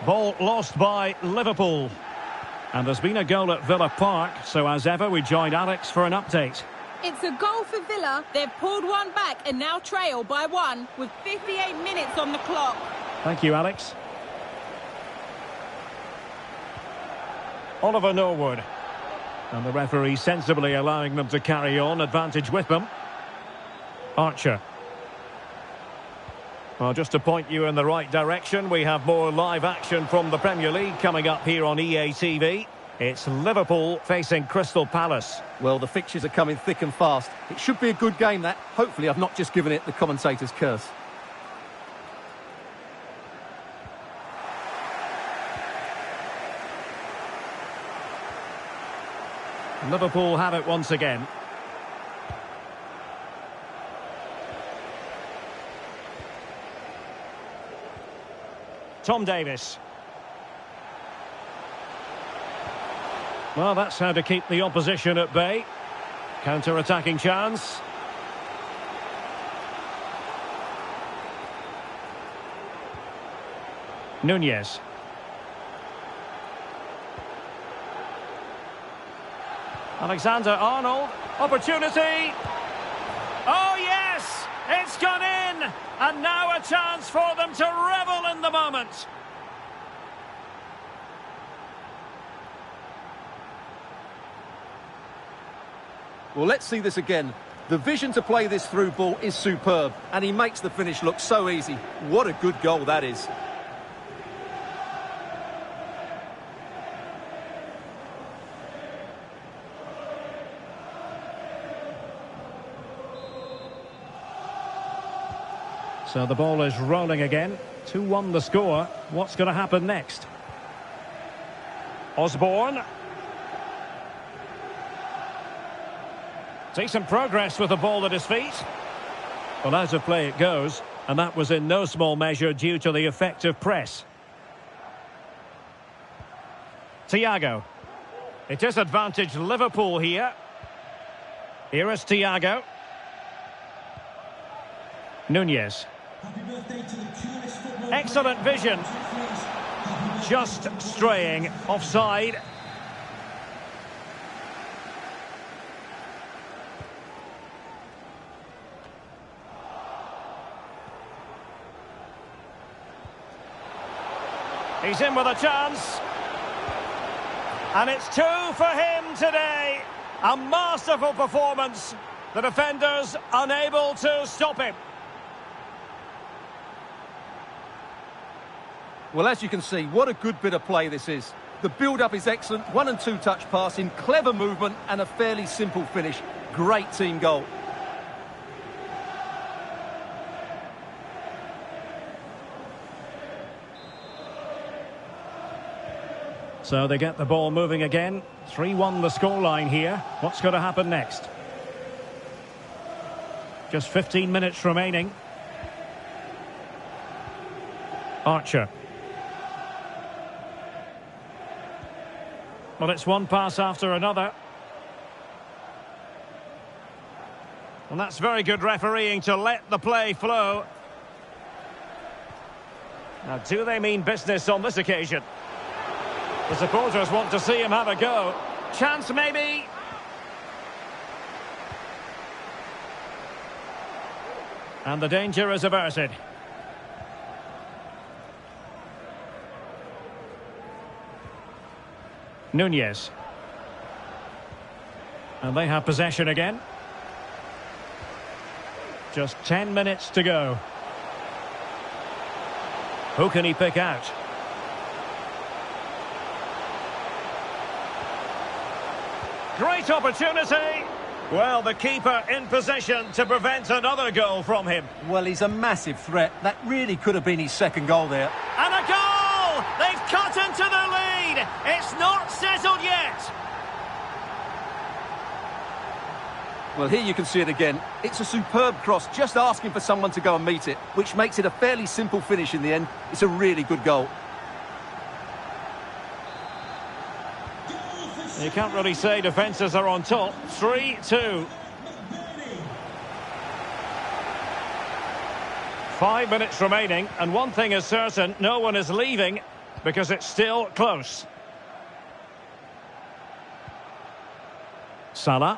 Ball lost by Liverpool. And there's been a goal at Villa Park, so as ever we joined Alex for an update.
It's a goal for Villa. They've pulled one back and now trail by one with 58 minutes on the clock.
Thank you, Alex. Oliver Norwood. And the referee sensibly allowing them to carry on, advantage with them. Archer. Well, just to point you in the right direction, we have more live action from the Premier League coming up here on EA TV. It's Liverpool facing Crystal Palace.
Well, the fixtures are coming thick and fast. It should be a good game, that. Hopefully I've not just given it the commentator's curse.
Liverpool have it once again. Tom Davis. Well, that's how to keep the opposition at bay. Counter-attacking chance. Nunez. Alexander-Arnold, opportunity. Oh yes, it's gone in, and now a chance for them to revel in the moment.
Well, let's see this again. The vision to play this through ball is superb, and he makes the finish look so easy. What a good goal that is.
So the ball is rolling again. 2-1 the score. What's going to happen next? Osborne. Decent progress with the ball at his feet. Well, out of play it goes, and that was in no small measure due to the effective press. Thiago. It is advantage Liverpool here. Here is Thiago. Nunez. Excellent vision. Just straying offside. He's in with a chance. And it's 2 for him today. A masterful performance. The defenders unable to stop him.
Well, as you can see, what a good bit of play this is. The build-up is excellent, 1- and 2-touch passing, clever movement and a fairly simple finish. Great team goal.
So they get the ball moving again. 3-1 the scoreline here. What's going to happen next? Just 15 minutes remaining. Archer. Well, it's one pass after another. And that's very good refereeing to let the play flow. Now, do they mean business on this occasion? The supporters want to see him have a go. Chance maybe. And the danger is averted. Nunez. And they have possession again. Just 10 minutes to go. Who can he pick out? Great opportunity. Well, the keeper in position to prevent another goal from him.
Well, he's a massive threat. That really could have been his second goal there.
And a goal! They've cut into the lead. It's not settled yet.
Well, here you can see it again. It's a superb cross, just asking for someone to go and meet it, which makes it a fairly simple finish in the end. It's a really good goal.
You can't really say defences are on top. 3-2. 5 minutes remaining, and one thing is certain, no one is leaving because it's still close. Salah.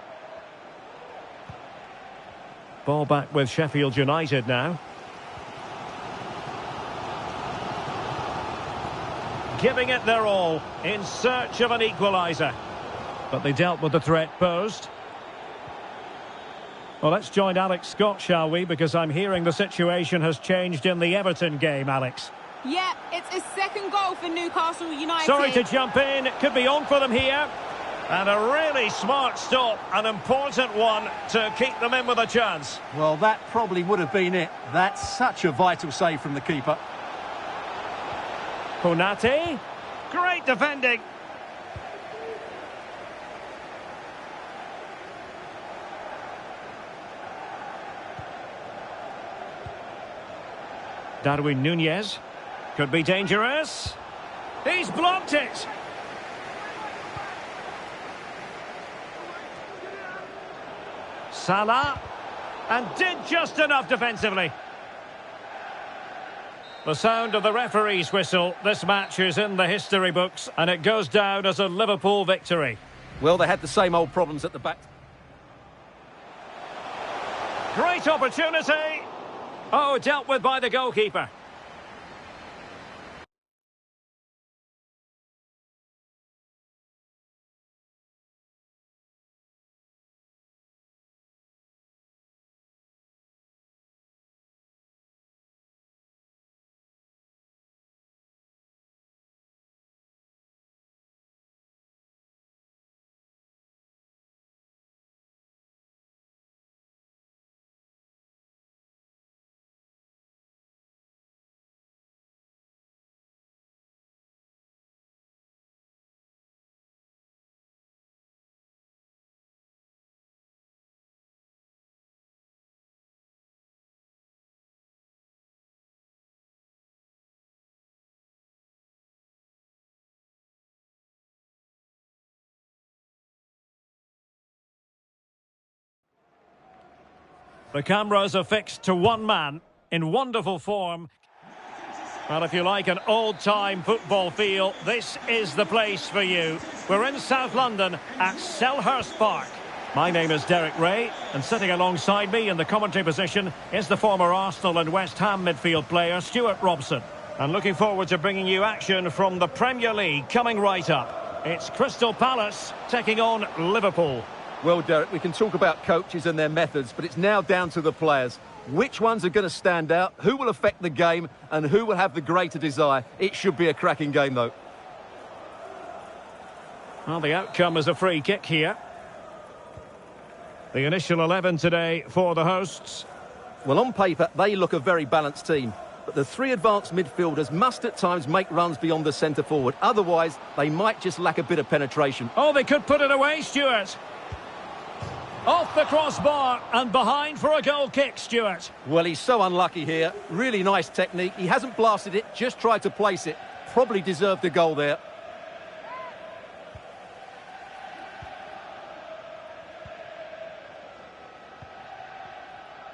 Ball back with Sheffield United now. Giving it their all in search of an equaliser. But they dealt with the threat posed. Well, let's join Alex Scott, shall we? Because I'm hearing the situation has changed in the Everton game, Alex.
Yeah, it's a second goal for Newcastle United.
Sorry to jump in. It could be on for them here. And a really smart stop, an important one to keep them in with a chance.
Well, that probably would have been it. That's such a vital save from the keeper.
Konate. Great defending. Darwin Nunez. Could be dangerous. He's blocked it. Salah. And did just enough defensively. The sound of the referee's whistle. This match is in the history books, and it goes down as a Liverpool victory.
Well, they had the same old problems at the back.
Great opportunity. Oh, dealt with by the goalkeeper. The cameras are fixed to one man in wonderful form. Well, if you like an old-time football feel, this is the place for you. We're in South London at Selhurst Park. My name is Derek Ray, and sitting alongside me in the commentary position is the former Arsenal and West Ham midfield player Stuart Robson. And looking forward to bringing you action from the Premier League coming right up. It's Crystal Palace taking on Liverpool.
Well, Derek, we can talk about coaches and their methods, but it's now down to the players. Which ones are going to stand out, who will affect the game, and who will have the greater desire? It should be a cracking game, though.
Well, the outcome is a free kick here. The initial 11 today for the hosts.
Well, on paper, they look a very balanced team. but the three advanced midfielders must at times make runs beyond the centre forward. Otherwise, they might just lack a bit of penetration.
Oh, they could put it away, Stuart. Off the crossbar and behind for a goal kick, Stuart.
Well, he's so unlucky here. Really nice technique. He hasn't blasted it, just tried to place it. Probably deserved a goal there.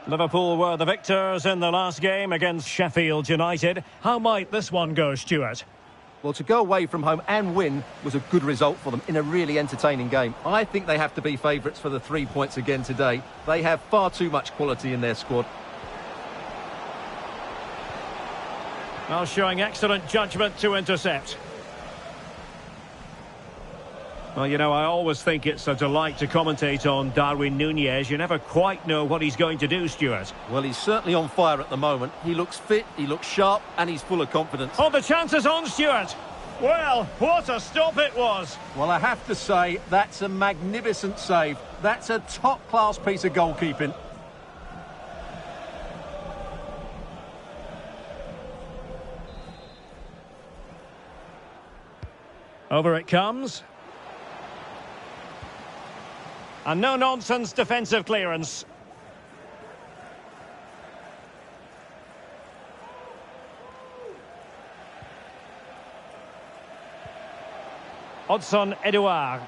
Liverpool were the victors in the last game against Sheffield United. How might this one go, Stuart?
Well, to go away from home and win was a good result for them in a really entertaining game. I think they have to be favourites for the 3 points again today. They have far too much quality in their squad.
Well, showing excellent judgment to intercept. Well, you know, I always think it's a delight to commentate on Darwin Núñez. You never quite know what he's going to do, Stuart.
Well, he's certainly on fire at the moment. He looks fit, he looks sharp, and he's full of confidence.
Oh, the chance is on, Stuart. Well, what a stop it was.
Well, I have to say, that's a magnificent save. That's a top-class piece of goalkeeping.
Over it comes. And no-nonsense defensive clearance. Hudson Edouard.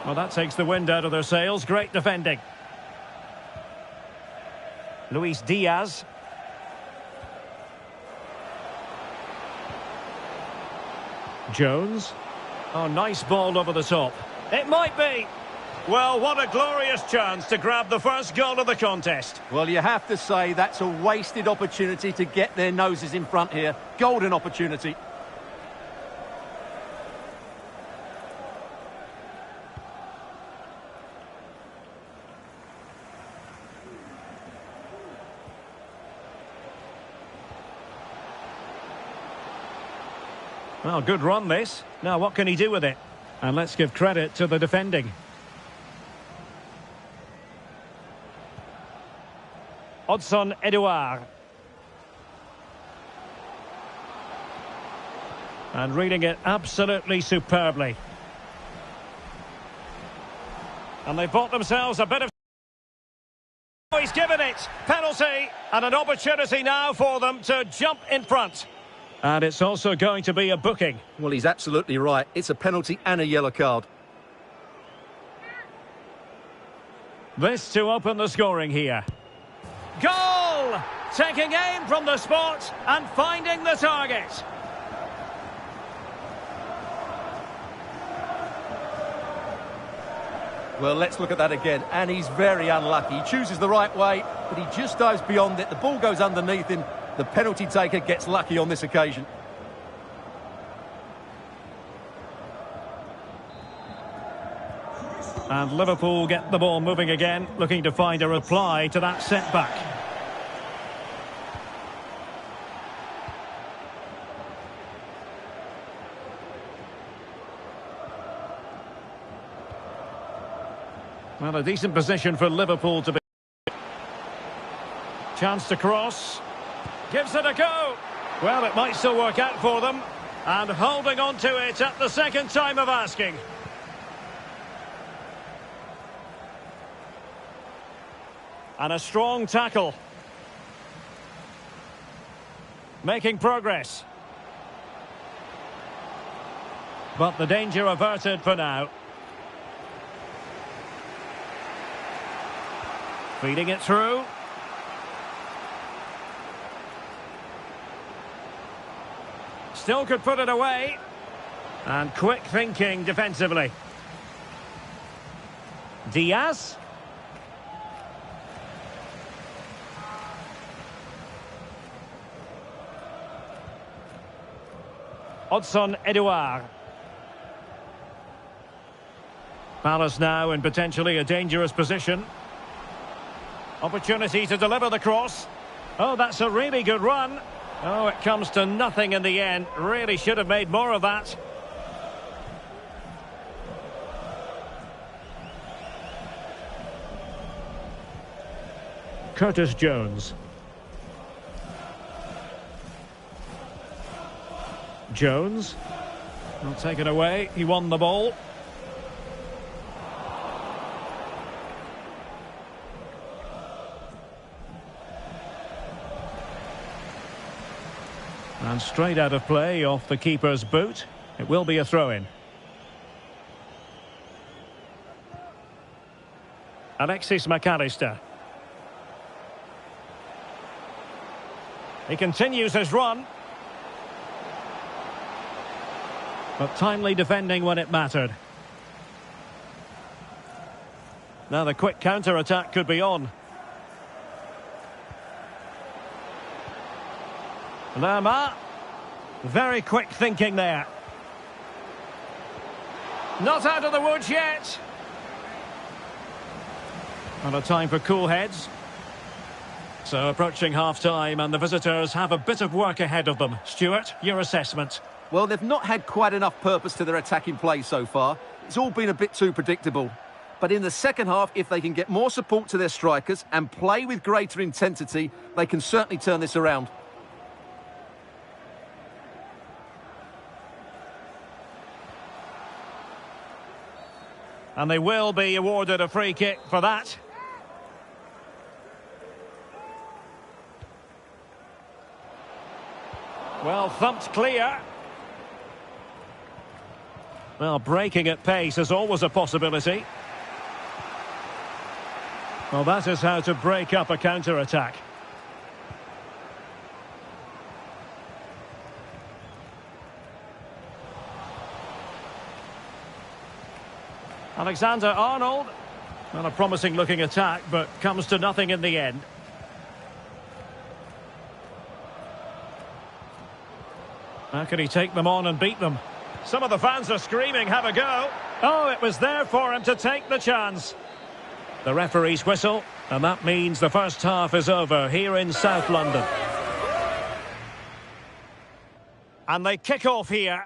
Well, that takes the wind out of their sails. Great defending. Luis Diaz. Jones. Oh, nice ball over the top. It might be. Well, what a glorious chance to grab the first goal of the contest.
Well, you have to say that's a wasted opportunity to get their noses in front here. Golden opportunity.
Well, good run this. Now, what can he do with it? And let's give credit to the defending. Hudson Edouard. And reading it absolutely superbly. And they bought themselves a bit of... Oh, he's given it. Penalty. And an opportunity now for them to jump in front. And it's also going to be a booking.
Well, he's absolutely right. It's a penalty and a yellow card.
This to open the scoring here. Goal! Taking aim from the spot and finding the target.
Well, let's look at that again. And he's very unlucky. He chooses the right way, but he just dives beyond it. The ball goes underneath him. The penalty taker gets lucky on this occasion.
And Liverpool get the ball moving again, looking to find a reply to that setback. Well, a decent position for Liverpool to be. Chance to cross. Gives it a go. Well, it might still work out for them. And holding on to it at the second time of asking. And a strong tackle. Making progress. But the danger averted for now. Feeding it through. Still could put it away. And quick thinking defensively. Diaz. Hudson Edouard. Palace now in potentially a dangerous position. Opportunity to deliver the cross. Oh, that's a really good run. Oh, it comes to nothing in the end. Really should have made more of that. Curtis Jones. Jones. Not taken away. He won the ball. And straight out of play off the keeper's boot. It will be a throw-in. Alexis McAllister. He continues his run. But timely defending when it mattered. Now the quick counter-attack could be on. Lerma. Very quick thinking there. Not out of the woods yet. And a time for cool heads. So approaching half-time and the visitors have a bit of work ahead of them. Stuart, your assessment?
Well, they've not had quite enough purpose to their attacking play so far. It's all been a bit too predictable. But in the second half, if they can get more support to their strikers and play with greater intensity, they can certainly turn this around.
And they will be awarded a free kick for that. Well, thumped clear. Well, breaking at pace is always a possibility. Well, that is how to break up a counter-attack. Alexander-Arnold. Not a promising looking attack, but comes to nothing in the end. How can he take them on and beat them? Some of the fans are screaming, have a go. Oh, it was there for him to take the chance. The referee's whistle, and that means the first half is over here in South London. And they kick off here.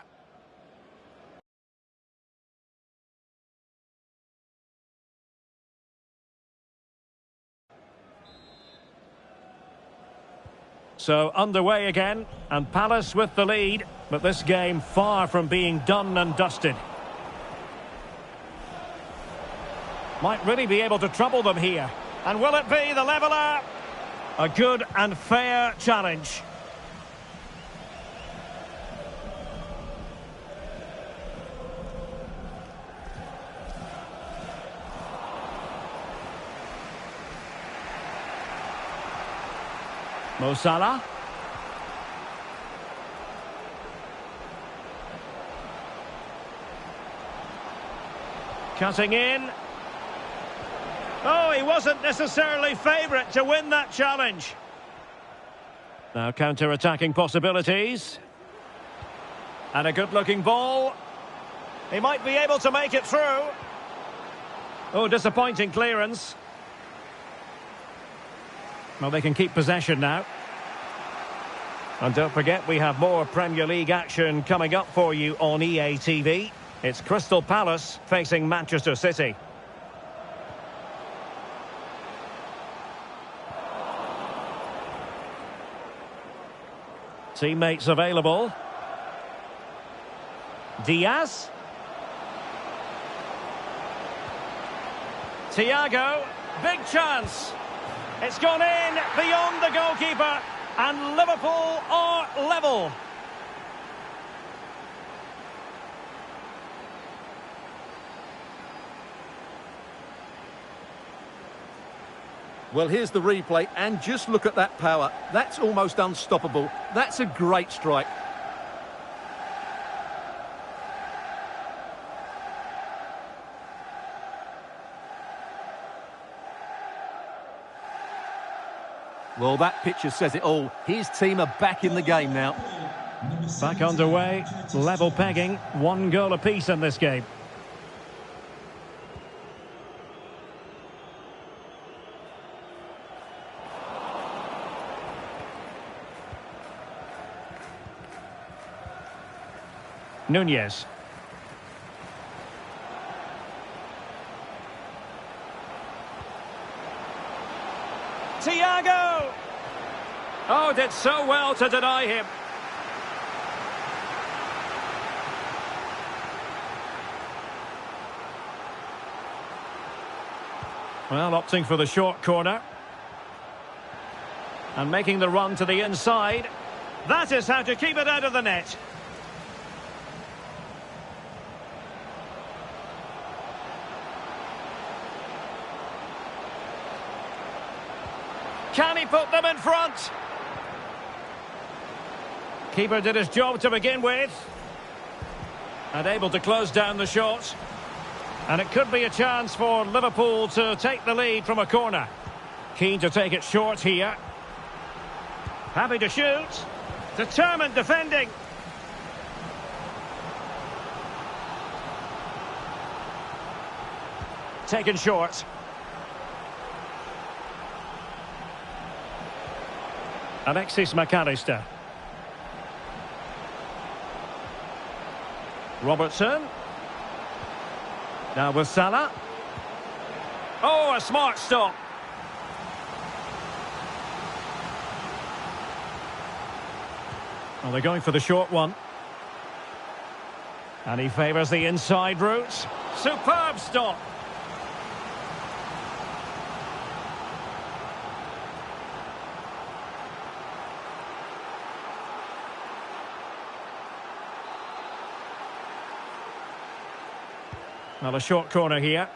So underway again, and Palace with the lead, but this game far from being done and dusted. Might really be able to trouble them here. And will it be the leveller? A good and fair challenge. Mo Salah. Cutting in. Oh, he wasn't necessarily favourite to win that challenge. Now counter-attacking possibilities. And a good-looking ball. He might be able to make it through. Oh, disappointing clearance. Well, they can keep possession now. And don't forget, we have more Premier League action coming up for you on EA TV. It's Crystal Palace facing Manchester City. Teammates available. Diaz. Thiago. Big chance. It's gone in beyond the goalkeeper, and Liverpool are level.
Well, here's the replay, and just look at that power. That's almost unstoppable. That's a great strike. Well, that picture says it all. His team are back in the game now.
Back underway, level pegging, 1 goal apiece in this game. Nunez. Thiago! Oh, did so well to deny him.
Well, opting for the short corner. And making the run to the inside. That is how to keep it out of the net. Can he put them in front? Keeper did his job to begin with. And able to close down the shot. And it could be a chance for Liverpool to take the lead from a corner. Keen to take it short here. Happy to shoot. Determined defending. Taken short. Alexis McAllister. Robertson. Now with Salah. Oh, a smart stop. Well, they're going for the short one. And he favours the inside route. Superb stop. Well, a short corner here.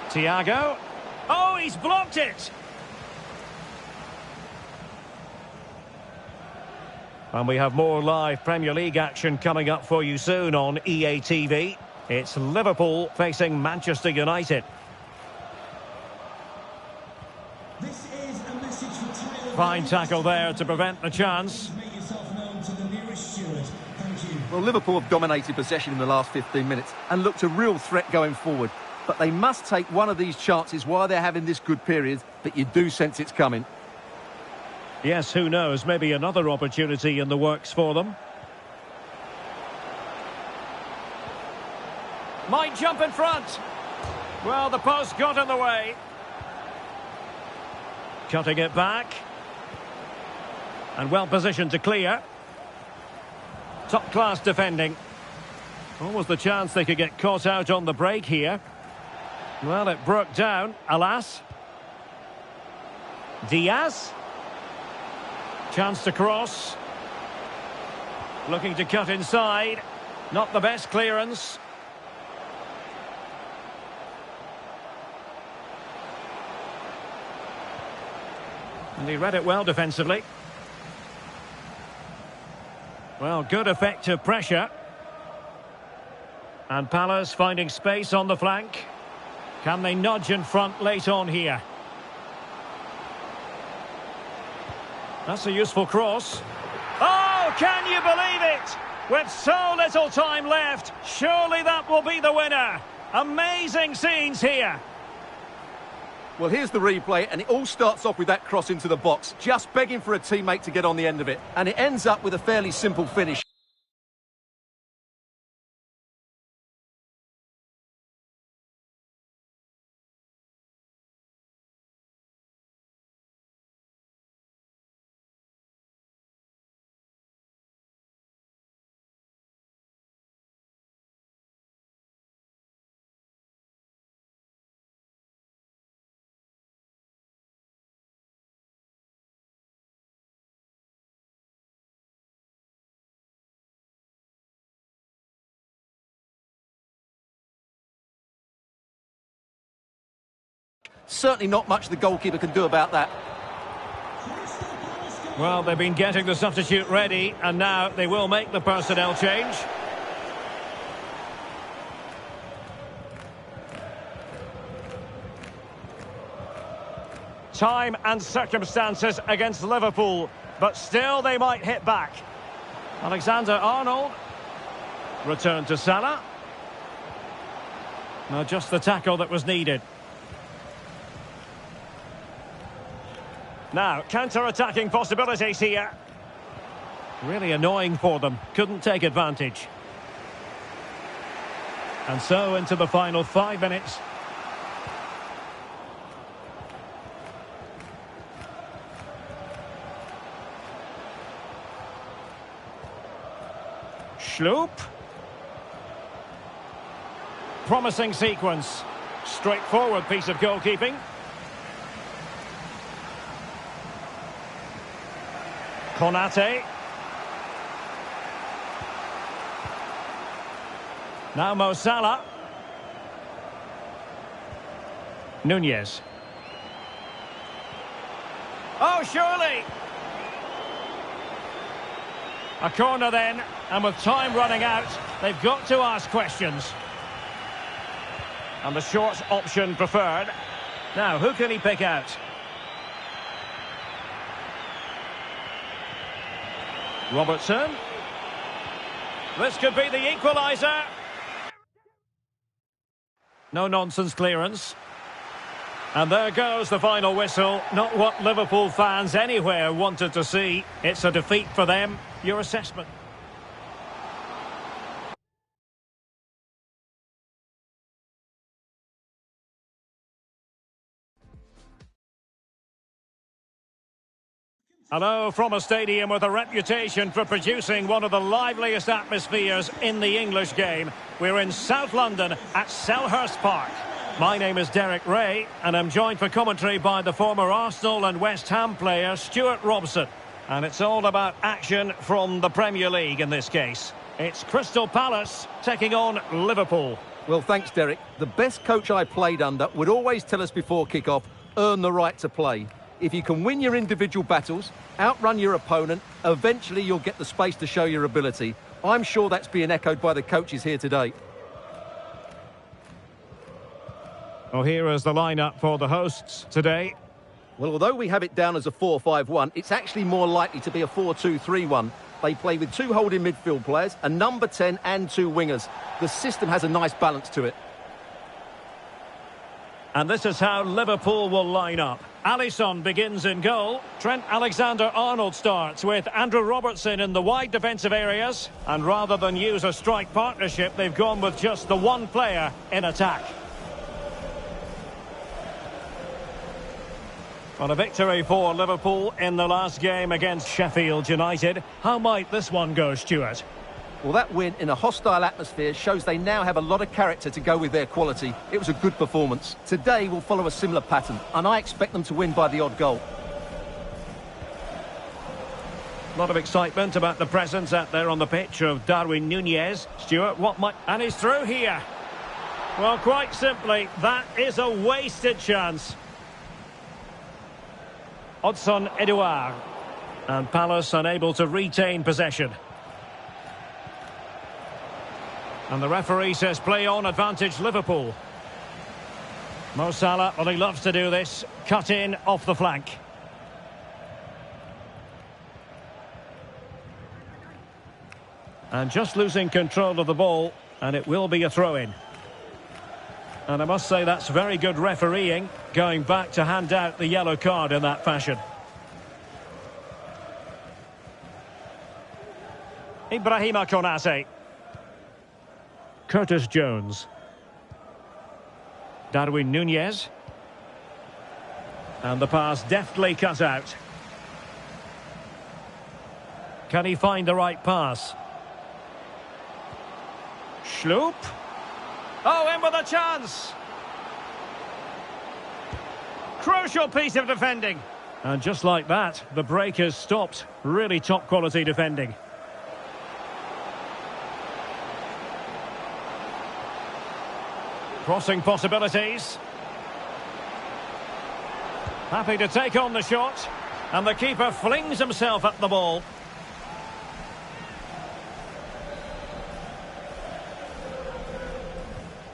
Thiago. Oh, he's blocked it. And we have more live Premier League action coming up for you soon on EA TV. It's Liverpool facing Manchester United.
This is a message for Tyler.
Fine tackle there to prevent the chance.
Make yourself known to the nearest steward. Thank you.
Well, Liverpool have dominated possession in the last 15 minutes and looked a real threat going forward. But they must take one of these chances while they're having this good period, but you do sense it's coming.
Yes, who knows, maybe another opportunity in the works for them. Might jump in front. Well, the post got in the way. Cutting it back. And well positioned to clear. Top-class defending. Almost the chance they could get caught out on the break here. Well, it broke down, alas. Diaz. Chance to cross. Looking to cut inside. Not the best clearance. And he read it well defensively. Well, good effective pressure. And Palace finding space on the flank. Can they nudge in front late on here? That's a useful cross. Oh, can you believe it? With so little time left, surely that will be the winner. Amazing scenes here.
Well, here's the replay, and it all starts off with that cross into the box, just begging for a teammate to get on the end of it. And it ends up with a fairly simple finish. Certainly not much the goalkeeper can do about that.
Well, they've been getting the substitute ready, and now they will make the personnel change. Time and circumstances against Liverpool, but still they might hit back. Alexander-Arnold. Return to Salah. No, just the tackle that was needed. Now, counter-attacking possibilities here. Really annoying for them. Couldn't take advantage. And so into the final 5 minutes. Schloop. Promising sequence. Straightforward piece of goalkeeping. Konate. Now Mo Salah. Nunez. Oh, surely! A corner then, and with time running out, they've got to ask questions. And the short option preferred. Now, who can he pick out? Robertson. This could be the equaliser. No-nonsense clearance. And there goes the final whistle. Not what Liverpool fans anywhere wanted to see. It's a defeat for them. Your assessment? Hello from a stadium with a reputation for producing one of the liveliest atmospheres in the English game. We're in South London at Selhurst Park. My name is Derek Ray, and I'm joined for commentary by the former Arsenal and West Ham player Stuart Robson. And it's all about action from the Premier League in this case. It's Crystal Palace taking on Liverpool.
Well, thanks, Derek. The best coach I played under would always tell us before kick-off, earn the right to play. If you can win your individual battles, outrun your opponent, eventually you'll get the space to show your ability. I'm sure that's being echoed by the coaches here today.
Well, here is the lineup for the hosts today.
Well, although we have it down as a 4-5-1, it's actually more likely to be a 4-2-3-1. They play with two holding midfield players, a number 10 and two wingers. The system has a nice balance to it.
And this is how Liverpool will line up. Alisson begins in goal. Trent Alexander-Arnold starts with Andrew Robertson in the wide defensive areas. And rather than use a strike partnership, they've gone with just the one player in attack. On a victory for Liverpool in the last game against Sheffield United. How might this one go, Stuart?
Well, that win in a hostile atmosphere shows they now have a lot of character to go with their quality. It was a good performance. Today will follow a similar pattern, and I expect them to win by the odd goal.
A lot of excitement about the presence out there on the pitch of Darwin Nunez. Stuart, what might... And he's through here. Well, quite simply, that is a wasted chance. Odson Edouard. And Palace unable to retain possession. And the referee says play on, advantage Liverpool. Mo Salah, well, he loves to do this. Cut in off the flank. And just losing control of the ball, and it will be a throw-in. And I must say that's very good refereeing, going back to hand out the yellow card in that fashion. Ibrahima Konate. Curtis Jones. Darwin Nunez. And the pass deftly cut out. Can he find the right pass? Schlupp. Oh, in with a chance. Crucial piece of defending. And just like that, the break has stopped. Really top quality defending. Crossing possibilities. Happy to take on the shot. And the keeper flings himself at the ball.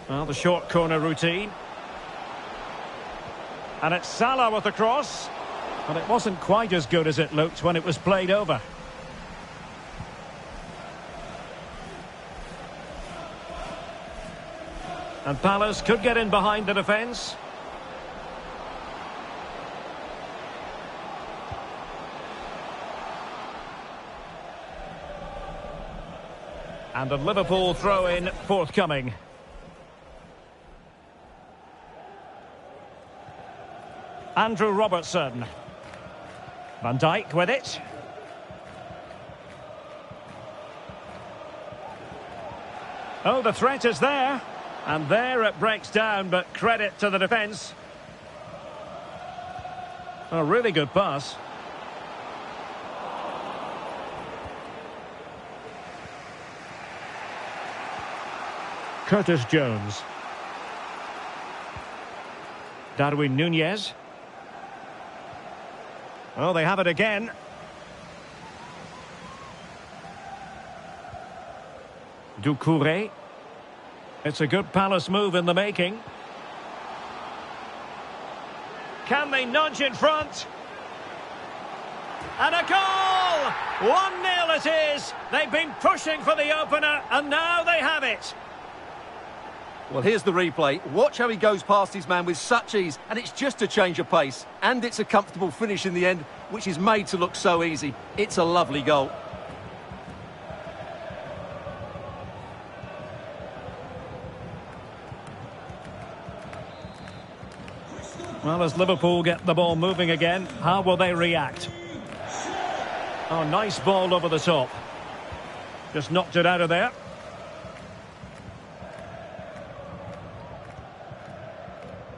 Well, the short corner routine. And it's Salah with the cross. But it wasn't quite as good as it looked when it was played over. And Palace could get in behind the defence. And a Liverpool throw-in forthcoming. Andrew Robertson. Van Dijk with it. Oh, the threat is there. And there it breaks down, but credit to the defence. A really good pass. Curtis Jones. Darwin Núñez. Oh, they have it again. Doucouré. It's a good Palace move in the making. Can they nudge in front? And a goal! 1-0 it is. They've been pushing for the opener, and now they have it.
Well, here's the replay. Watch how he goes past his man with such ease, and it's just a change of pace. And it's a comfortable finish in the end, which is made to look so easy. It's a lovely goal.
Well, as Liverpool get the ball moving again, how will they react? Oh, nice ball over the top. Just knocked it out of there.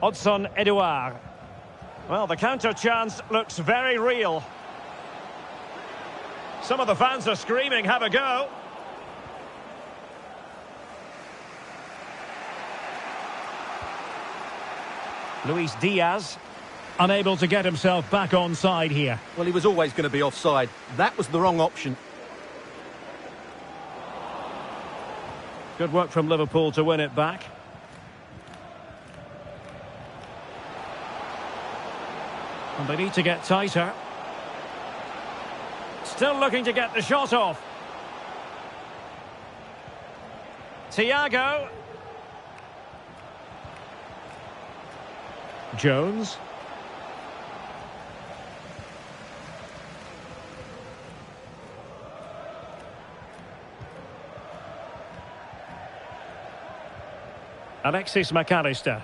Hudson Edouard. Well, the counter chance looks very real. Some of the fans are screaming, have a go. Luis Diaz, unable to get himself back on side here.
Well, he was always going to be offside. That was the wrong option.
Good work from Liverpool to win it back. And they need to get tighter. Still looking to get the shot off. Thiago. Jones. Alexis McAllister.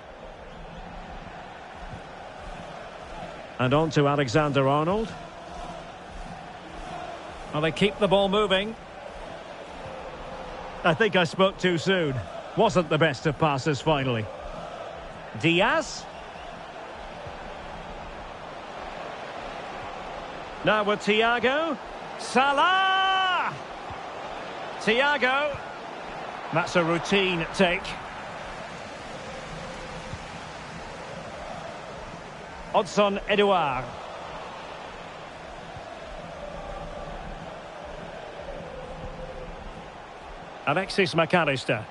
And on to Alexander-Arnold. Well, they keep the ball moving. I think I spoke too soon. Wasn't the best of passes finally. Diaz. Now with Thiago. Salah! Thiago. That's a routine take. Hudson Edouard. Alexis McAllister.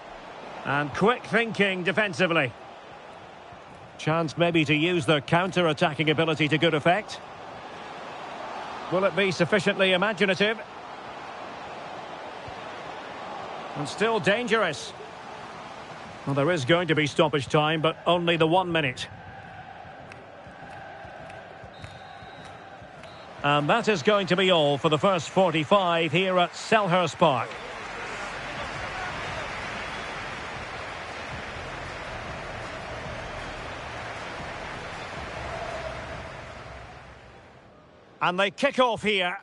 And quick thinking defensively. Chance maybe to use their counter-attacking ability to good effect. Will it be sufficiently imaginative? And still dangerous. Well, there is going to be stoppage time, but only the 1 minute. And that is going to be all for the first 45 here at Selhurst Park. And they kick off here.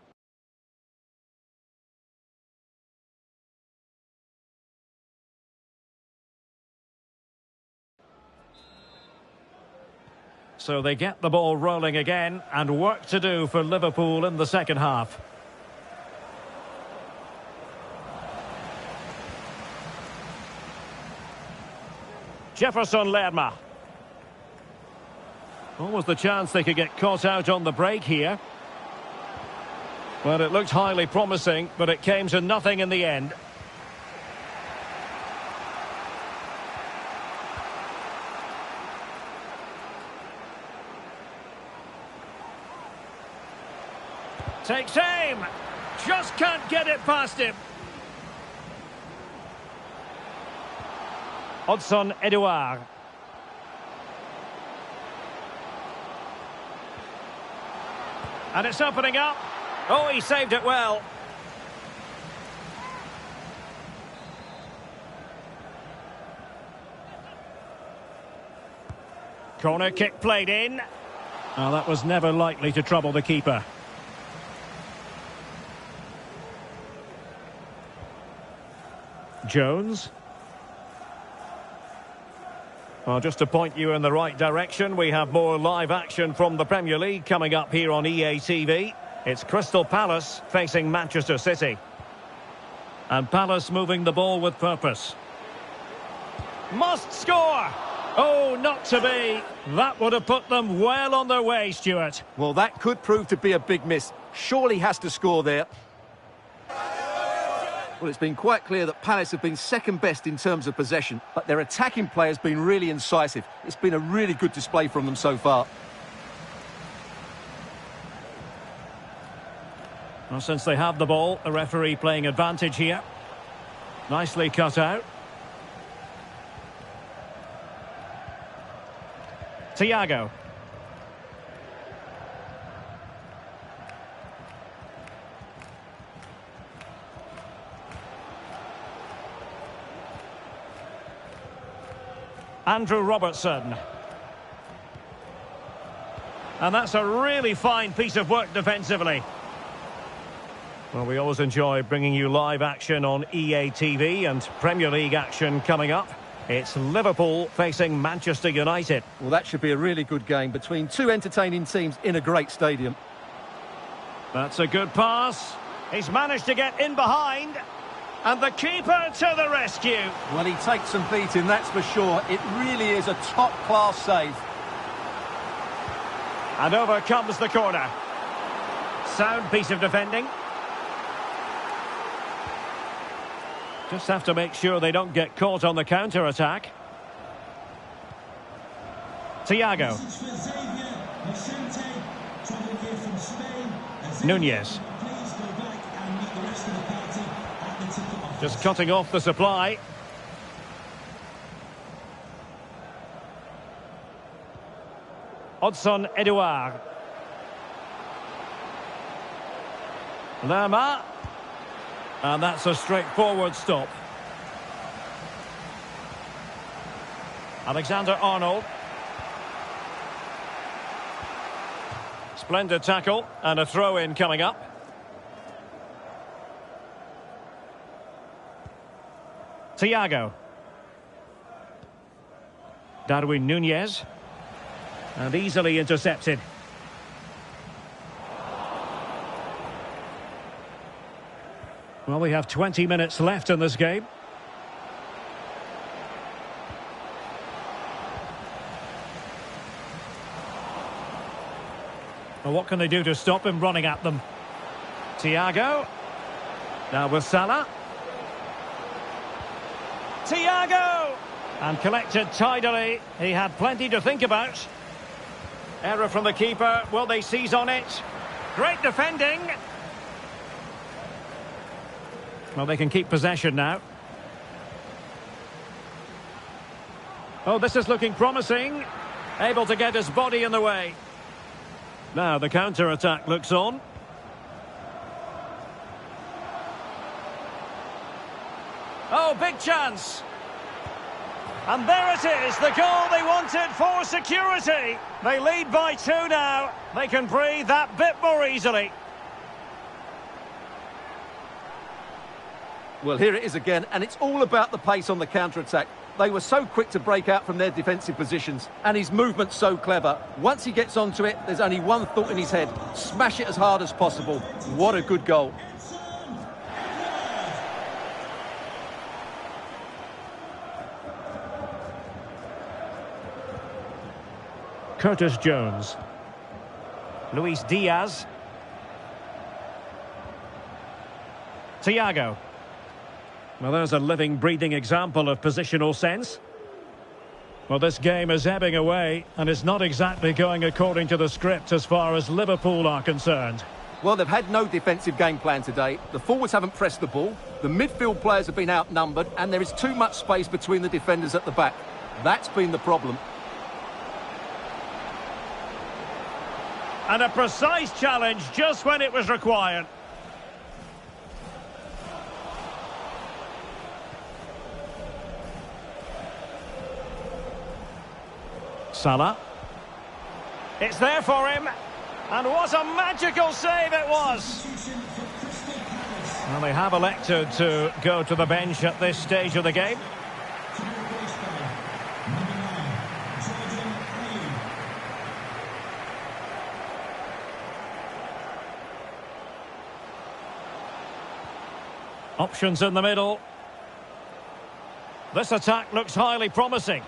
So they get the ball rolling again, and work to do for Liverpool in the second half. Jefferson Lerma. Almost the chance they could get caught out on the break here. Well, it looked highly promising, but it came to nothing in the end. Takes aim. Just can't get it past him. Hudson Edouard. And it's opening up. Oh, he saved it well. Corner kick played in. Oh, that was never likely to trouble the keeper. Jones. Well, just to point you in the right direction, we have more live action from the Premier League coming up here on EA TV. It's Crystal Palace facing Manchester City. And Palace moving the ball with purpose. Must score! Oh, not to be. That would have put them well on their way, Stuart.
Well, that could prove to be a big miss. Surely has to score there. Well, it's been quite clear that Palace have been second best in terms of possession, but their attacking play has been really incisive. It's been a really good display from them so far.
Well, since they have the ball, the referee playing advantage here. Nicely cut out. Thiago. Andrew Robertson. And that's a really fine piece of work defensively. Well, we always enjoy bringing you live action on EA TV and Premier League action coming up. It's Liverpool facing Manchester United.
Well, that should be a really good game between two entertaining teams in a great stadium.
That's a good pass. He's managed to get in behind. And the keeper to the rescue.
Well, he takes some beating, that's for sure. It really is a top-class save.
And over comes the corner. Sound piece of defending. Just have to make sure they don't get caught on the counter-attack. Thiago. Nunez. Just cutting off the supply. Odson Edouard. Lerma. And that's a straightforward stop. Alexander-Arnold. Splendid tackle and a throw-in coming up. Thiago. Darwin Nunez. And easily intercepted. Well, we have 20 minutes left in this game. Well, what can they do to stop him running at them? Thiago. Now with Salah. Thiago! And collected tidily. He had plenty to think about. Error from the keeper. Will they seize on it? Great defending. Well, they can keep possession now. Oh, this is looking promising. Able to get his body in the way. Now the counter-attack looks on. Oh, big chance. And there it is, the goal they wanted for security. They lead by 2 now. They can breathe that bit more easily.
Well, here it is again, and it's all about the pace on the counter-attack. They were so quick to break out from their defensive positions, and his movement's so clever. Once he gets onto it, there's only one thought in his head. Smash it as hard as possible. What a good goal.
Curtis Jones. Luis Diaz. Thiago. Well, there's a living, breathing example of positional sense. Well, this game is ebbing away, and it's not exactly going according to the script as far as Liverpool are concerned.
Well, they've had no defensive game plan today. The forwards haven't pressed the ball. The midfield players have been outnumbered, and there is too much space between the defenders at the back. That's been the problem.
And a precise challenge just when it was required. Salah. It's there for him. And what a magical save it was. Well, they have elected to go to the bench at this stage of the game. Options in the middle. This attack looks highly promising.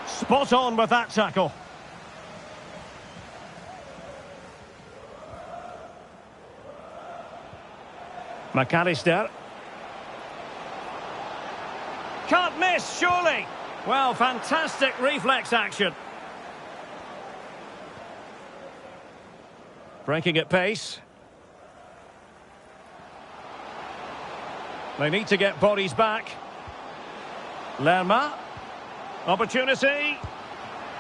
Spot on with that tackle. McAllister. Can't miss, surely. Well, fantastic reflex action. Breaking at pace. They need to get bodies back. Lerma. Opportunity.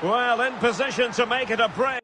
Well, in position to make it a break.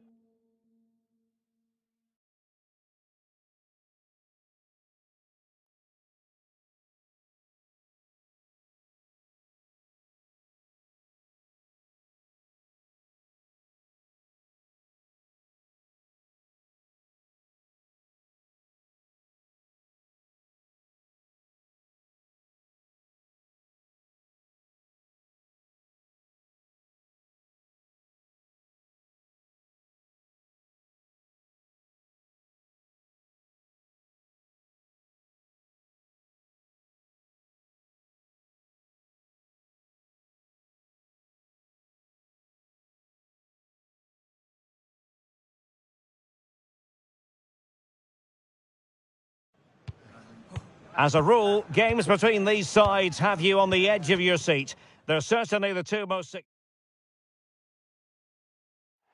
As a rule, games between these sides have you on the edge of your seat. They're certainly the two most...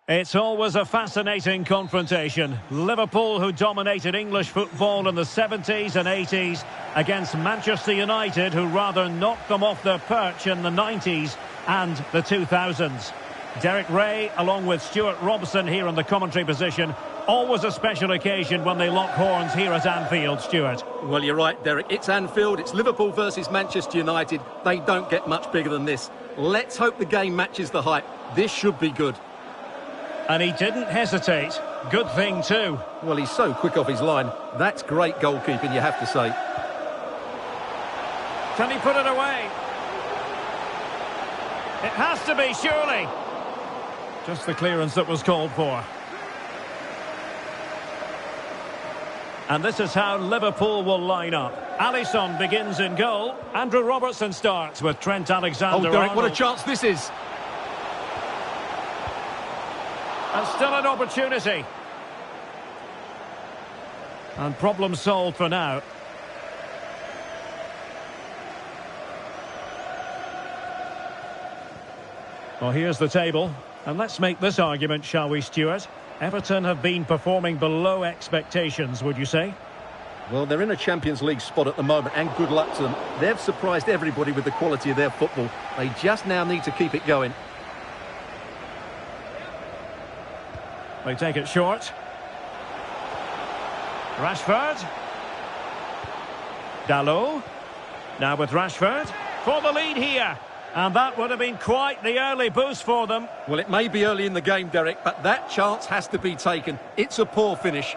It's always a fascinating confrontation. Liverpool, who dominated English football in the 70s and 80s, against Manchester United, who rather knocked them off their perch in the 90s and the 2000s. Derek Ray, along with Stuart Robson here in the commentary position. Always a special occasion when they lock horns here at Anfield, Stuart.
Well, you're right, Derek. It's Anfield, it's Liverpool versus Manchester United. They don't get much bigger than this. Let's hope the game matches the hype. This should be good.
And he didn't hesitate. Good thing too.
Well, he's so quick off his line. That's great goalkeeping, you have to say.
Can he put it away? It has to be, surely. Just the clearance that was called for. And this is how Liverpool will line up. Alisson begins in goal. Andrew Robertson starts with Trent Alexander-Arnold.
Oh, Derek, what a chance this is.
And still an opportunity. And problem solved for now. Well, here's the table. And let's make this argument, shall we, Stuart? Everton have been performing below expectations, would you say?
Well, they're in a Champions League spot at the moment, and good luck to them. They've surprised everybody with the quality of their football. They just now need to keep it going.
They take it short. Rashford. Dalot. Now with Rashford. For the lead here. And that would have been quite the early boost for them.
Well, it may be early in the game, Derek, but that chance has to be taken. It's a poor finish.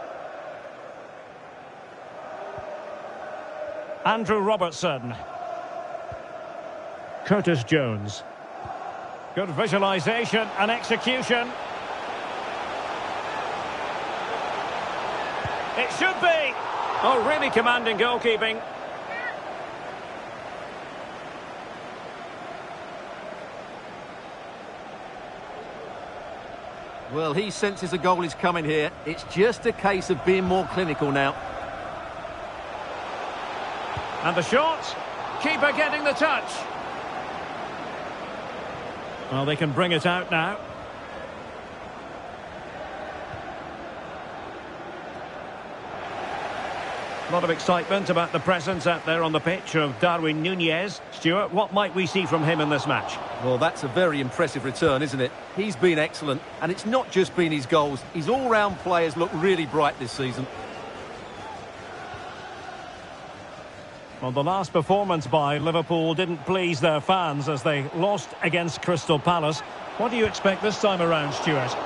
Andrew Robertson. Curtis Jones. Good visualisation and execution. It should be. Oh, really commanding goalkeeping.
Well, he senses a goal is coming here. It's just a case of being more clinical now.
And the shot. Keeper getting the touch. Well, they can bring it out now. A lot of excitement about the presence out there on the pitch of Darwin Núñez. Stuart, what might we see from him in this match?
Well, that's a very impressive return, isn't it? He's been excellent, and it's not just been his goals. His all-round players look really bright this season.
Well, the last performance by Liverpool didn't please their fans as they lost against Crystal Palace. What do you expect this time around, Stuart?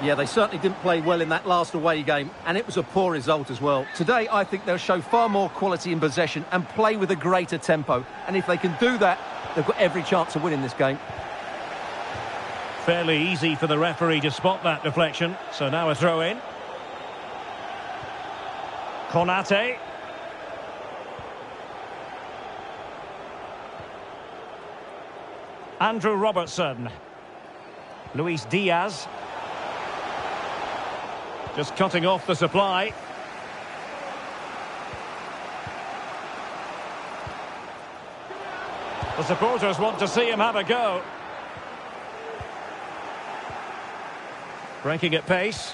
Yeah, they certainly didn't play well in that last away game, and it was a poor result as well. Today, I think they'll show far more quality in possession and play with a greater tempo. And if they can do that, they've got every chance of winning this game.
Fairly easy for the referee to spot that deflection. So now a throw in. Konate. Andrew Robertson. Luis Diaz. Just cutting off the supply. The supporters want to see him have a go. Breaking at pace.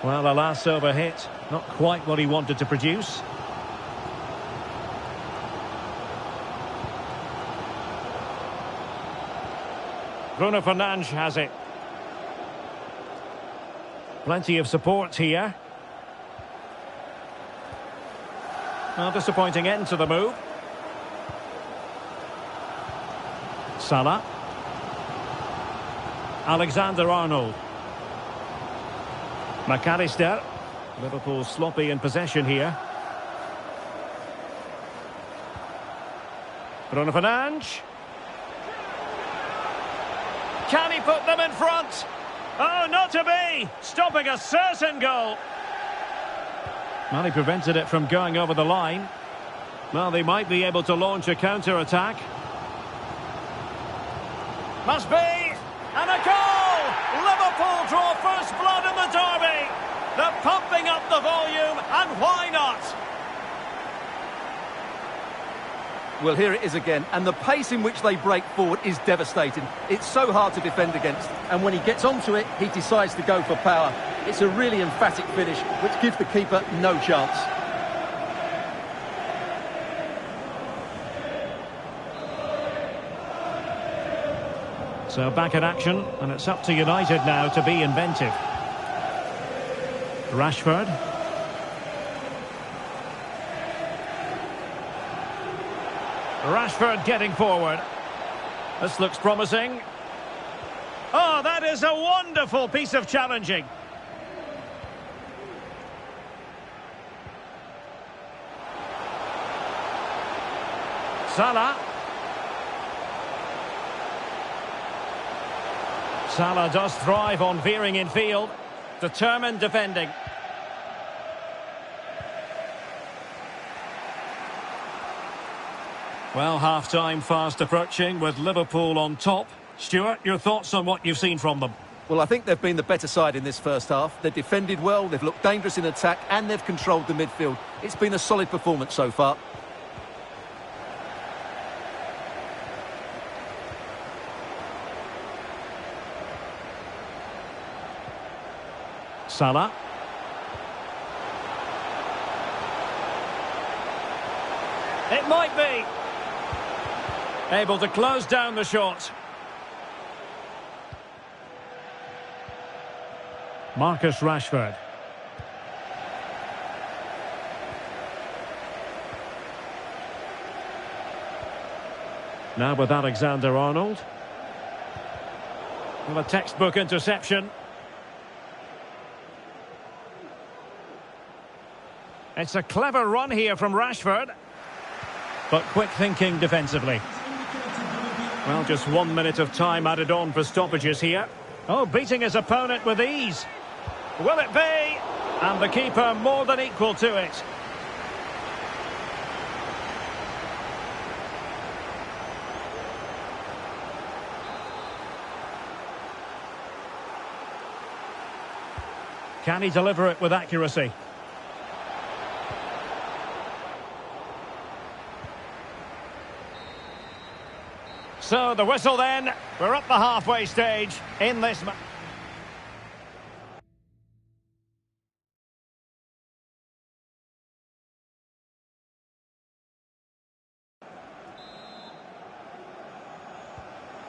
Well, the last over hit, not quite what he wanted to produce. Bruno Fernandes has it. Plenty of support here. Well, disappointing end to the move. Salah. Alexander-Arnold. McAllister. Liverpool sloppy in possession here. Bruno Fernandes. Can he put them in front? Oh, not to be! Stopping a certain goal. Well, he prevented it from going over the line. Well, they might be able to launch a counter-attack. Must be! And a goal! Liverpool draw first blood in the derby. They're pumping up the volume, and why not?
Well, here it is again, and the pace in which they break forward is devastating. It's so hard to defend against, and when he gets onto it, he decides to go for power. It's a really emphatic finish, which gives the keeper no chance.
So back in action, and it's up to United now to be inventive. Rashford. Rashford getting forward. This looks promising. Oh, that is a wonderful piece of challenging. Salah. Salah does thrive on veering in field. Determined defending. Well, half-time fast approaching with Liverpool on top. Stuart, your thoughts on what you've seen from them?
Well, I think they've been the better side in this first half. They've defended well, they've looked dangerous in attack, and they've controlled the midfield. It's been a solid performance so far.
Salah. It might be. Able to close down the shot. Marcus Rashford. Now with Alexander-Arnold. Well, a textbook interception. It's a clever run here from Rashford. But quick thinking defensively. Well, just 1 minute of time added on for stoppages here. Oh, beating his opponent with ease. Will it be? And the keeper more than equal to it. Can he deliver it with accuracy? So the whistle then. We're up the halfway stage in this match.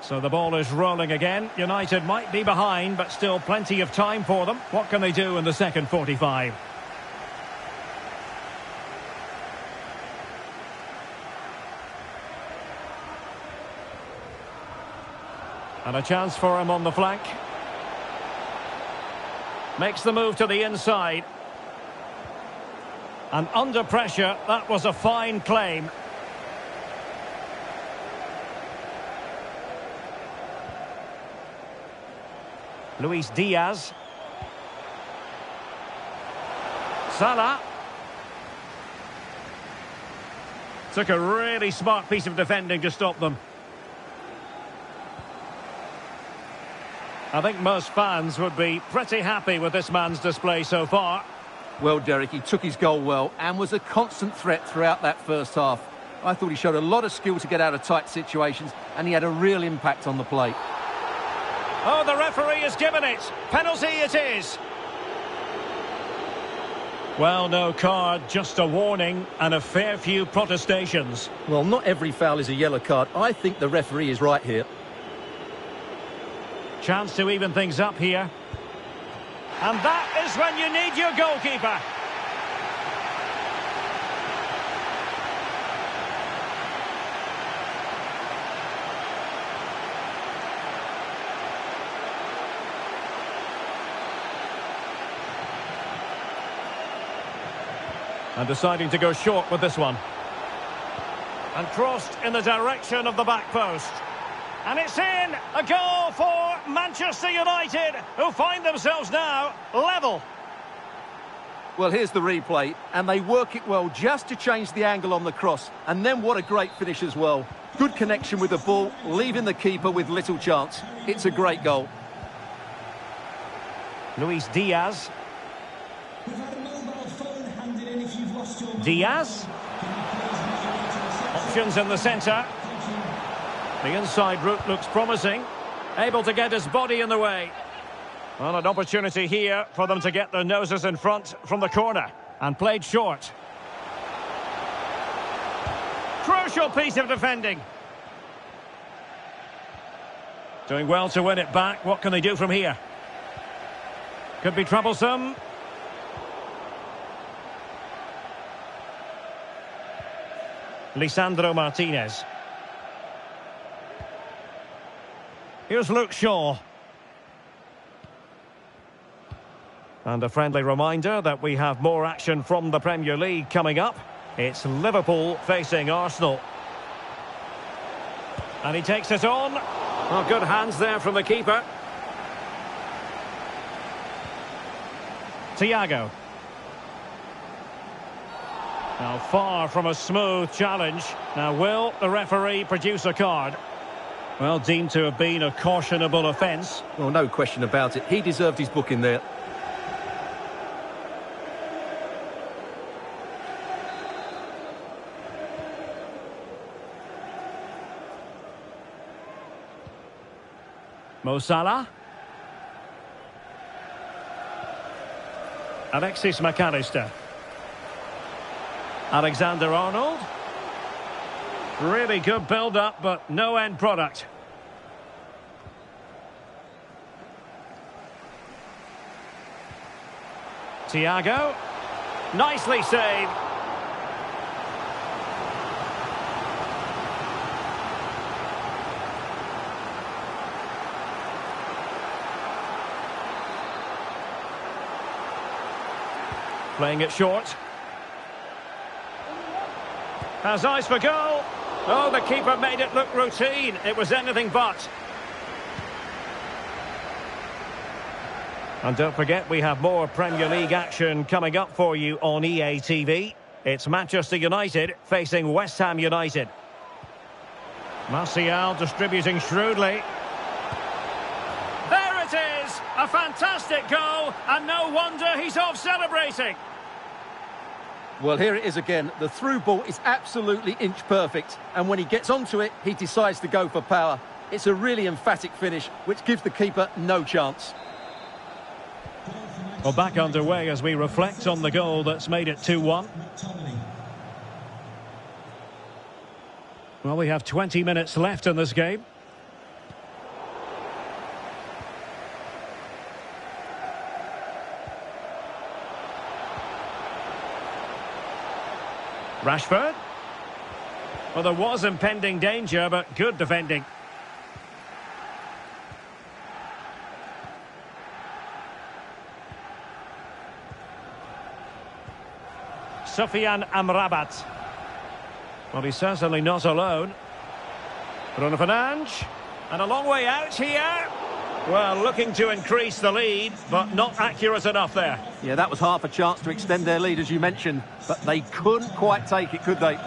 So the ball is rolling again. United might be behind, but still plenty of time for them. What can they do in the second 45? And a chance for him on the flank. Makes the move to the inside. And under pressure, that was a fine claim. Luis Diaz. Salah. Took a really smart piece of defending to stop them. I think most fans would be pretty happy with this man's display so far.
Well, Derek, he took his goal well and was a constant threat throughout that first half. I thought he showed a lot of skill to get out of tight situations, and he had a real impact on the plate.
Oh, the referee has given it. Penalty it is. Well, no card, just a warning and a fair few protestations.
Well, not every foul is a yellow card. I think the referee is right here.
Chance to even things up here. And that is when you need your goalkeeper. And deciding to go short with this one. And crossed in the direction of the back post. And it's in! A goal for Manchester United, who find themselves now level.
Well, here's the replay, and they work it well just to change the angle on the cross. And then what a great finish as well. Good connection with the ball, leaving the keeper with little chance. It's a great goal.
Luis Diaz.
We've had a mobile phone handed in if you've lost your...
Diaz. Options in the centre. The inside route looks promising. Able to get his body in the way. Well, an opportunity here for them to get their noses in front from the corner. And played short. Crucial piece of defending. Doing well to win it back. What can they do from here? Could be troublesome. Lisandro Martinez. Here's Luke Shaw. And a friendly reminder that we have more action from the Premier League coming up. It's Liverpool facing Arsenal. And he takes it on. Well, good hands there from the keeper. Thiago. Now far from a smooth challenge. Now will the referee produce a card? Well, deemed to have been a cautionable offence.
Well, no question about it. He deserved his booking there.
Mo Salah. Alexis McAllister. Alexander-Arnold. Really good build-up, but no end product. Thiago. Nicely saved. Playing it short. Has eyes for goal. Oh, the keeper made it look routine. It was anything but. And don't forget, we have more Premier League action coming up for you on EA TV. It's Manchester United facing West Ham United. Martial distributing shrewdly. There it is! A fantastic goal, and no wonder he's off celebrating.
Well, here it is again. The through ball is absolutely inch perfect. And when he gets onto it, he decides to go for power. It's a really emphatic finish, which gives the keeper no chance.
Well, back underway as we reflect on the goal that's made it 2-1. Well, we have 20 minutes left in this game. Rashford. Well, there was impending danger, but good defending. Sufyan Amrabat. Well, he's certainly not alone. Bruno Fernandes. And a long way out here.
Well, looking to increase the lead, but not accurate enough there.
Yeah, that was half a chance to extend their lead, as you mentioned, but they couldn't quite take it, could they?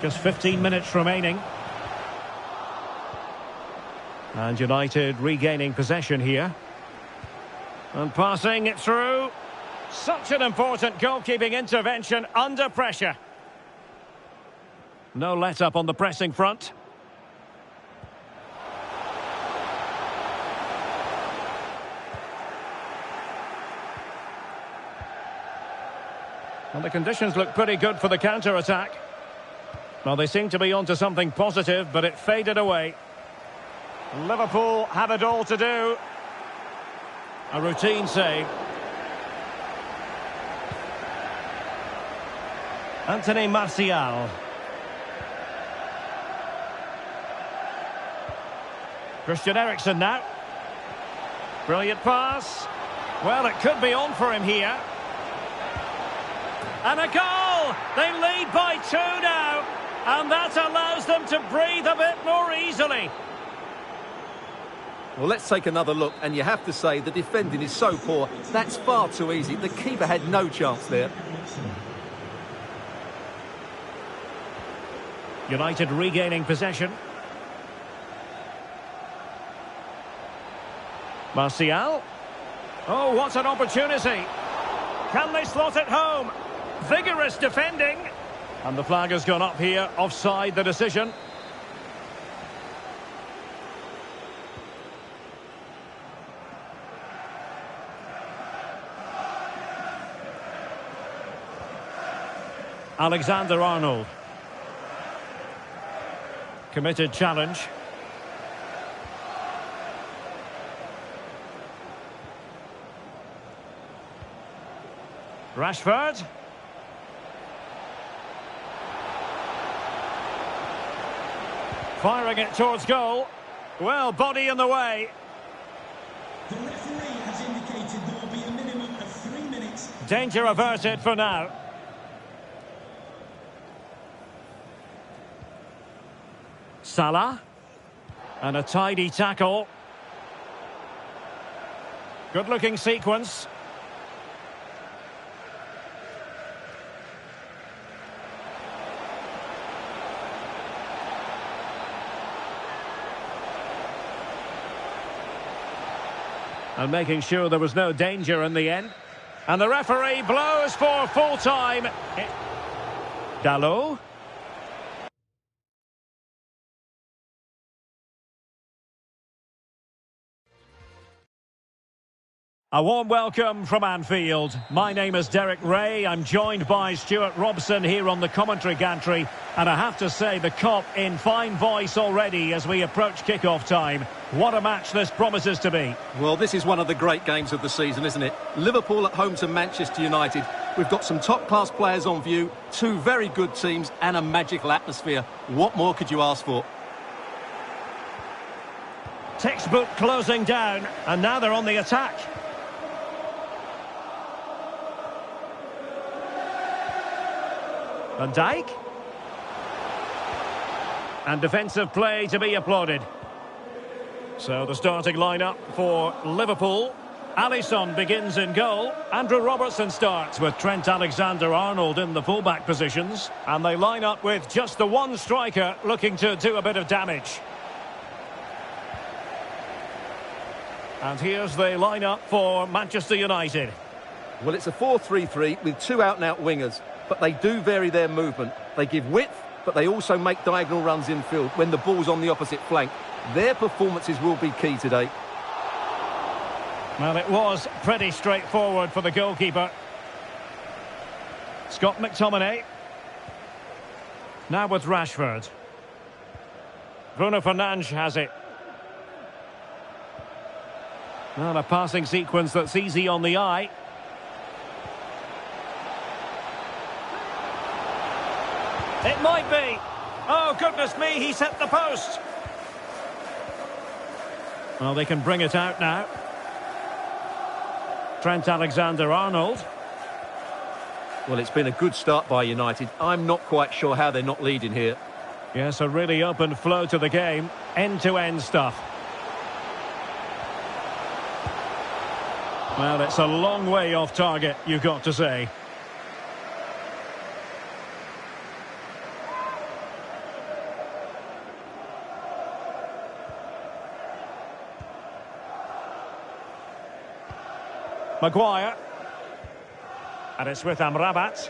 Just 15 minutes remaining. And United regaining possession here. And passing it through.
Such an important goalkeeping intervention under pressure.
No let-up on the pressing front. Well, the conditions look pretty good for the counter-attack. Well, they seem to be onto something positive, but it faded away.
Liverpool have it all to do.
A routine save. Anthony Martial. Christian Eriksen now. Brilliant pass.
Well, it could be on for him here. And a goal! They lead by 2 now. And that allows them to breathe a bit more easily.
Well, let's take another look, and you have to say the defending is so poor. That's far too easy. The keeper had no chance there.
United regaining possession. Martial.
Oh, what an opportunity. Can they slot it home? Vigorous defending.
And the flag has gone up here. Offside the decision. Alexander-Arnold. Committed challenge. Rashford. Firing it towards goal. Well, body in the way.
The referee has indicated there will be a minimum of 3 minutes.
Danger averted for now.
Salah. And a tidy tackle.
Good-looking sequence.
And making sure there was no danger in the end.
And the referee blows for full time.
Dalot.
A warm welcome from Anfield. My name is Derek Ray. I'm joined by Stuart Robson here on the commentary gantry. And I have to say, the Kop in fine voice already as we approach kick-off time. What a match this promises to be.
Well, this is one of the great games of the season, isn't it? Liverpool at home to Manchester United. We've got some top-class players on view, two very good teams and a magical atmosphere. What more could you ask for?
Textbook closing down, and now they're on the attack. Van Dijk. And defensive play to be applauded. So the starting lineup for Liverpool. Alisson begins in goal. Andrew Robertson starts with Trent Alexander-Arnold in the fullback positions. And they line up with just the one striker looking to do a bit of damage. And here's the lineup for Manchester United.
Well, it's a 4-3-3 with two out-and-out wingers, but they do vary their movement. They give width, but they also make diagonal runs infield when the ball's on the opposite flank. Their performances will be key today.
Well, it was pretty straightforward for the goalkeeper. Scott McTominay. Now with Rashford. Bruno Fernandes has it. Well, a passing sequence that's easy on the eye. It might be. Oh, goodness me, he's hit the post. Well, they can bring it out now. Trent Alexander-Arnold.
Well, it's been a good start by United. I'm not quite sure how they're not leading here.
Yes, a really open flow to the game.
End-to-end stuff. Well, it's a long way off target, you've got to say. Maguire. And it's with Amrabat.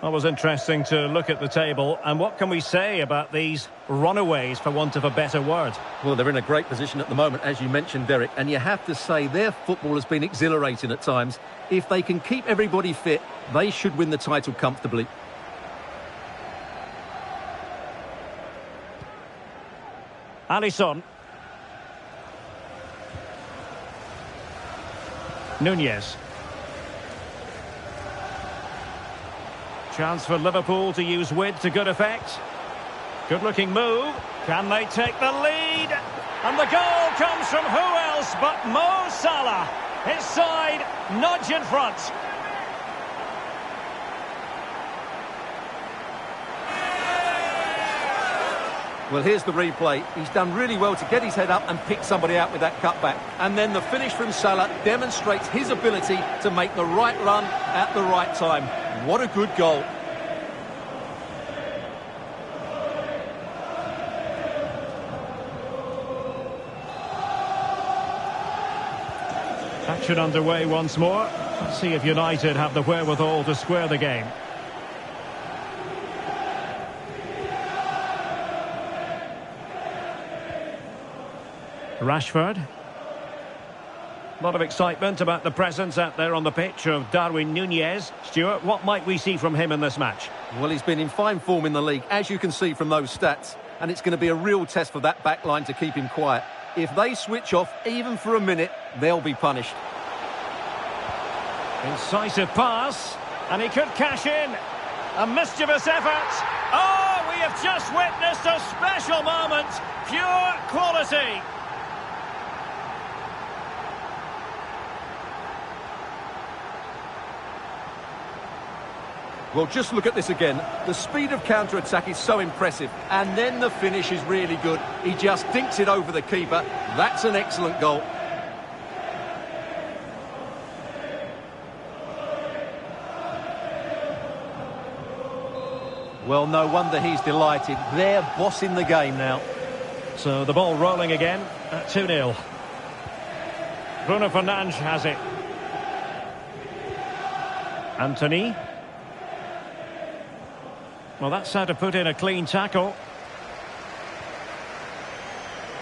Well, it was interesting to look at the table. And what can we say about these runaways, for want of a better word?
Well, they're in a great position at the moment, as you mentioned, Derek. And you have to say their football has been exhilarating at times. If they can keep everybody fit, they should win the title comfortably.
Alisson. Nunez. Chance for Liverpool to use width to good effect. Good-looking move. Can they take the lead? And the goal comes from who else but Mo Salah. His side nudge in front.
Well, here's the replay. He's done really well to get his head up and pick somebody out with that cutback. And then the finish from Salah demonstrates his ability to make the right run at the right time. What a good goal.
Action underway once more. Let's see if United have the wherewithal to square the game. Rashford. A lot of excitement about the presence out there on the pitch of Darwin Nunez. Stuart, what might we see from him in this match?
Well, he's been in fine form in the league, as you can see from those stats. And it's going to be a real test for that back line to keep him quiet. If they switch off, even for a minute, they'll be punished.
Incisive pass. And he could cash in. A mischievous effort. Oh, we have just witnessed a special moment. Pure quality.
Well, just look at this again. The speed of counter-attack is so impressive. And then the finish is really good. He just dinks it over the keeper. That's an excellent goal. Well, no wonder he's delighted. They're bossing the game now.
So the ball rolling again at 2-0. Bruno Fernandes has it. Anthony. Well, that's how to put in a clean tackle.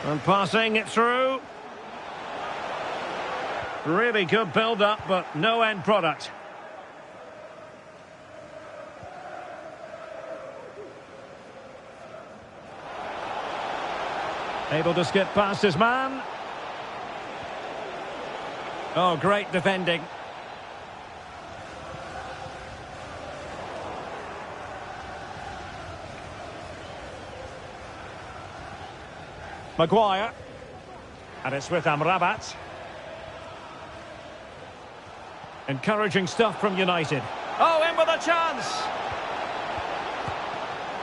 And passing it through. Really good build-up, but no end product. Able to skip past his man. Oh, great defending. Maguire. And it's with Amrabat. Encouraging stuff from United. Oh, in with a chance!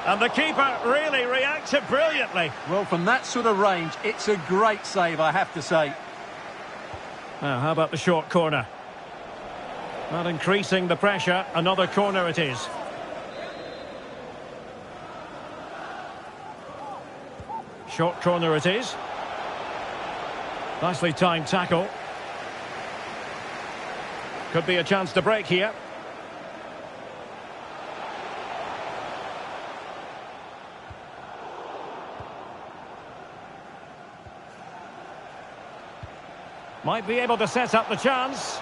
And the keeper really reacted brilliantly.
Well, from that sort of range, it's a great save, I have to say.
Now, how about the short corner? Not increasing the pressure. Another corner it is. Short corner it is. Nicely timed tackle. Could be a chance to break here. Might be able to set up the chance.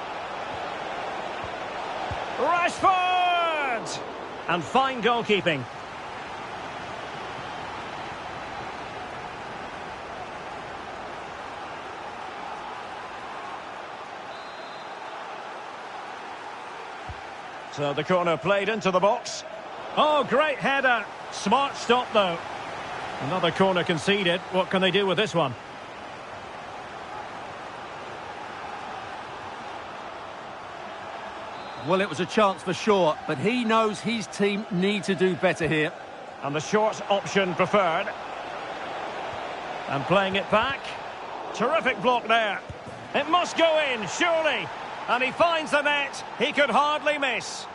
Rashford! And fine goalkeeping. So the corner played into the box. Oh, great header. Smart stop, though. Another corner conceded. What can they do with this one?
Well, it was a chance for sure, but he knows his team need to do better here.
And the short option preferred. And playing it back. Terrific block there. It must go in, surely. And he finds the net. He could hardly miss.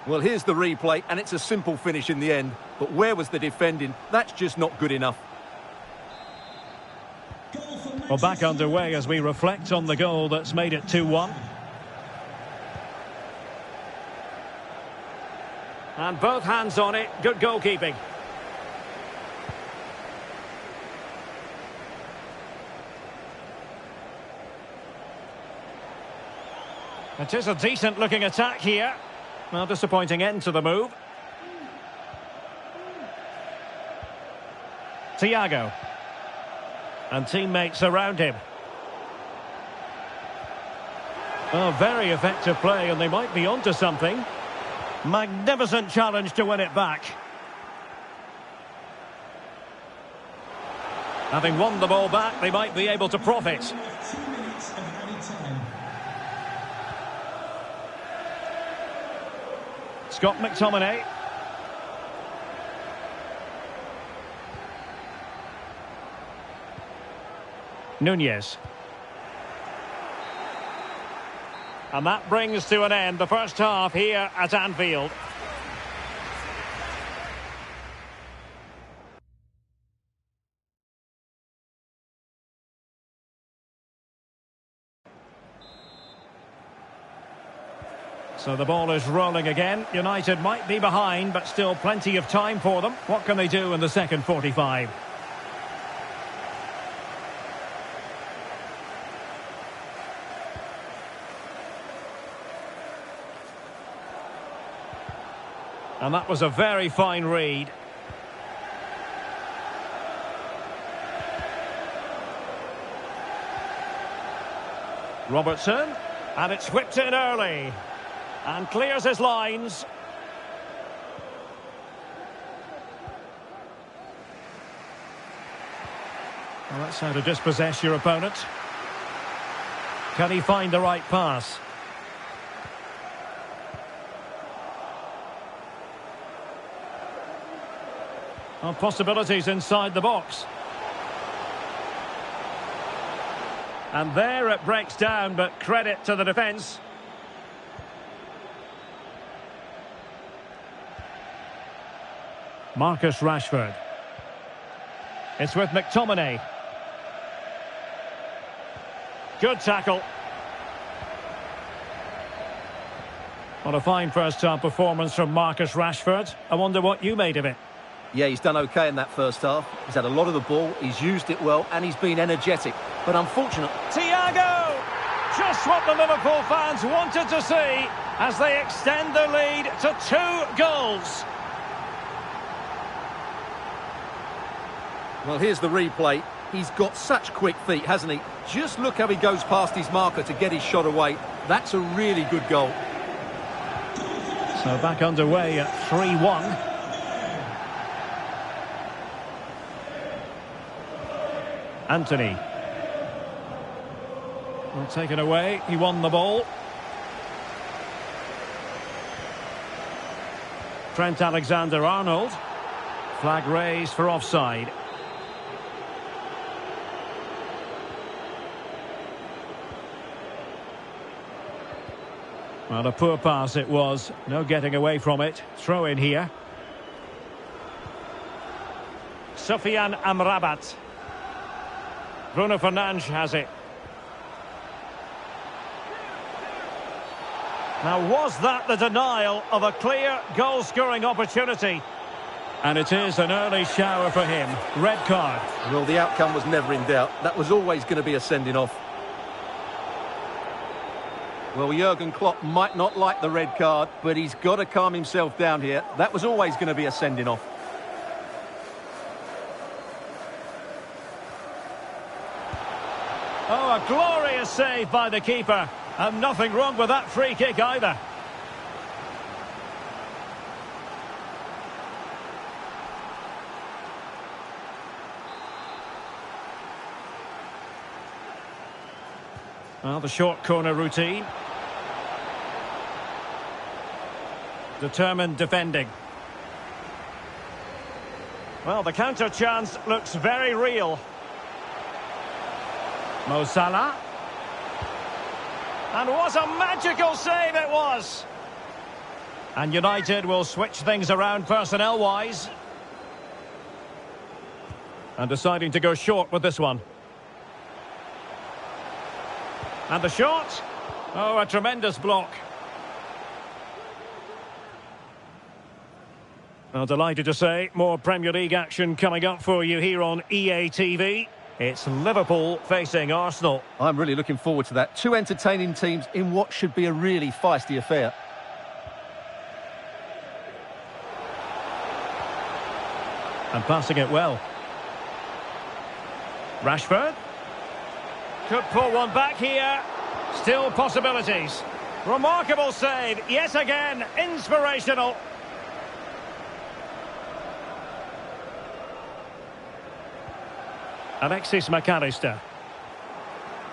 Well, here's the replay, and it's a simple finish in the end. But where was the defending? That's just not good enough.
Well, back underway as we reflect on the goal that's made it 2-1.
And both hands on it. Good goalkeeping. It is a decent-looking attack here. Well, disappointing end to the move. Thiago. And teammates around him. Oh, very effective play, and they might be onto something. Magnificent challenge to win it back. Having won the ball back, they might be able to profit.
2 minutes of added time.
Scott McTominay. Nunez. And that brings to an end the first half here at Anfield. So the ball is rolling again. United might be behind, but still plenty of time for them. What can they do in the second 45? And that was a very fine read. Robertson. And it's whipped in early. And clears his lines. Well, that's how to dispossess your opponent. Can he find the right pass? Well, possibilities inside the box. And there it breaks down, but credit to the defence. Marcus Rashford. It's with McTominay. Good tackle. What a fine first-half performance from Marcus Rashford. I wonder what you made of it.
Yeah, he's done okay in that first half. He's had a lot of the ball, he's used it well, and he's been energetic. But unfortunate.
Thiago! Just what the Liverpool fans wanted to see as they extend the lead to 2 goals.
Well, here's the replay. He's got such quick feet, hasn't he? Just look how he goes past his marker to get his shot away. That's a really good goal.
So back underway at 3-1. Anthony. Well, taken away. He won the ball. Trent Alexander-Arnold. Flag raised for offside. Well, a poor pass it was. No getting away from it. Throw in here. Sofiane Amrabat. Bruno Fernandes has it. Now, was that the denial of a clear goal-scoring opportunity? And it is an early shower for him. Red card.
Well, the outcome was never in doubt. That was always going to be a sending-off. Well, Jurgen Klopp might not like the red card, but he's got to calm himself down here. That was always going to be a sending-off.
Oh, a glorious save by the keeper. And nothing wrong with that free kick either. Well, the short corner routine. Determined defending. Well, the counter chance looks very real. Mo Salah. And what a magical save it was! And United will switch things around personnel-wise. And deciding to go short with this one. And the shot. Oh, a tremendous block. Well, delighted to say, more Premier League action coming up for you here on EA TV. It's Liverpool facing Arsenal.
I'm really looking forward to that. Two entertaining teams in what should be a really feisty affair.
And passing it well. Rashford. Could pull one back here. Still possibilities. Remarkable save. Yet again, inspirational. Alexis McAllister.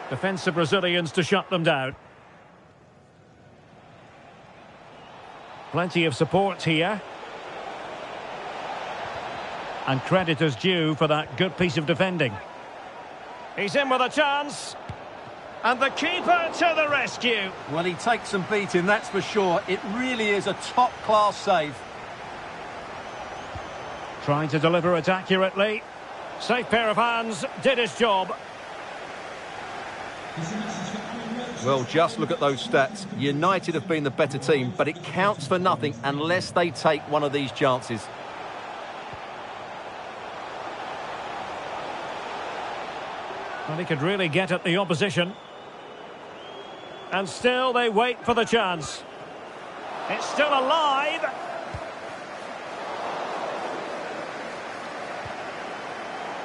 Defensive Brazilians to shut them down. Plenty of support here. And credit is due for that good piece of defending. He's in with a chance. And the keeper to the rescue.
Well, he takes some beating, that's for sure. It really is a top-class save.
Trying to deliver it accurately. Safe pair of hands, did his job.
Well, just look at those stats. United have been the better team, but it counts for nothing unless they take one of these chances.
Well, he could really get at the opposition. And still they wait for the chance. It's still alive.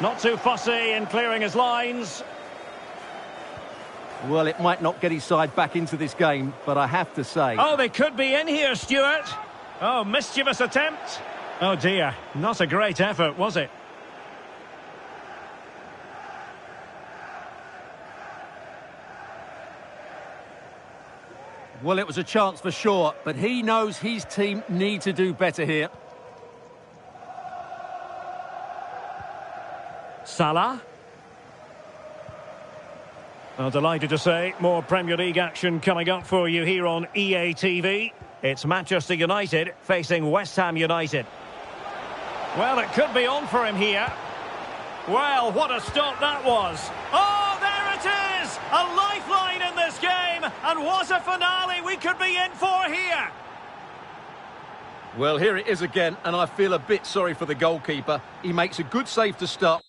Not too fussy in clearing his lines.
Well, it might not get his side back into this game, but I have to say...
Oh, they could be in here, Stuart. Oh, mischievous attempt. Oh, dear. Not a great effort, was it?
Well, it was a chance for sure, but he knows his team need to do better here.
Salah. Well, delighted to say, more Premier League action coming up for you here on EA TV. It's Manchester United facing West Ham United. Well, it could be on for him here. Well, what a stop that was. Oh, there it is! A lifeline in this game, and what a finale we could be in for here.
Well, here it is again, and I feel a bit sorry for the goalkeeper. He makes a good save to start.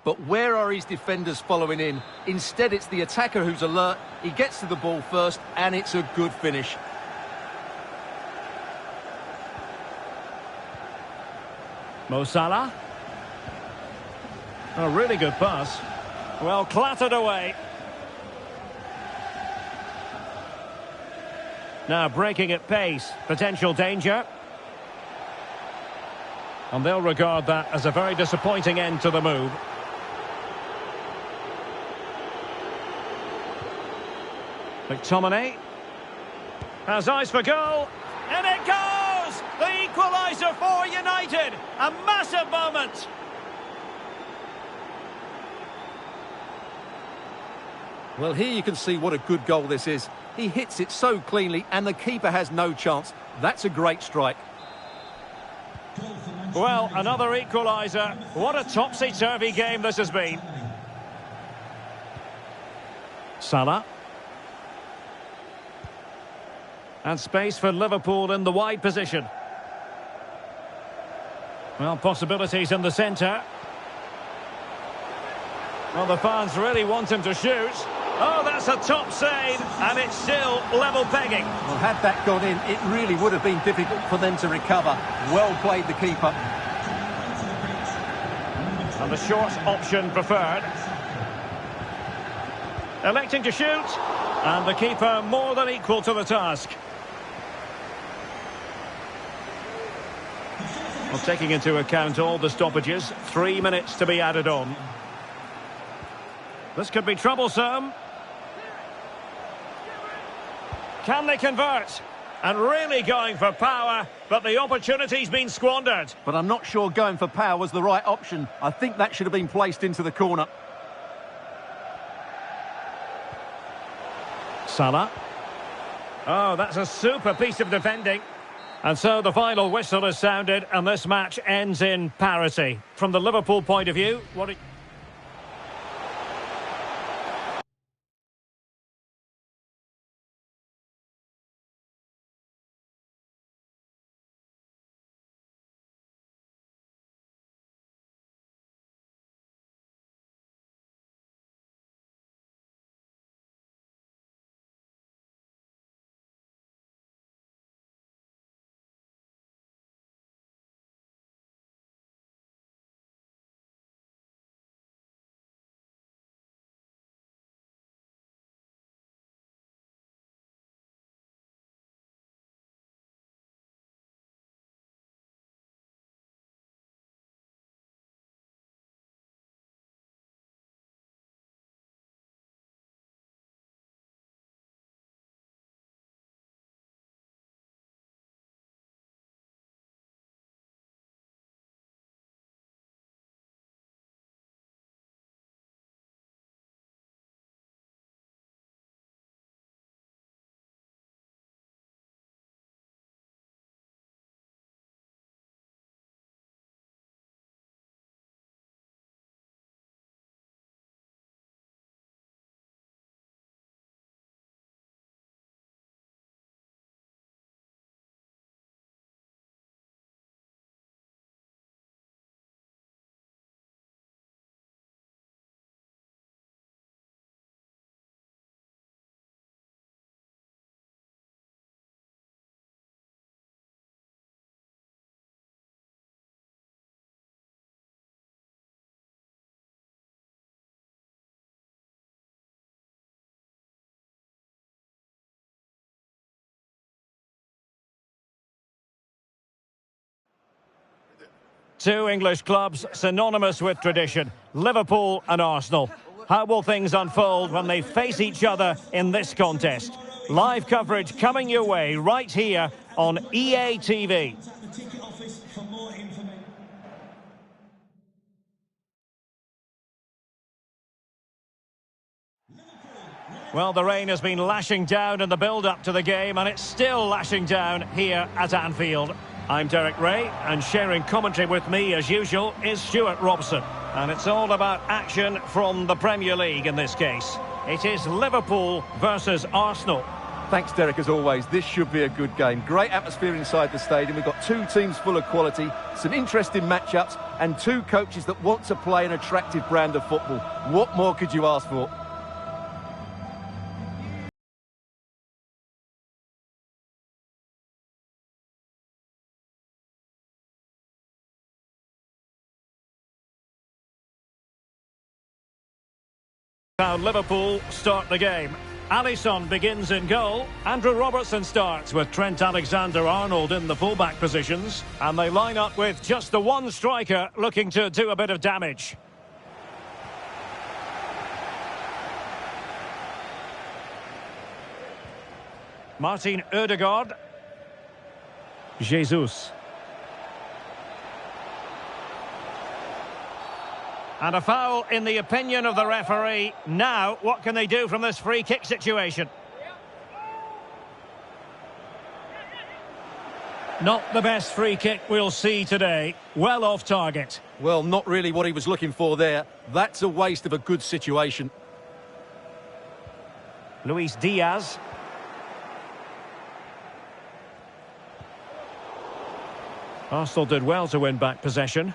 But where are his defenders following in? Instead, it's the attacker who's alert. He gets to the ball first, and it's a good finish.
Mo Salah. A really good pass. Well, clattered away. Now breaking at pace. Potential danger. And they'll regard that as a very disappointing end to the move. McTominay has eyes for goal, and it goes! The equaliser for United! A massive moment!
Well, here you can see what a good goal this is. He hits it so cleanly, and the keeper has no chance. That's a great strike.
Well, another equaliser. What a topsy-turvy game this has been. Salah. And space for Liverpool in the wide position. Well, possibilities in the centre. Well, the fans really want him to shoot. Oh, that's a top save, and it's still level pegging.
Well, had that gone in, it really would have been difficult for them to recover. Well played, the keeper.
And the short option preferred. Electing to shoot, and the keeper more than equal to the task. Well, taking into account all the stoppages, 3 minutes to be added on. This could be troublesome. Can they convert? And really going for power, but the opportunity's been squandered.
But I'm not sure going for power was the right option. I think that should have been placed into the corner.
Salah. Oh, that's a super piece of defending. And so the final whistle is sounded, and this match ends in parity. From the Liverpool point of view, what... Two English clubs synonymous with tradition, Liverpool and Arsenal. How will things unfold when they face each other in this contest? Live coverage coming your way right here on EA TV. Well, the rain has been lashing down in the build-up to the game, and it's still lashing down here at Anfield. I'm Derek Ray, and sharing commentary with me, as usual, is Stuart Robson. And it's all about action from the Premier League in this case. It is Liverpool versus Arsenal.
Thanks, Derek, as always. This should be a good game. Great atmosphere inside the stadium. We've got two teams full of quality, some interesting matchups, and two coaches that want to play an attractive brand of football. What more could you ask for?
Now Liverpool start the game. Alisson begins in goal. Andrew Robertson starts with Trent Alexander-Arnold in the fullback positions. And they line up with just the one striker looking to do a bit of damage. Martin Ødegaard. Jesus. And a foul in the opinion of the referee. Now, what can they do from this free kick situation? Not the best free kick we'll see today. Well off target.
Well, not really what he was looking for there. That's a waste of a good situation.
Luis Diaz. Arsenal did well to win back possession.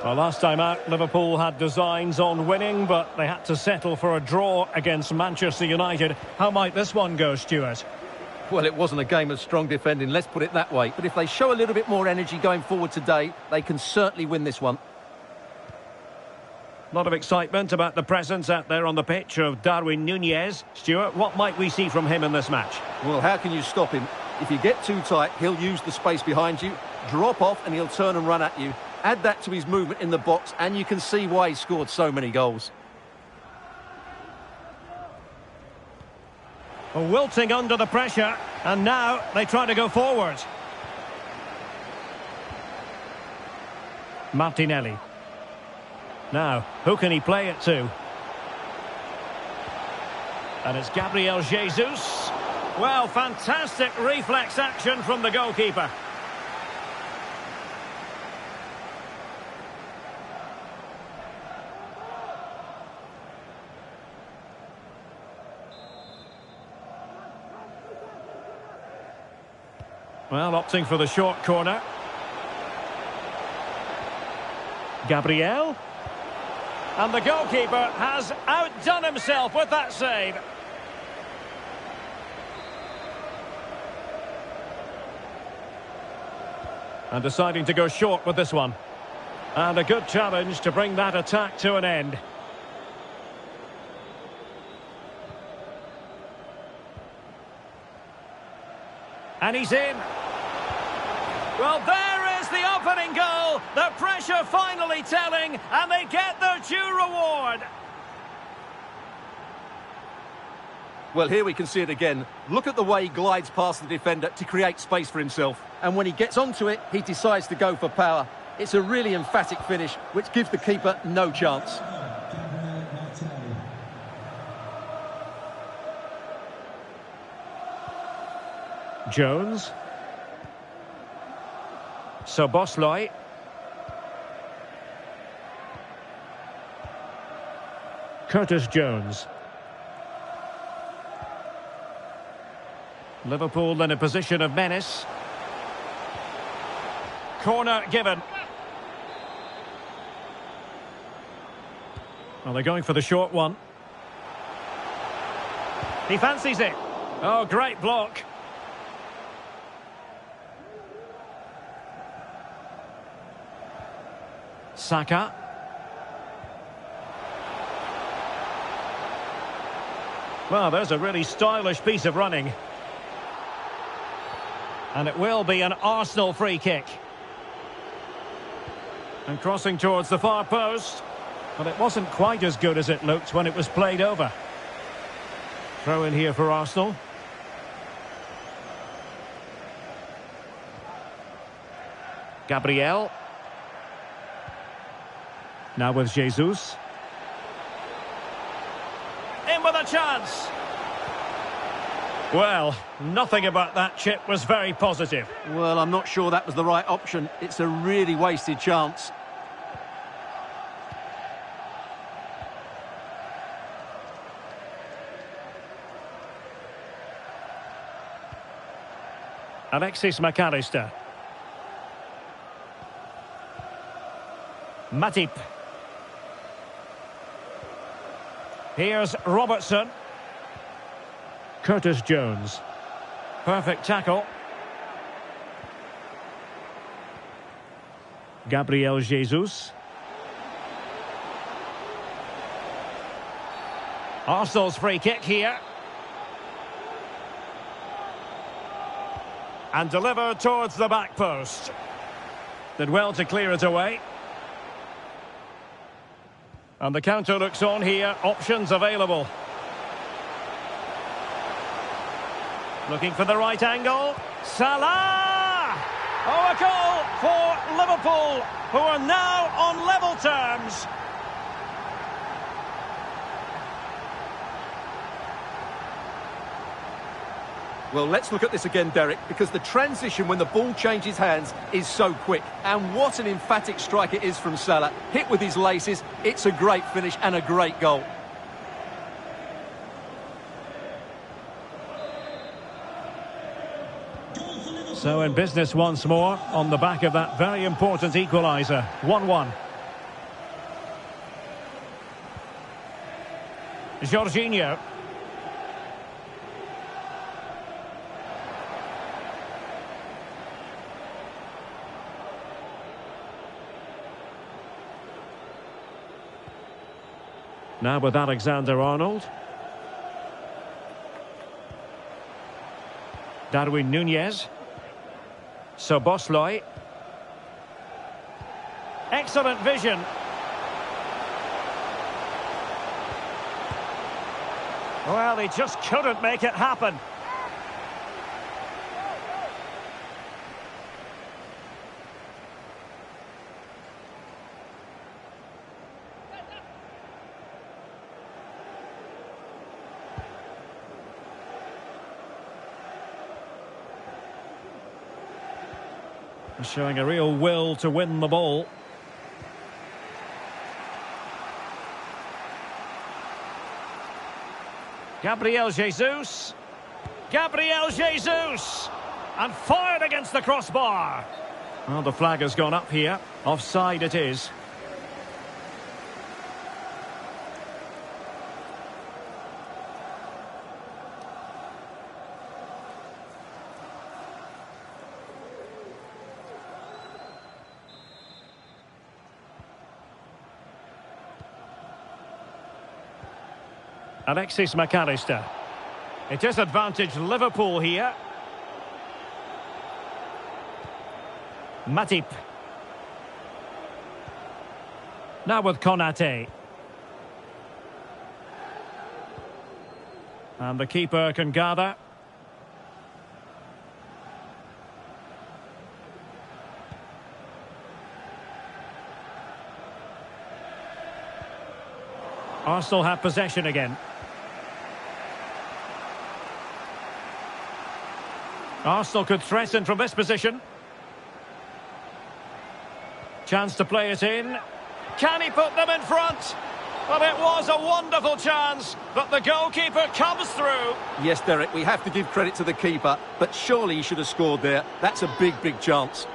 Well, last time out, Liverpool had designs on winning, but they had to settle for a draw against Manchester United. How might this one go, Stuart?
Well, it wasn't a game of strong defending, let's put it that way. But if they show a little bit more energy going forward today, they can certainly win this one.
A lot of excitement about the presence out there on the pitch of Darwin Núñez. Stuart, what might we see from him in this match?
Well, how can you stop him? If you get too tight, he'll use the space behind you, drop off, and he'll turn and run at you. Add that to his movement in the box, and you can see why he scored so many goals.
Wilting under the pressure, and now they try to go forward. Martinelli. Now, who can he play it to? And it's Gabriel Jesus. Well, fantastic reflex action from the goalkeeper. Well, opting for the short corner. Gabriel. And the goalkeeper has outdone himself with that save. And deciding to go short with this one. And a good challenge to bring that attack to an end. And he's in. Well, there is the opening goal. The pressure finally telling, and they get their due reward.
Well, here we can see it again. Look at the way he glides past the defender to create space for himself. And when he gets onto it, he decides to go for power. It's a really emphatic finish, which gives the keeper no chance.
Jones. Szoboszlai. Curtis Jones. Liverpool in a position of menace. Corner given. Well, they're going for the short one. He fancies it. Oh, great block. Saka. Well, there's a really stylish piece of running. And it will be an Arsenal free kick. And crossing towards the far post. But it wasn't quite as good as it looked when it was played over. Throw in here for Arsenal. Gabriel. Now with Jesus. In with a chance. Well, nothing about that chip was very positive.
Well, I'm not sure that was the right option. It's a really wasted chance.
Alexis McAllister. Matip. Here's Robertson. Curtis Jones. Perfect tackle. Gabriel Jesus. Arsenal's free kick here. And delivered towards the back post. Did well to clear it away. And the counter looks on here. Options available. Looking for the right angle. Salah! Oh, a goal for Liverpool, who are now on level terms.
Well, let's look at this again, Derek, because the transition when the ball changes hands is so quick. And what an emphatic strike it is from Salah. Hit with his laces, it's a great finish and a great goal.
So in business once more, on the back of that very important equaliser. 1-1. Jorginho. Now with Alexander-Arnold. Darwin Núñez. Szoboszlai. Excellent vision. Well, he just couldn't make it happen. Showing a real will to win the ball. Gabriel Jesus. Gabriel Jesus! And fired against the crossbar. Well, the flag has gone up here. Offside it is. Alexis McAllister. It is advantage Liverpool here. Matip. Now with Konate. And the keeper can gather. Arsenal have possession again. Arsenal could threaten from this position. Chance to play it in. Can he put them in front? Well, it was a wonderful chance, but the goalkeeper comes through.
Yes, Derek, we have to give credit to the keeper, but surely he should have scored there. That's a big, big chance.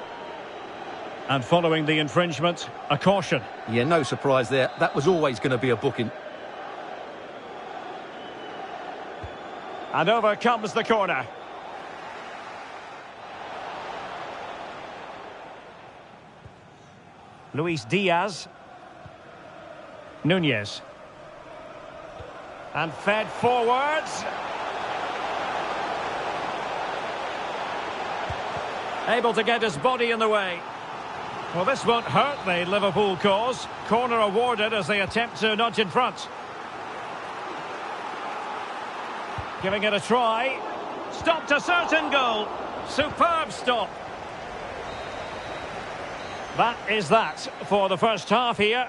And following the infringement, a caution.
Yeah, no surprise there. That was always going to be a booking.
And over comes the corner. Luis Diaz. Núñez. And fed forwards. Able to get his body in the way. Well, this won't hurt the Liverpool cause. Corner awarded as they attempt to nudge in front. Giving it a try. Stopped a certain goal. Superb stop. That is that for the first half here.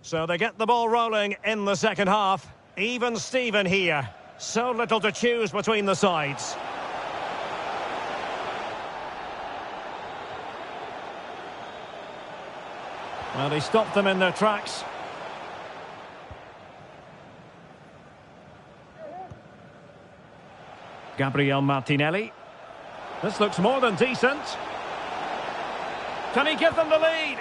So they get the ball rolling in the second half. Even Steven here. So little to choose between the sides. Well, he stopped them in their tracks. Gabriel Martinelli. This looks more than decent. Can he give them the lead?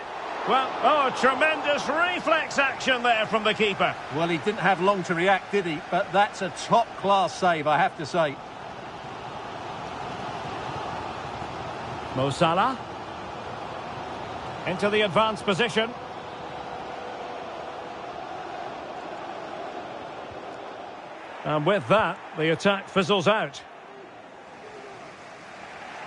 Well, oh, tremendous reflex action there from the keeper.
Well, he didn't have long to react, did he? But that's a top-class save, I have to say.
Mo Salah. Into the advanced position. And with that, the attack fizzles out.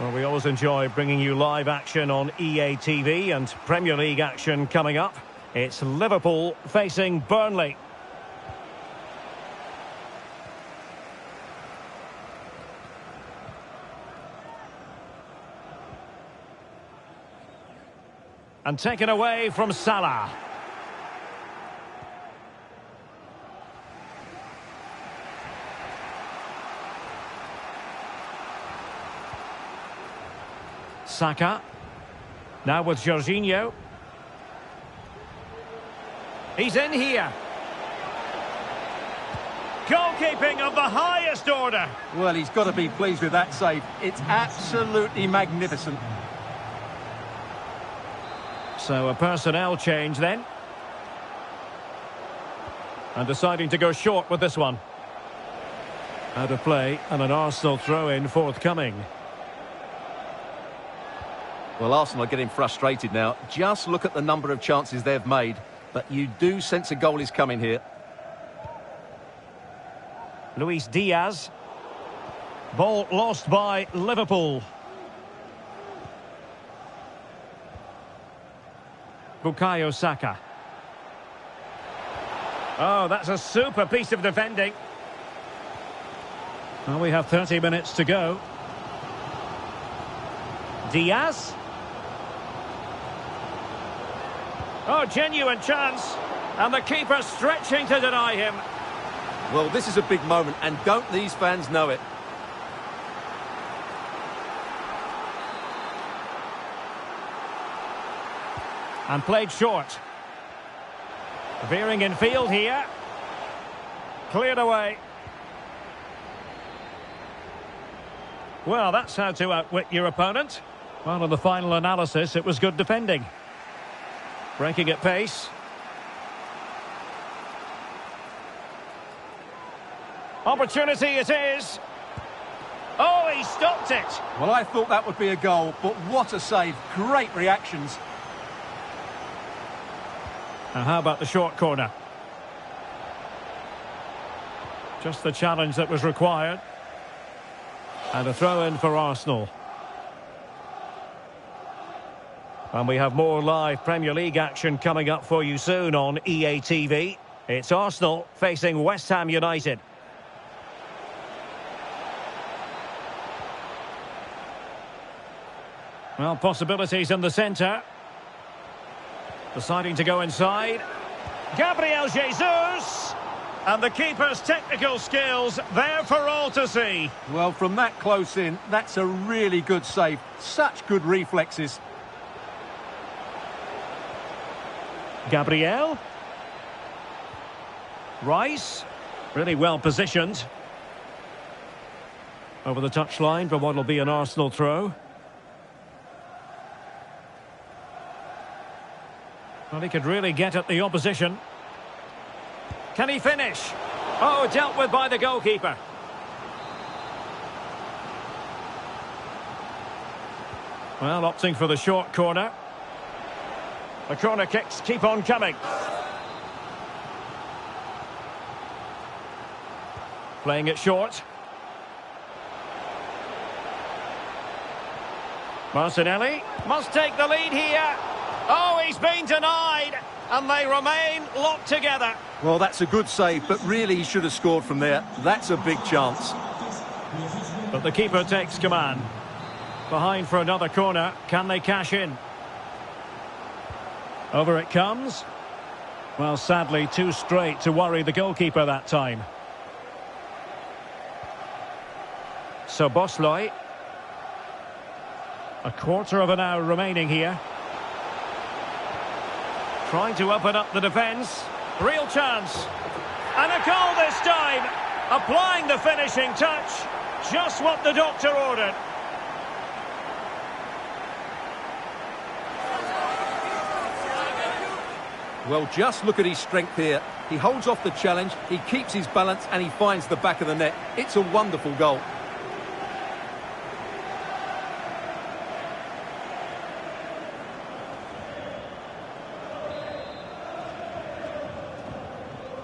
Well, we always enjoy bringing you live action on EA TV and Premier League action coming up. It's Liverpool facing Burnley. And taken away from Salah. Saka. Now with Jorginho. He's in here. Goalkeeping of the highest order.
Well, he's got to be pleased with that save. It's absolutely magnificent.
So a personnel change then. And deciding to go short with this one. Out of play and an Arsenal throw-in forthcoming.
Well, Arsenal are getting frustrated now. Just look at the number of chances they've made. But you do sense a goal is coming here.
Luis Diaz. Ball lost by Liverpool. Bukayo Saka. Oh, that's a super piece of defending. Well, we have 30 minutes to go. Diaz. Oh, genuine chance. And the keeper stretching to deny him.
Well, this is a big moment, and don't these fans know it?
And played short. Veering in field here. Cleared away. Well, that's how to outwit your opponent. Well, in the final analysis, it was good defending. Breaking at pace. Opportunity it is. Oh, he stopped it.
Well, I thought that would be a goal, but what a save. Great reactions.
Now, how about the short corner? Just the challenge that was required. And a throw-in for Arsenal. And we have more live Premier League action coming up for you soon on EA TV. It's Arsenal facing West Ham United. Well, possibilities in the centre. Deciding to go inside. Gabriel Jesus! And the keeper's technical skills there for all to see.
Well, from that close in, that's a really good save. Such good reflexes.
Gabriel. Rice. Really well positioned. Over the touchline for what will be an Arsenal throw. Well, he could really get at the opposition. Can he finish? Oh, dealt with by the goalkeeper. Well, opting for the short corner. The corner kicks keep on coming. Playing it short. Martinelli must take the lead here. Oh, he's been denied. And they remain locked together.
Well, that's a good save, but really he should have scored from there. That's a big chance.
But the keeper takes command. Behind for another corner. Can they cash in? Over it comes. Well, sadly, too straight to worry the goalkeeper that time. So Bosloy. A quarter of an hour remaining here. Trying to open up the defence. Real chance. And a goal this time. Applying the finishing touch. Just what the doctor ordered.
Well, just look at his strength here. He holds off the challenge, he keeps his balance, and he finds the back of the net. It's a wonderful goal.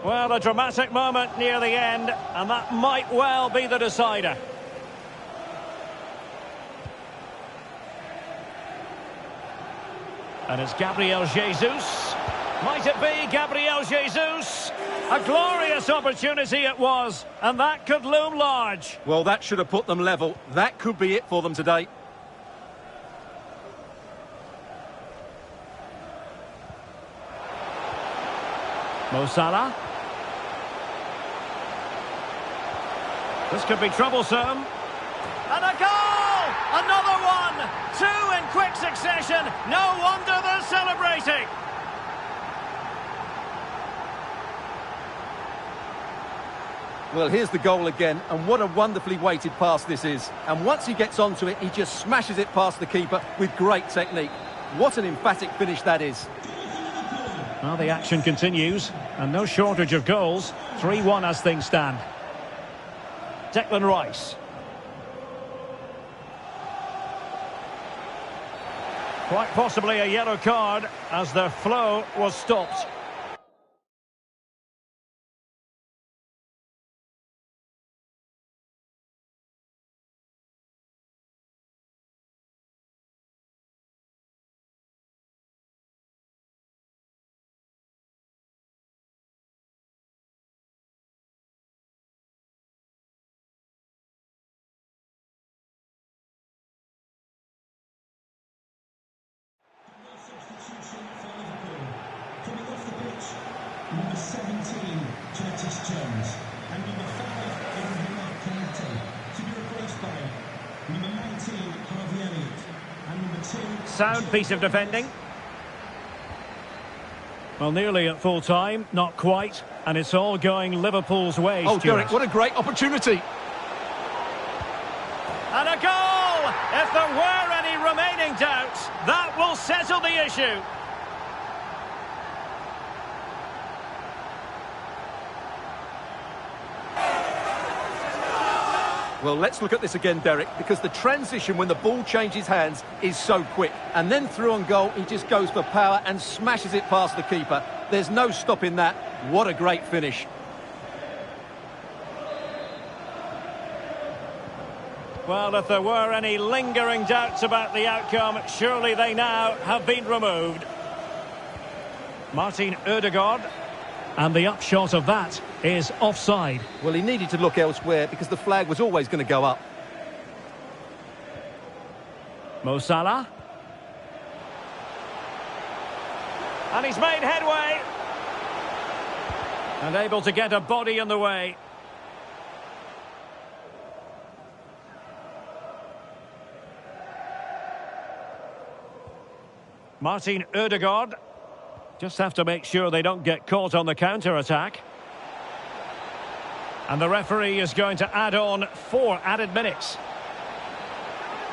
Well, a dramatic moment near the end, and that might well be the decider. And it's Gabriel Jesus. Might it be Gabriel Jesus? A glorious opportunity it was, and that could loom large.
Well, that should have put them level. That could be it for them today.
Mo Salah. This could be troublesome. And a goal! Another one! Two in quick succession. No wonder they're celebrating.
Well, here's the goal again, and what a wonderfully weighted pass this is. And once he gets onto it, he just smashes it past the keeper with great technique. What an emphatic finish that is.
Well, the action continues, and no shortage of goals. 3-1 as things stand. Declan Rice. Quite possibly a yellow card as their flow was stopped.
Substitution for Liverpool. Coming off the pitch, number 17, Curtis Jones, and number 5, Ibrahima Kanate, to be replaced by number 19, Harvey Elliott, and number 2...
Sound piece of defending. Well, nearly at full time, not quite, and it's all going Liverpool's way.
Oh,
Stuart.
Derek, what a great opportunity.
And a goal! If there were any remaining doubts, that will settle the issue.
Well, let's look at this again, Derek, because the transition when the ball changes hands is so quick. And then through on goal, he just goes for power and smashes it past the keeper. There's no stopping that. What a great finish.
Well, if there were any lingering doubts about the outcome, surely they now have been removed. Martin Ødegaard. And the upshot of that is offside.
Well, he needed to look elsewhere because the flag was always going to go up.
Mo Salah. And he's made headway. And able to get a body in the way. Martin Ødegaard. Just have to make sure they don't get caught on the counter-attack. And the referee is going to add on 4 added minutes.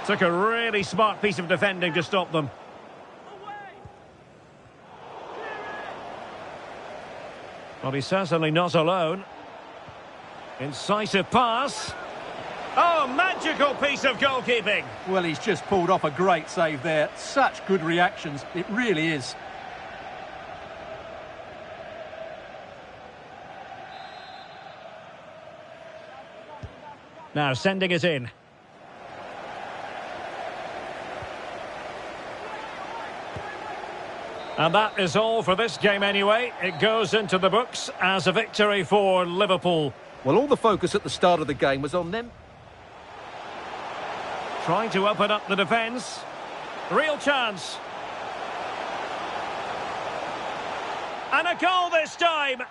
Took a really smart piece of defending to stop them. Well, he's certainly not alone. Incisive pass. Oh, magical piece of goalkeeping.
Well, he's just pulled off a great save there. Such good reactions. It really is.
Now sending it in. And that is all for this game anyway. It goes into the books as a victory for Liverpool.
Well, all the focus at the start of the game was on them.
Trying to open up the defence. Real chance. And a goal this time.